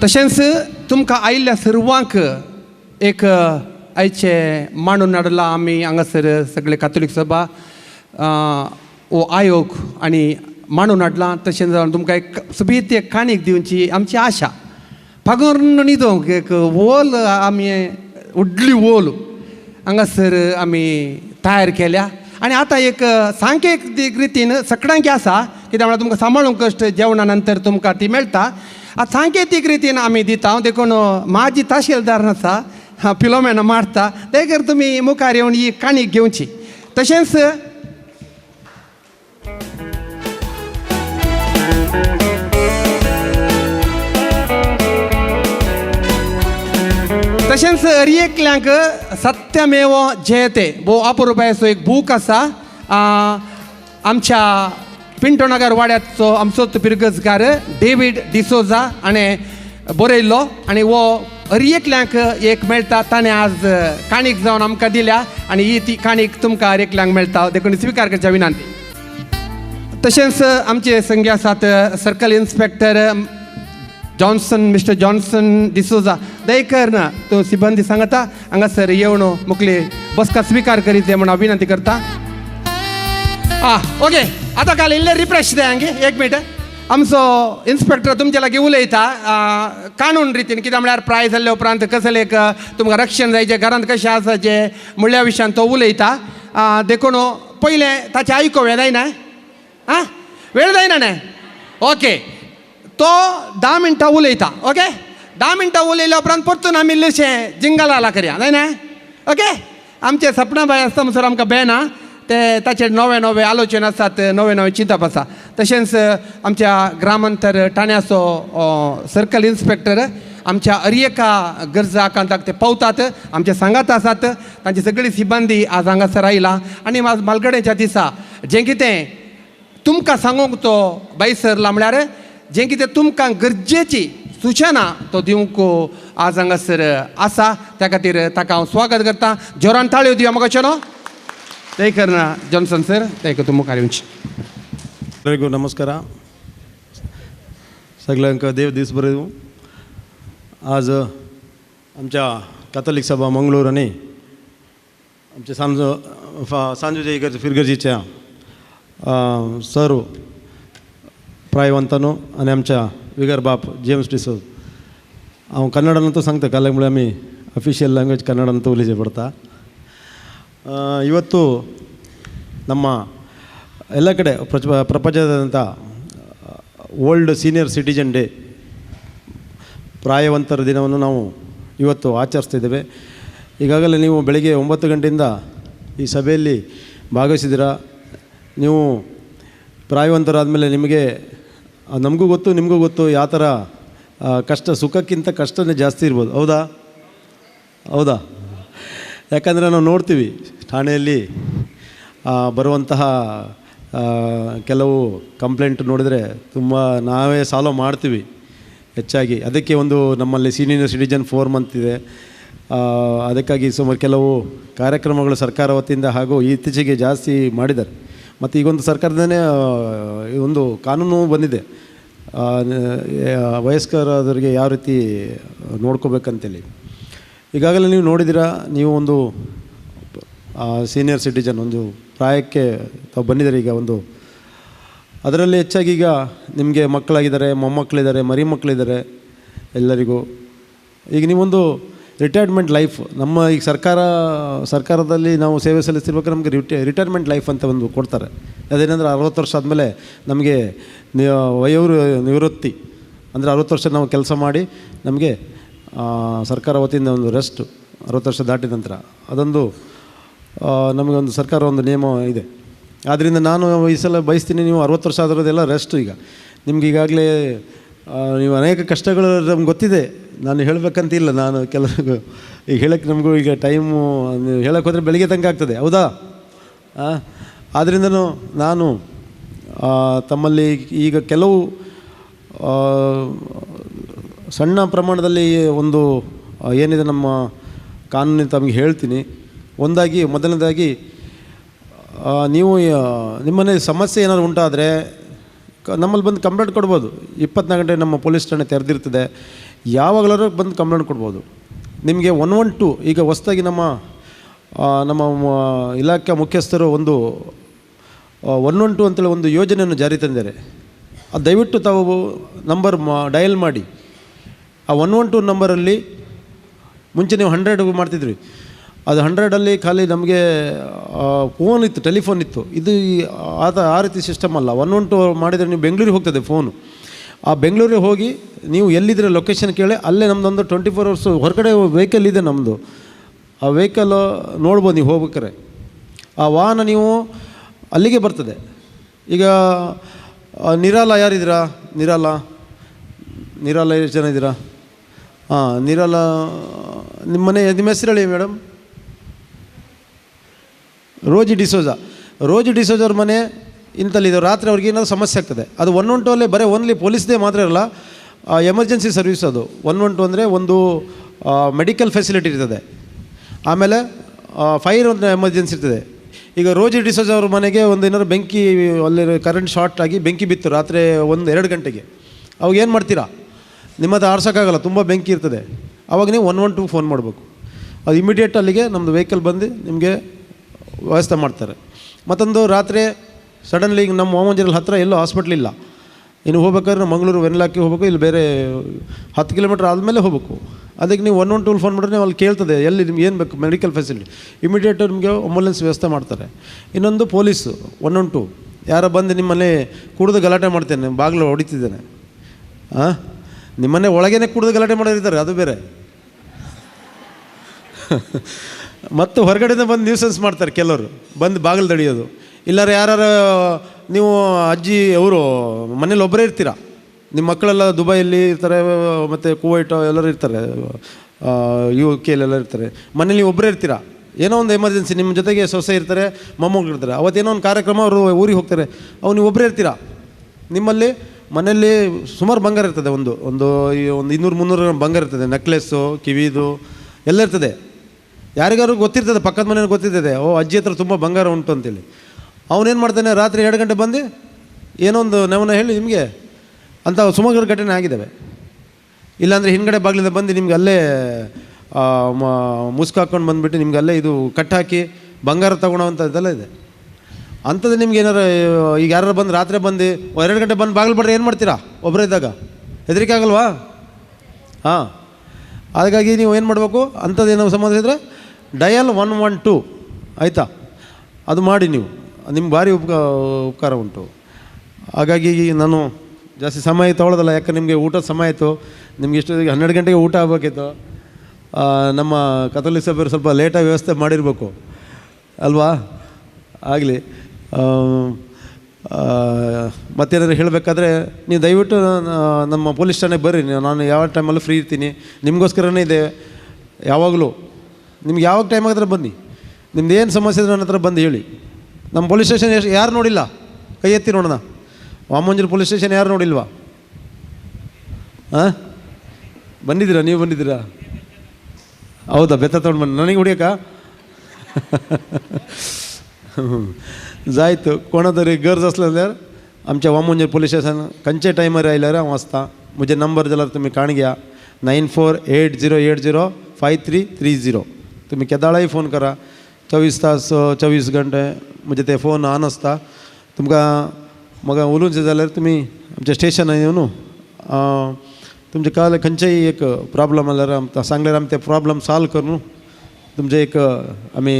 तशेंच तुमकां आयिल्ल्या सर्वांक एक आयचे मांडून हाडला आमी हांगासर सगळे कातोलीक सभा वो आयोग आनी मांडून हाडला तशेंच तुमकां एक सोबीत एक काणीक दिवची आमची आशा फागोर न्हिदोंक एक वोल आमी व्हडली वोल हांगासर आमी तयार केल्या आनी आतां एक सांकेतीक रितीन सगळ्यांक आसा कित्याक म्हळ्यार तुमकां सांबाळूंक कश्ट जेवणा नंतर तुमकां ती मेळटा आतां सांकेतीक रितीन आमी दिता देखून माजी तहसीलदार आसा फिलोमेना मारता देखून तुमी मुखार येवन ही काणीक घेवची तशेंच तशेंच हरएकल्यांक सत्यमेव जयते भोव अपुरबायचो एक बूक आसा आमच्या पिंटो नगर वाड्याचो आमचोच पिरगजकार डेवीड डिसोजा हाणें बरयल्लो आनी वो हरएकल्यांक एक मेळटा ताणें आज काणीक जावन आमकां दिल्या आनी ही ती काणीक तुमकां हरएकल्यांक मेळटा देखून स्विकार करच्या विनंती तशेंच आमचे संगी आसात circle inspector Johnson mister Johnson D'Souza दयेकर ना तो सिबंदी सांगता हांगासर येवन मुखली बसका स्विकार करीत म्हणून हांव विनंती करता ओके आतां काल इल्लें रिफ्रेश दे हांगे एक मिनीट आमचो इन्स्पेक्टर तुमचे लागीं उलयता कानून रितीन कित्याक म्हळ्यार प्रायज जाल्ले उपरांत कसले तुमकां रक्षण जायचें घरांत कशें आसाचें म्हणल्या विशयान तो उलयता देखून पयलें ताचें आयकोवें जायना वेळ जायना न्ही ओके तो 10 मिनटां उलयता ओके 10 मिनटां उलयल्या उपरांत परतून आमी इल्लेशें जिंगल आला करया जायना ओके आमचे सपना बाय आसता म्हणसर आमकां बेना ते ताचे नवे नवे आलोचन आसात नवे नवे चिंतप आसा तशेंच आमच्या ग्रामांतर ठाण्याचो सर्कल इन्स्पेक्टर आमच्या एका गरजा आकांताक ते पावतात. आमच्या सांगात आसात. तांची सगळी सिबांदी आज हांगासर आयला आनी आज मालगड्याच्या दिसा जें कितें तुमकां सांगूंक तो बाईसरला म्हळ्यार जें कितें तुमकां गरजेची सूचना तो दिवंक आज हांगासर आसा. त्या खातीर ताका हांव स्वागत करता. जोरान ताळयो दिवया म्हाका न्हू. ते करना जॉन्सन सर ते तुम मुखार येवची. ಎಲ್ಲರಿಗೂ ನಮಸ್ಕಾರ. सगळ्यांक देव दीस बरें दिवं. आज आमच्या कॅथोलिक सभा मंगळूर आनी आमचे सांजुजे इगर्ज फिरगर्जीच्या सर्व प्रायवंतांनो आनी आमच्या विगर बाप जेम्स डिसोज. हांव कन्नडांतूच सांगता कारण म्हळ्यार आमी ಅಫಿಷಿಯಲ್ ಲ್ಯಾಂಗ್ವೇಜ್ ಕನ್ನಡ ಉಲಿಜೆ ಬರ್ತಾ. ಇವತ್ತು ನಮ್ಮ ಎಲ್ಲ ಕಡೆ ಪ್ರಪಂಚದಾದ್ಯಂತ ವರ್ಲ್ಡ್ ಸೀನಿಯರ್ ಸಿಟಿಜನ್ ಡೇ ಪ್ರಾಯವಂತರ ದಿನವನ್ನು ನಾವು ಇವತ್ತು ಆಚರಿಸ್ತಿದ್ದೇವೆ. ಈಗಾಗಲೇ ನೀವು ಬೆಳಗ್ಗೆ 9 ಗಂಟೆಯಿಂದ ಈ ಸಭೆಯಲ್ಲಿ ಭಾಗವಹಿಸಿದ್ದೀರಾ. ನೀವು ಪ್ರಾಯವಂತರಾದಮೇಲೆ ನಿಮಗೆ ನಮಗೂ ಗೊತ್ತು ನಿಮಗೂ ಗೊತ್ತು ಯಾವ ಥರ ಕಷ್ಟ, ಸುಖಕ್ಕಿಂತ ಕಷ್ಟನೇ ಜಾಸ್ತಿ ಇರ್ಬೋದು. ಹೌದಾ? ಯಾಕಂದರೆ ನಾವು ನೋಡ್ತೀವಿ ಠಾಣೆಯಲ್ಲಿ ಬರುವಂತಹ ಕೆಲವು ಕಂಪ್ಲೇಂಟ್ ನೋಡಿದರೆ ತುಂಬ ನಾವೇ ಸಾಲ್ವ್ ಮಾಡ್ತೀವಿ ಹೆಚ್ಚಾಗಿ. ಅದಕ್ಕೆ ಒಂದು ನಮ್ಮಲ್ಲಿ ಸೀನಿಯರ್ ಸಿಟಿಜನ್ ಫೋರಮ್ ಅಂತಿದೆ. ಅದಕ್ಕಾಗಿ ಸುಮಾರು ಕೆಲವು ಕಾರ್ಯಕ್ರಮಗಳು ಸರ್ಕಾರ ವತಿಯಿಂದ ಹಾಗೂ ಇತ್ತೀಚೆಗೆ ಜಾಸ್ತಿ ಮಾಡಿದ್ದಾರೆ. ಮತ್ತು ಈಗೊಂದು ಸರ್ಕಾರದನೇ ಒಂದು ಕಾನೂನು ಬಂದಿದೆ ವಯಸ್ಕರಾದವರಿಗೆ ಯಾವ ರೀತಿ ನೋಡ್ಕೋಬೇಕಂತೇಳಿ. ಈಗಾಗಲೇ ನೀವು ನೋಡಿದ್ದೀರಾ. ನೀವು ಒಂದು ಸೀನಿಯರ್ ಸಿಟಿಜನ್ ಒಂದು ಪ್ರಾಯಕ್ಕೆ ತಾವು ಬಂದಿದ್ದಾರೆ. ಈಗ ಒಂದು ಅದರಲ್ಲಿ ಹೆಚ್ಚಾಗಿ ಈಗ ನಿಮಗೆ ಮಕ್ಕಳಾಗಿದ್ದಾರೆ, ಮೊಮ್ಮಕ್ಕಳಿದ್ದಾರೆ, ಮರಿ ಮಕ್ಕಳಿದ್ದಾರೆ ಎಲ್ಲರಿಗೂ. ಈಗ ನೀವೊಂದು ರಿಟೈರ್ಮೆಂಟ್ ಲೈಫ್ ನಮ್ಮ ಈಗ ಸರ್ಕಾರದಲ್ಲಿ ನಾವು ಸೇವೆ ಸಲ್ಲಿಸ್ತಿರ್ಬೇಕಾದ್ರೆ ನಮಗೆ ರಿಟೈರ್ಮೆಂಟ್ ಲೈಫ್ ಅಂತ ಒಂದು ಕೊಡ್ತಾರೆ. ಅದೇನೆಂದರೆ 60 ವರ್ಷ ಆದಮೇಲೆ ನಮಗೆ ನಿವೃತ್ತಿ ಅಂದರೆ 60 ವರ್ಷ ನಾವು ಕೆಲಸ ಮಾಡಿ ನಮಗೆ ಸರ್ಕಾರ ವತಿಯಿಂದ ಒಂದು ರೆಸ್ಟ್ 60 ವರ್ಷ ದಾಟಿದ ನಂತರ ಅದೊಂದು ನಮಗೊಂದು ಸರ್ಕಾರ ಒಂದು ನಿಯಮ ಇದೆ. ಆದ್ದರಿಂದ ನಾನು ಈ ಸಲ ಬಯಸ್ತೀನಿ ನೀವು 60 ವರ್ಷ ಆದರೋದೆಲ್ಲ ರೆಸ್ಟು. ಈಗ ನಿಮ್ಗೆ ಈಗಾಗಲೇ ನೀವು ಅನೇಕ ಕಷ್ಟಗಳು ನಮ್ಗೆ ಗೊತ್ತಿದೆ. ನಾನು ಹೇಳಬೇಕಂತಿಲ್ಲ. ನಾನು ಕೆಲವು ಈಗ ಹೇಳೋಕ್ಕೆ ನಮಗೂ ಈಗ ಟೈಮು ಹೇಳೋಕ್ಕೆ ಹೋದರೆ ಬೆಳಿಗ್ಗೆ ತನಕ ಆಗ್ತದೆ. ಹೌದಾ? ಆದ್ದರಿಂದ ನಾನು ತಮ್ಮಲ್ಲಿ ಈಗ ಕೆಲವು ಸಣ್ಣ ಪ್ರಮಾಣದಲ್ಲಿ ಒಂದು ಏನಿದೆ ನಮ್ಮ ಕಾನೂನಿನ ತಮಗೆ ಹೇಳ್ತೀನಿ. ಮೊದಲನೇದಾಗಿ ನೀವು ನಿಮ್ಮನೆ ಸಮಸ್ಯೆ ಏನಾದ್ರು ಉಂಟಾದರೆ ನಮ್ಮಲ್ಲಿ ಬಂದು ಕಂಪ್ಲೇಂಟ್ ಕೊಡ್ಬೋದು. 24 ಗಂಟೆ ನಮ್ಮ ಪೊಲೀಸ್ ಠಾಣೆ ತೆರೆದಿರ್ತದೆ. ಯಾವಾಗಲಾದ್ರೂ ಬಂದು ಕಂಪ್ಲೇಂಟ್ ಕೊಡ್ಬೋದು. ನಿಮಗೆ 112 ಈಗ ಹೊಸದಾಗಿ ನಮ್ಮ ಇಲಾಖೆ ಮುಖ್ಯಸ್ಥರು ಒಂದು 112 ಅಂತೇಳಿ ಒಂದು ಯೋಜನೆಯನ್ನು ಜಾರಿ ತಂದಿದ್ದಾರೆ. ಅದು ದಯವಿಟ್ಟು ತಾವು ನಂಬರ್ ಡಯಲ್ ಮಾಡಿ. ಆ 112 ನಂಬರಲ್ಲಿ ಮುಂಚೆ ನೀವು 100 ಮಾಡ್ತಿದ್ರಿ. ಅದು 100ಅಲ್ಲಿ ಖಾಲಿ ನಮಗೆ ಫೋನ್ ಇತ್ತು, ಟೆಲಿಫೋನ್ ಇತ್ತು. ಇದು ಆ ರೀತಿ ಸಿಸ್ಟಮ್ ಅಲ್ಲ. 112 ಮಾಡಿದರೆ ನೀವು ಬೆಂಗಳೂರಿಗೆ ಹೋಗ್ತದೆ ಫೋನು. ಆ ಬೆಂಗಳೂರಿಗೆ ಹೋಗಿ ನೀವು ಎಲ್ಲಿದ್ದರೆ ಲೊಕೇಶನ್ ಕೇಳಿ ಅಲ್ಲೇ ನಮ್ಮದೊಂದು 24 ಅವರ್ಸ್ ಹೊರಗಡೆ ವೆಹಿಕಲ್ ಇದೆ ನಮ್ಮದು. ಆ ವೆಹಿಕಲ್ ನೋಡ್ಬೋದು ನೀವು ಹೋಗ್ಬೇಕಾರೆ. ಆ ವಾಹನ ನೀವು ಅಲ್ಲಿಗೆ ಬರ್ತದೆ. ಈಗ ನಿರಾಲ ಯಾರಿದ್ದೀರಾ? ನಿರಾಲ ಎಷ್ಟು ಜನ ಇದ್ದೀರಾ? ನಿರಾಲ ನಿಮ್ಮ ಹೆಸರು ಹೇಳಿ ಮೇಡಮ್. ರೋಜಿ ಡಿಸೋಜ್ ಅವ್ರ ಮನೆ ಇಂಥಲ್ಲಿದೆ. ರಾತ್ರಿ ಅವ್ರಿಗೆ ಏನಾದರೂ ಸಮಸ್ಯೆ ಆಗ್ತದೆ. ಅದು 112 ಬರೀ ಓನ್ಲಿ ಪೊಲೀಸ್ದೇ ಮಾತ್ರ ಇರಲ್ಲ, ಎಮರ್ಜೆನ್ಸಿ ಸರ್ವಿಸ್ ಅದು. 112 ಅಂದರೆ ಒಂದು ಮೆಡಿಕಲ್ ಫೆಸಿಲಿಟಿ ಇರ್ತದೆ, ಆಮೇಲೆ ಫೈರ್ ಒಂದು ಎಮರ್ಜೆನ್ಸಿ ಇರ್ತದೆ. ಈಗ ರೋಜಿ ಡಿಸೋಜ್ ಅವ್ರ ಮನೆಗೆ ಒಂದು ಏನಾದ್ರು ಬೆಂಕಿ, ಅಲ್ಲಿ ಕರೆಂಟ್ ಶಾರ್ಟ್ ಆಗಿ ಬೆಂಕಿ ಬಿತ್ತು ರಾತ್ರಿ 1-2 ಗಂಟೆಗೆ. ಅವಾಗ ಏನು ಮಾಡ್ತೀರಾ? ನಿಮ್ಮದು ಆರ್ಸೋಕ್ಕಾಗಲ್ಲ, ತುಂಬ ಬೆಂಕಿ ಇರ್ತದೆ. ಅವಾಗ ನೀವು 112 ಫೋನ್ ಮಾಡಬೇಕು. ಅದು ಇಮಿಡಿಯೇಟ್ ಅಲ್ಲಿಗೆ ನಮ್ಮದು ವೆಹಿಕಲ್ ಬಂದು ನಿಮಗೆ ವ್ಯವಸ್ಥೆ ಮಾಡ್ತಾರೆ. ಮತ್ತೊಂದು ರಾತ್ರಿ ಸಡನ್ಲಿ ಈಗ ನಮ್ಮ ಓಮಂಜರಲ್ಲಿ ಹತ್ತಿರ ಎಲ್ಲೋ ಹಾಸ್ಪಿಟ್ಲ್ ಇಲ್ಲ. ಇನ್ನು ಹೋಗ್ಬೇಕಾದ್ರೆ ಮಂಗಳೂರು ವೆನ್ಲಾಕ್ಕೆ ಹೋಗಬೇಕು, ಇಲ್ಲಿ ಬೇರೆ 10 ಕಿಲೋಮೀಟ್ರ್ ಆದಮೇಲೆ ಹೋಗಬೇಕು. ಅದಕ್ಕೆ ನೀವು 112 ಫೋನ್ ಮಾಡಿದ್ರೆ ಅಲ್ಲಿ ಕೇಳ್ತದೆ ಎಲ್ಲಿ ನಿಮ್ಗೆ ಏನು ಬೇಕು ಮೆಡಿಕಲ್ ಫೆಸಿಲಿಟಿ. ಇಮಿಡಿಯೇಟ್ ನಿಮಗೆ ಆಂಬುಲೆನ್ಸ್ ವ್ಯವಸ್ಥೆ ಮಾಡ್ತಾರೆ. ಇನ್ನೊಂದು ಪೊಲೀಸು 112 ಯಾರೋ ಬಂದು ನಿಮ್ಮನೆ ಕುಡಿದು ಗಲಾಟೆ ಮಾಡ್ತೇನೆ, ಬಾಗಿಲು ಹೊಡಿತಿದ್ದೇನೆ. ನಿಮ್ಮನೆ ಒಳಗೇನೆ ಕುಡಿದು ಗಲಾಟೆ ಮಾಡೋರಿದ್ದಾರೆ, ಅದು ಬೇರೆ. ಮತ್ತು ಹೊರಗಡೆಯಿಂದ ಬಂದು ನ್ಯೂಸೆನ್ಸ್ ಮಾಡ್ತಾರೆ ಕೆಲವರು, ಬಂದು ಬಾಗಿಲು ತಡೆಯೋದು. ಇಲ್ಲಾರ ಯಾರು ನೀವು ಅಜ್ಜಿ ಅವರು ಮನೇಲಿ ಒಬ್ಬರೇ ಇರ್ತೀರ, ನಿಮ್ಮ ಮಕ್ಕಳೆಲ್ಲ ದುಬೈಯಲ್ಲಿ ಇರ್ತಾರೆ, ಮತ್ತು ಕುವೈಟ್ ಎಲ್ಲರೂ ಇರ್ತಾರೆ, UK ಎಲ್ಲ ಇರ್ತಾರೆ. ಮನೇಲಿ ನೀವು ಒಬ್ಬರೇ ಇರ್ತೀರಾ, ಏನೋ ಒಂದು ಎಮರ್ಜೆನ್ಸಿ, ನಿಮ್ಮ ಜೊತೆಗೆ ಸೊಸೆ ಇರ್ತಾರೆ, ಮೊಮ್ಮಗಳು ಇರ್ತಾರೆ, ಅವತ್ತೇನೋ ಒಂದು ಕಾರ್ಯಕ್ರಮ ಅವರು ಊರಿಗೆ ಹೋಗ್ತಾರೆ, ನೀವು ಒಬ್ಬರೇ ಇರ್ತೀರಾ. ನಿಮ್ಮಲ್ಲಿ ಮನೆಯಲ್ಲಿ ಸುಮಾರು ಬಂಗಾರ ಇರ್ತದೆ, ಒಂದು 200-300 ಗ್ರಾಮ್ ಬಂಗಾರ ಇರ್ತದೆ, ನೆಕ್ಲೆಸ್ಸು, ಕಿವಿದು ಎಲ್ಲ ಇರ್ತದೆ. ಯಾರಿಗಾರು ಗೊತ್ತಿರ್ತದೆ, ಪಕ್ಕದ ಮನೆಯವ್ರಿಗೆ ಗೊತ್ತಿರ್ತದೆ, ಅಜ್ಜಿ ಹತ್ರ ತುಂಬ ಬಂಗಾರ ಉಂಟು ಅಂತೇಳಿ. ಅವನೇನು ಮಾಡ್ತಾನೆ, ರಾತ್ರಿ 2 ಗಂಟೆ ಬಂದು ಏನೋ ಒಂದು ನೆವನ ಹೇಳಿ ನಿಮಗೆ ಅಂತ ಸುಮಾರು ಘಟನೆ ಆಗಿದ್ದಾವೆ. ಇಲ್ಲಾಂದರೆ ಹಿಂದ್ಗಡೆ ಬಾಗಿಲಿಂದ ಬಂದು ನಿಮ್ಗೆ ಅಲ್ಲೇ ಮುಸ್ಕಾಕೊಂಡು ಬಂದುಬಿಟ್ಟು ನಿಮ್ಗೆ ಅಲ್ಲೇ ಇದು ಕಟ್ಟಾಕಿ ಬಂಗಾರ ತೊಗೊಳೋವಂಥದ್ದೆಲ್ಲ ಇದೆ. ಅಂಥದ್ದು ನಿಮ್ಗೆ ಏನಾರು ಈಗ ಯಾರು ಬಂದು ರಾತ್ರಿ ಬಂದು 2 ಗಂಟೆ ಬಂದು ಬಾಗಿಲು ಬಡ್ರೆ ಏನು ಮಾಡ್ತೀರಾ ಒಬ್ಬರೇ ಇದ್ದಾಗ? ಹೆದರಿಕೆ ಆಗಲ್ವಾ? ಹಾಂ, ಹಾಗಾಗಿ ನೀವು ಏನು ಮಾಡಬೇಕು, ಅಂಥದ್ದು ಏನೋ ಸಂಬಂಧ ಇದ್ದರೆ ಡಯಲ್ 112 ಆಯಿತಾ, ಅದು ಮಾಡಿ ನೀವು, ನಿಮ್ಗೆ ಭಾರಿ ಉಪಕಾರ ಉಂಟು. ಹಾಗಾಗಿ ನಾನು ಜಾಸ್ತಿ ಸಮಯ ತೊಗೊಳ್ಳೋದಲ್ಲ, ಯಾಕೆ ನಿಮಗೆ ಊಟದ ಸಮಯ ಆಯಿತು, ನಿಮ್ಗೆ ಇಷ್ಟು 12 ಗಂಟೆಗೆ ಊಟ ಆಗಬೇಕಿತ್ತು. ನಮ್ಮ ಕಥೋಲಿಕ ಸಭೆಯವರು ಸ್ವಲ್ಪ ಲೇಟಾಗಿ ವ್ಯವಸ್ಥೆ ಮಾಡಿರಬೇಕು ಅಲ್ವಾ? ಆಗಲಿ. ಮತ್ತೇನಾದರೂ ಹೇಳಬೇಕಾದ್ರೆ ನೀವು ದಯವಿಟ್ಟು ನಮ್ಮ ಪೊಲೀಸ್ ಠಾಣೆಗೆ ಬರ್ರಿ, ನಾನು ಯಾವ ಟೈಮಲ್ಲೂ ಫ್ರೀ ಇರ್ತೀನಿ, ನಿಮಗೋಸ್ಕರನೇ ಇದೆ ಯಾವಾಗಲೂ. ನಿಮ್ಗೆ ಯಾವಾಗ ಟೈಮ್ ಆಗಿದ್ರೆ ಬನ್ನಿ, ನಿಮ್ದು ಏನು ಸಮಸ್ಯೆ ಇದ್ರೆ ನನ್ನ ಹತ್ರ ಬಂದು ಹೇಳಿ. ನಮ್ಮ ಪೊಲೀಸ್ ಸ್ಟೇಷನ್ ಯಾರು ನೋಡಿಲ್ಲ? ಕೈ ಎತ್ತಿ ನೋಡೋಣ. ವಾಮಂಜೂರು ಪೊಲೀಸ್ ಸ್ಟೇಷನ್ ಯಾರು ನೋಡಿಲ್ವಾ? ಹಾಂ, ಬಂದಿದ್ದೀರಾ? ನೀವು ಬಂದಿದ್ದೀರಾ? ಹೌದಾ? ಬೆತ್ತ ತೊಗೊಂಡು ಬನ್ನಿ, ನನಗೆ ಹೊಡಿಯೋಕ್ಕ जायतो कोणा तरी गरज असल्या जाल्यार आमच्या वामोंजेर पुलीस स्टेशन खंयचे टायमार आयल्यार हांव आसता. म्हजे नंबर जाल्यार तुमी काण घेया 9480805330. तुमी केदाळाय फोन करा, 24 तास 24 घंटे म्हणजे ते फोन ऑन आसता. तुमकां म्हाका उलोवचें जाल्यार तुमी आमच्या स्टेशनार येवन तुमचे काल खंयचेय एक प्रॉब्लम जाल्यार आमकां सांगल्यार आमी ते प्रॉब्लम सॉल्व करून तुमचे एक आमी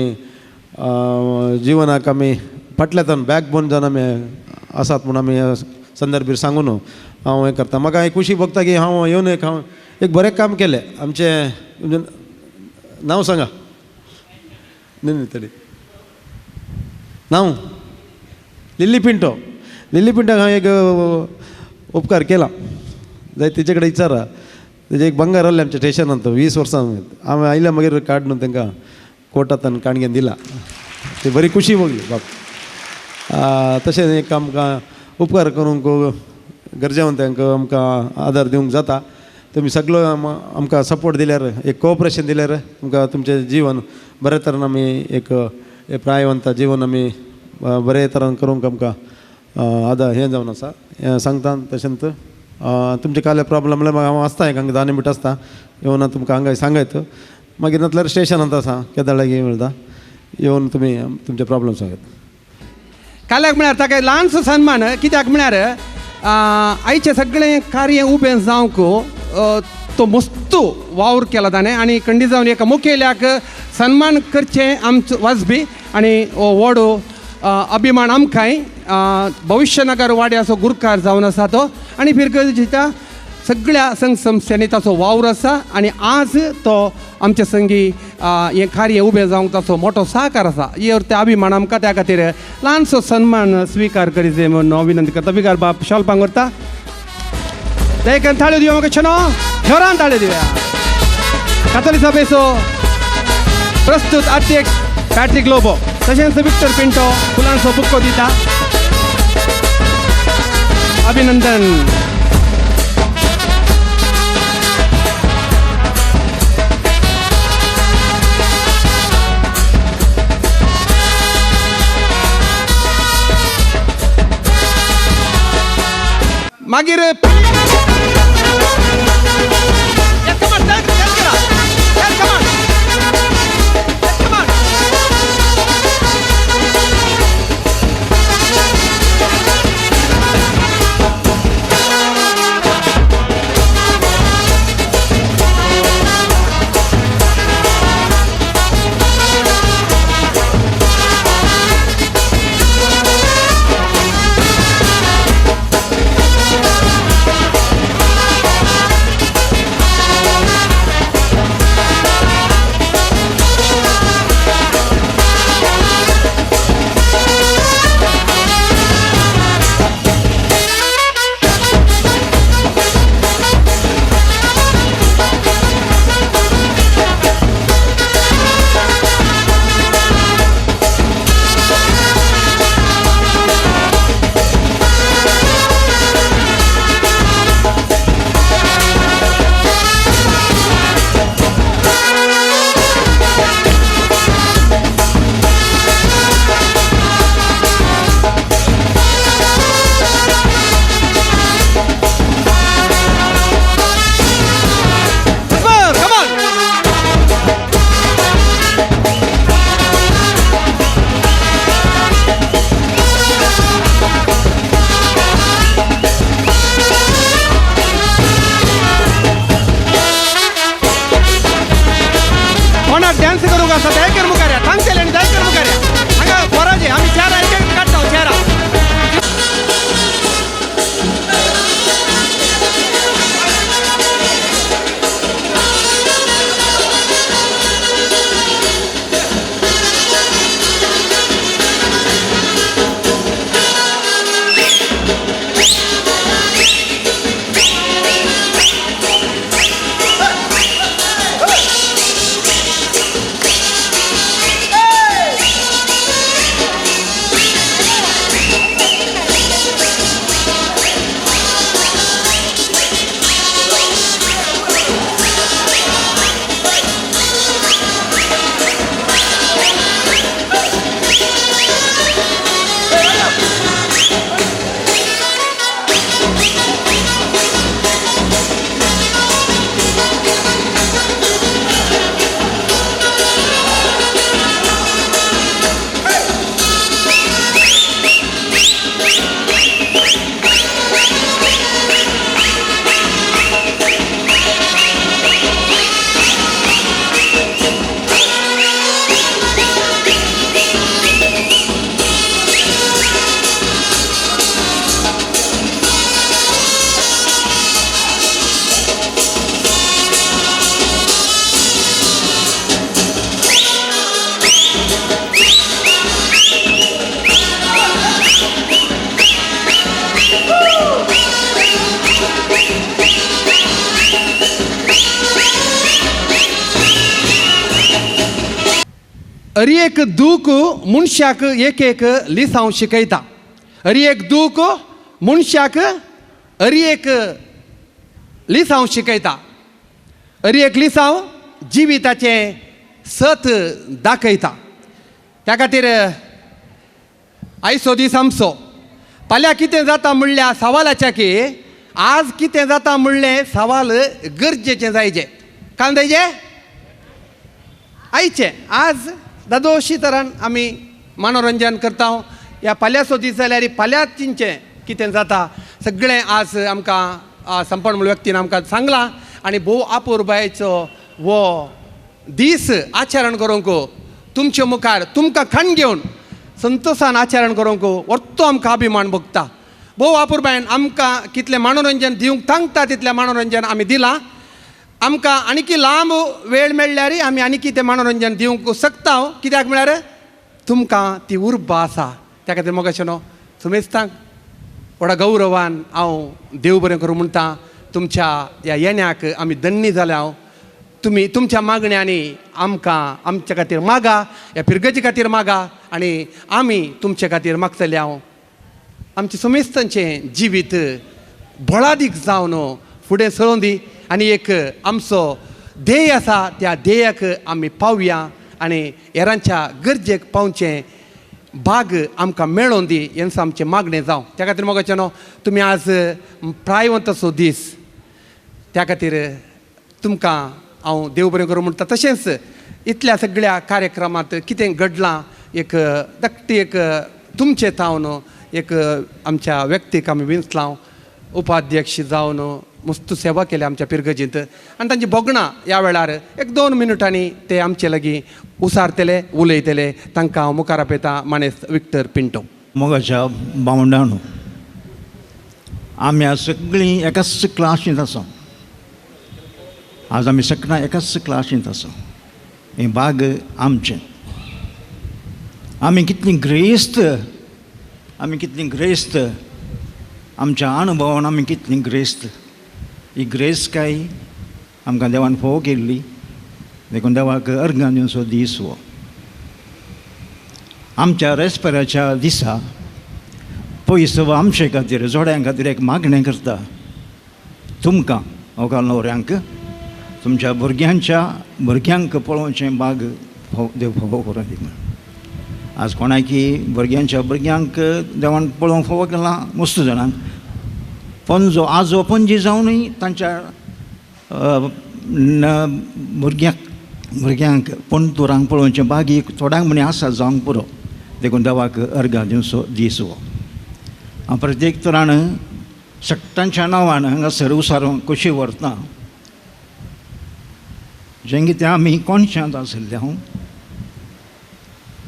जिवनाक आमी फाटल्यान बॅकबोन जावन आमी आसात म्हूण आमी संदर्भीर सांगून हांव हें करता. म्हाका खुशी भोगता की हांव येवन हांव एक बरें काम केलें. आमचें नांव सांगा. न्ही तरी नांव लिली पिंटो. लिली पिंटाक हांवें एक उपकार केला जाय तिचे कडेन विचारा. तेजे एक बंगार आहलें आमच्या स्टेशनांत 20 वर्सां. हांवें आयल्या मागीर काड न्हू तांकां कोर्टांत काणगेन दिला. ती बरी खुशी भोगली बाप. तशें एक आमकां उपकार करूंक गरजेवंतांक आमकां आदार दिवंक जाता. तुमी सगळो आमकां सपोर्ट दिल्यार, एक कोऑपरेशन दिल्यार आमकां तुमचें जीवन बरे तरेन आमी एक प्रायवंत जीवन आमी बरे तरेन करूंक आमकां आदार हें जावन आसा. सांगता तशेंच तुमचे काले प्रॉब्लम म्हणल्यार हांव आसता एक हांगा 10 मिनटां आसता येवन तुमकां हांगा सांगयत. मागीर नातल्यार स्टेशनांत आसा केदाळा मेळटा येवन तुमी तुमचे प्रॉब्लम सांगत. काल्याक म्हळ्यार ताका ल्हानसो सन्मान. कित्याक म्हळ्यार आयचें सगळें कार्य उबें जावंक तो मस्त वावर केला ताणें आनी खंडी जावन एका मुखेल्याक सन्मान करचें आमचो वाजबी आनी व्हड अभिमान आमकांय. भविष्यनगर वाड्याचो गुरकार जावन आसा तो आनी फिरगजीच्या सगळ्या संघ संस्थांनी ताचो वावर आसा आनी आज तो आमचे संगी हें कार्य उबें जावंक ताचो मोठो सहकार आसा. हे ते अभिमान आमकां. त्या खातीर ल्हानसो सन्मान स्विकार करीत म्हणून हांव विनंती करता. बिगार बाप शॉल पांगरता. देखून थाळ्यो दिवया म्हाका छनो जोरान थाळ्यो दिवया. कातोलीक सभेचो प्रस्तुत अध्यक्ष पॅट्रिक लोबो तशेंच विक्टर पिंटो फुलांचो बुक्को दिता. अभिनंदन. मागीर अरी एक दूख मनशाक एक एक लिसांव शिकयता. अरी एक दूख मनशाक अरी एक लिसांव शिकयता. अरी एक लिसांव जिविताचें सत दाखयता. त्या खातीर आयचो दीस आमचो. फाल्यां कितें जाता म्हणल्या सवालाच्या की आज कितें जाता म्हणलें सवाल गरजेचें जायचें. काल जायचें आयचें आज दादोशी तरान आमी मनोरंजन करता. ह्या फाल्यांचो दीस जाल्यार फाल्यां चिंचें कितें जाता सगळें आज आमकां संपन्न व्यक्तीन आमकां सांगलां. आनी भोव आपुरबायेचो वो दीस आचरण करूंक तुमचे मुखार तुमकां खण घेवन संतोशान आचरण करूंक व्हरतो आमकां अभिमान भोगता. भोव आपुरबायेन आमकां कितलें मनोरंजन दिवंक सांगता तितलें मनोरंजन आमी दिलां. आमकां आनीक लांब वेळ मेळ्ळ्यार आमी आनी कितें मनोरंजन दिवंक शकता. कित्याक म्हळ्यार तुमकां ती उर्बा आसा. त्या खातीर मोगाचें न्हू सुमेस्तांक व्हडा गौरवान हांव देव बरें करूं म्हणटा. तुमच्या ह्या येण्याक आमी धन्य जाल्या. तुमी तुमच्या मागण्यांनी आमकां आमच्या खातीर मागा. ह्या पिरगजे खातीर मागा आनी आमी तुमचे खातीर मागतले. हांव आमचे सुमेस्तांचें जिवीत भोळादीक जावन फुडें सरों दी. आनी एक आमचो ध्येय आसा त्या ध्येयाक आमी पावया आनी हेरांच्या गरजेक पावचें भाग आमकां मेळोवन दी हें आमचें मागणें जावं. त्या खातीर मोगाचें न्हू तुमी आज प्रायवंतचो दीस त्या खातीर तुमकां हांव देव बरें करूं म्हणटा. तशेंच इतल्या सगळ्या कार्यक्रमांत कितें घडलां एक धाकटी एक तुमचें तावन एक आमच्या व्यक्तीक आमी विंचलां. उपाध्यक्ष जावन मस्त सेवा केल्या आमच्या पिरगजींत आनी तांची बोगणां ह्या वेळार 1-2 मिनटांनी ते आमचे लागीं उसारतले उलयतले. तांकां हांव मुखार आपयता. मानेस्त विक्टर पिंटो. मोगाच्या भावंडांनो आमी आज सगळीं एकाच क्लासींत आसा. आज आमी सगळां एकाच क्लासींत आसा. हें भाग आमचें. आमी कितलीं ग्रेस्त आमच्या अनुभवान आमी कितलीं ग्रेस्त. ही ग्रेसकाय आमकां देवान फोव केल्ली. देखून देवाक अर्गां दिवचो दीस हो. आमच्या रेस्पेराच्या दिसा पयस आमचे खातीर जोड्यां खातीर एक मागणें करता. तुमकां व्हंकल न्हवऱ्यांक तुमच्या भुरग्यांक पळोवचें भाग देव फोव करून दी. आज कोणाकी भुरग्यांक देवान पळोवंक फोव केलां मस्त जाणांक. पणजो आजो पणजी जावनूय तांच्या भुरग्यांक पंतुरांक पळोवचें भाग थोड्यांक म्हणी आसा जावंक पुरो. देखून देवाक अर्गां दिवचो दीस हो. हांव प्रत्येक तरान सट्टांच्या नांवान हांगासर उसारो कशी व्हरता जें कितें आमी कोणशांत आशिल्ले हांव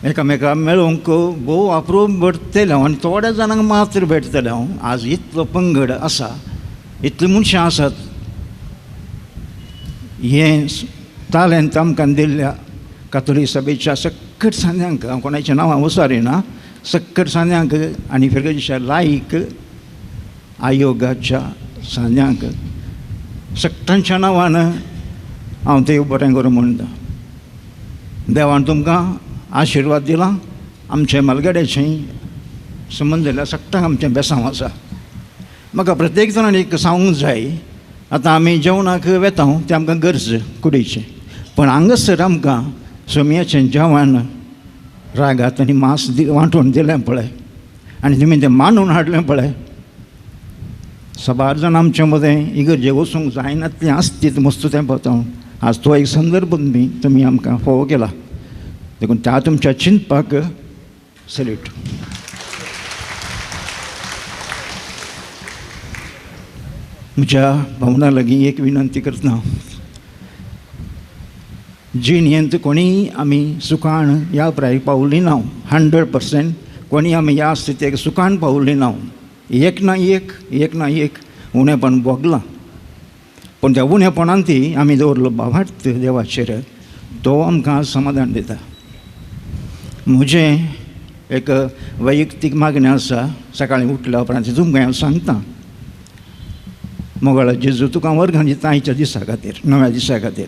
एकामेकाक मेळोवंक भोव अप्रूप भेटतले आनी थोड्या जाणांक मात्र भेटतले हांव. आज इतलो पंगड आसा इतलीं मनशां आसात. हें तालेंत आमकां दिल्ल्या कातोलीक सभेच्या सक्कट सान्यांक हांव कोणाचें नांवां उसारिना सक्कट सान्यांक आनी फिरगजेच्या लायक आयोगाच्या सान्यांक सक्कांच्या नांवान हांव देव बरें करूं म्हणटा. देवान तुमकां आशिर्वाद दिला. आमचे मलगड्याचें संबंद जाल्यार सक्कांक आमचें बेसांव आसा. म्हाका प्रत्येक जाणांनी एक सांगूंक जाय. आतां आमी जेवणाक वेता तें आमकां गरज कुडीचें. पण हांगासर आमकां सोमयाचें जेवण रागात आनी मांस वांटून दिलें पळय आनी तुमी तें मांडून हाडलें पळय. सबार जाण आमचे मदें इगर्जे वचूंक जायना तें आसता मस्त तें पळोवता. आज तो एक संदर्भ तुमी आमकां फोव केला. देखून त्या तुमच्या चिंतपाक सल्यूट. म्हज्या भावना लागीं एक विनंती करता. जिणेंत कोणीय आमी सुखाण ह्या प्राय पावल्लीं ना. 100% कोणी आमी ह्या स्थितीक सुखाण पावल्लीं ना. एक ना एक उणेपण भोगलां. पण त्या उणेपणांती आमी दवरलो भावार्थ देवाचेर तो आमकां समाधान दिता. म्हजें एक वैयक्तीक मागणें आसा. सकाळीं उठल्या उपरांत तुमकां हांव सांगता. मोगळा जेजू तुका वर्गां दिता आयच्या दिसा खातीर नव्या दिसा खातीर.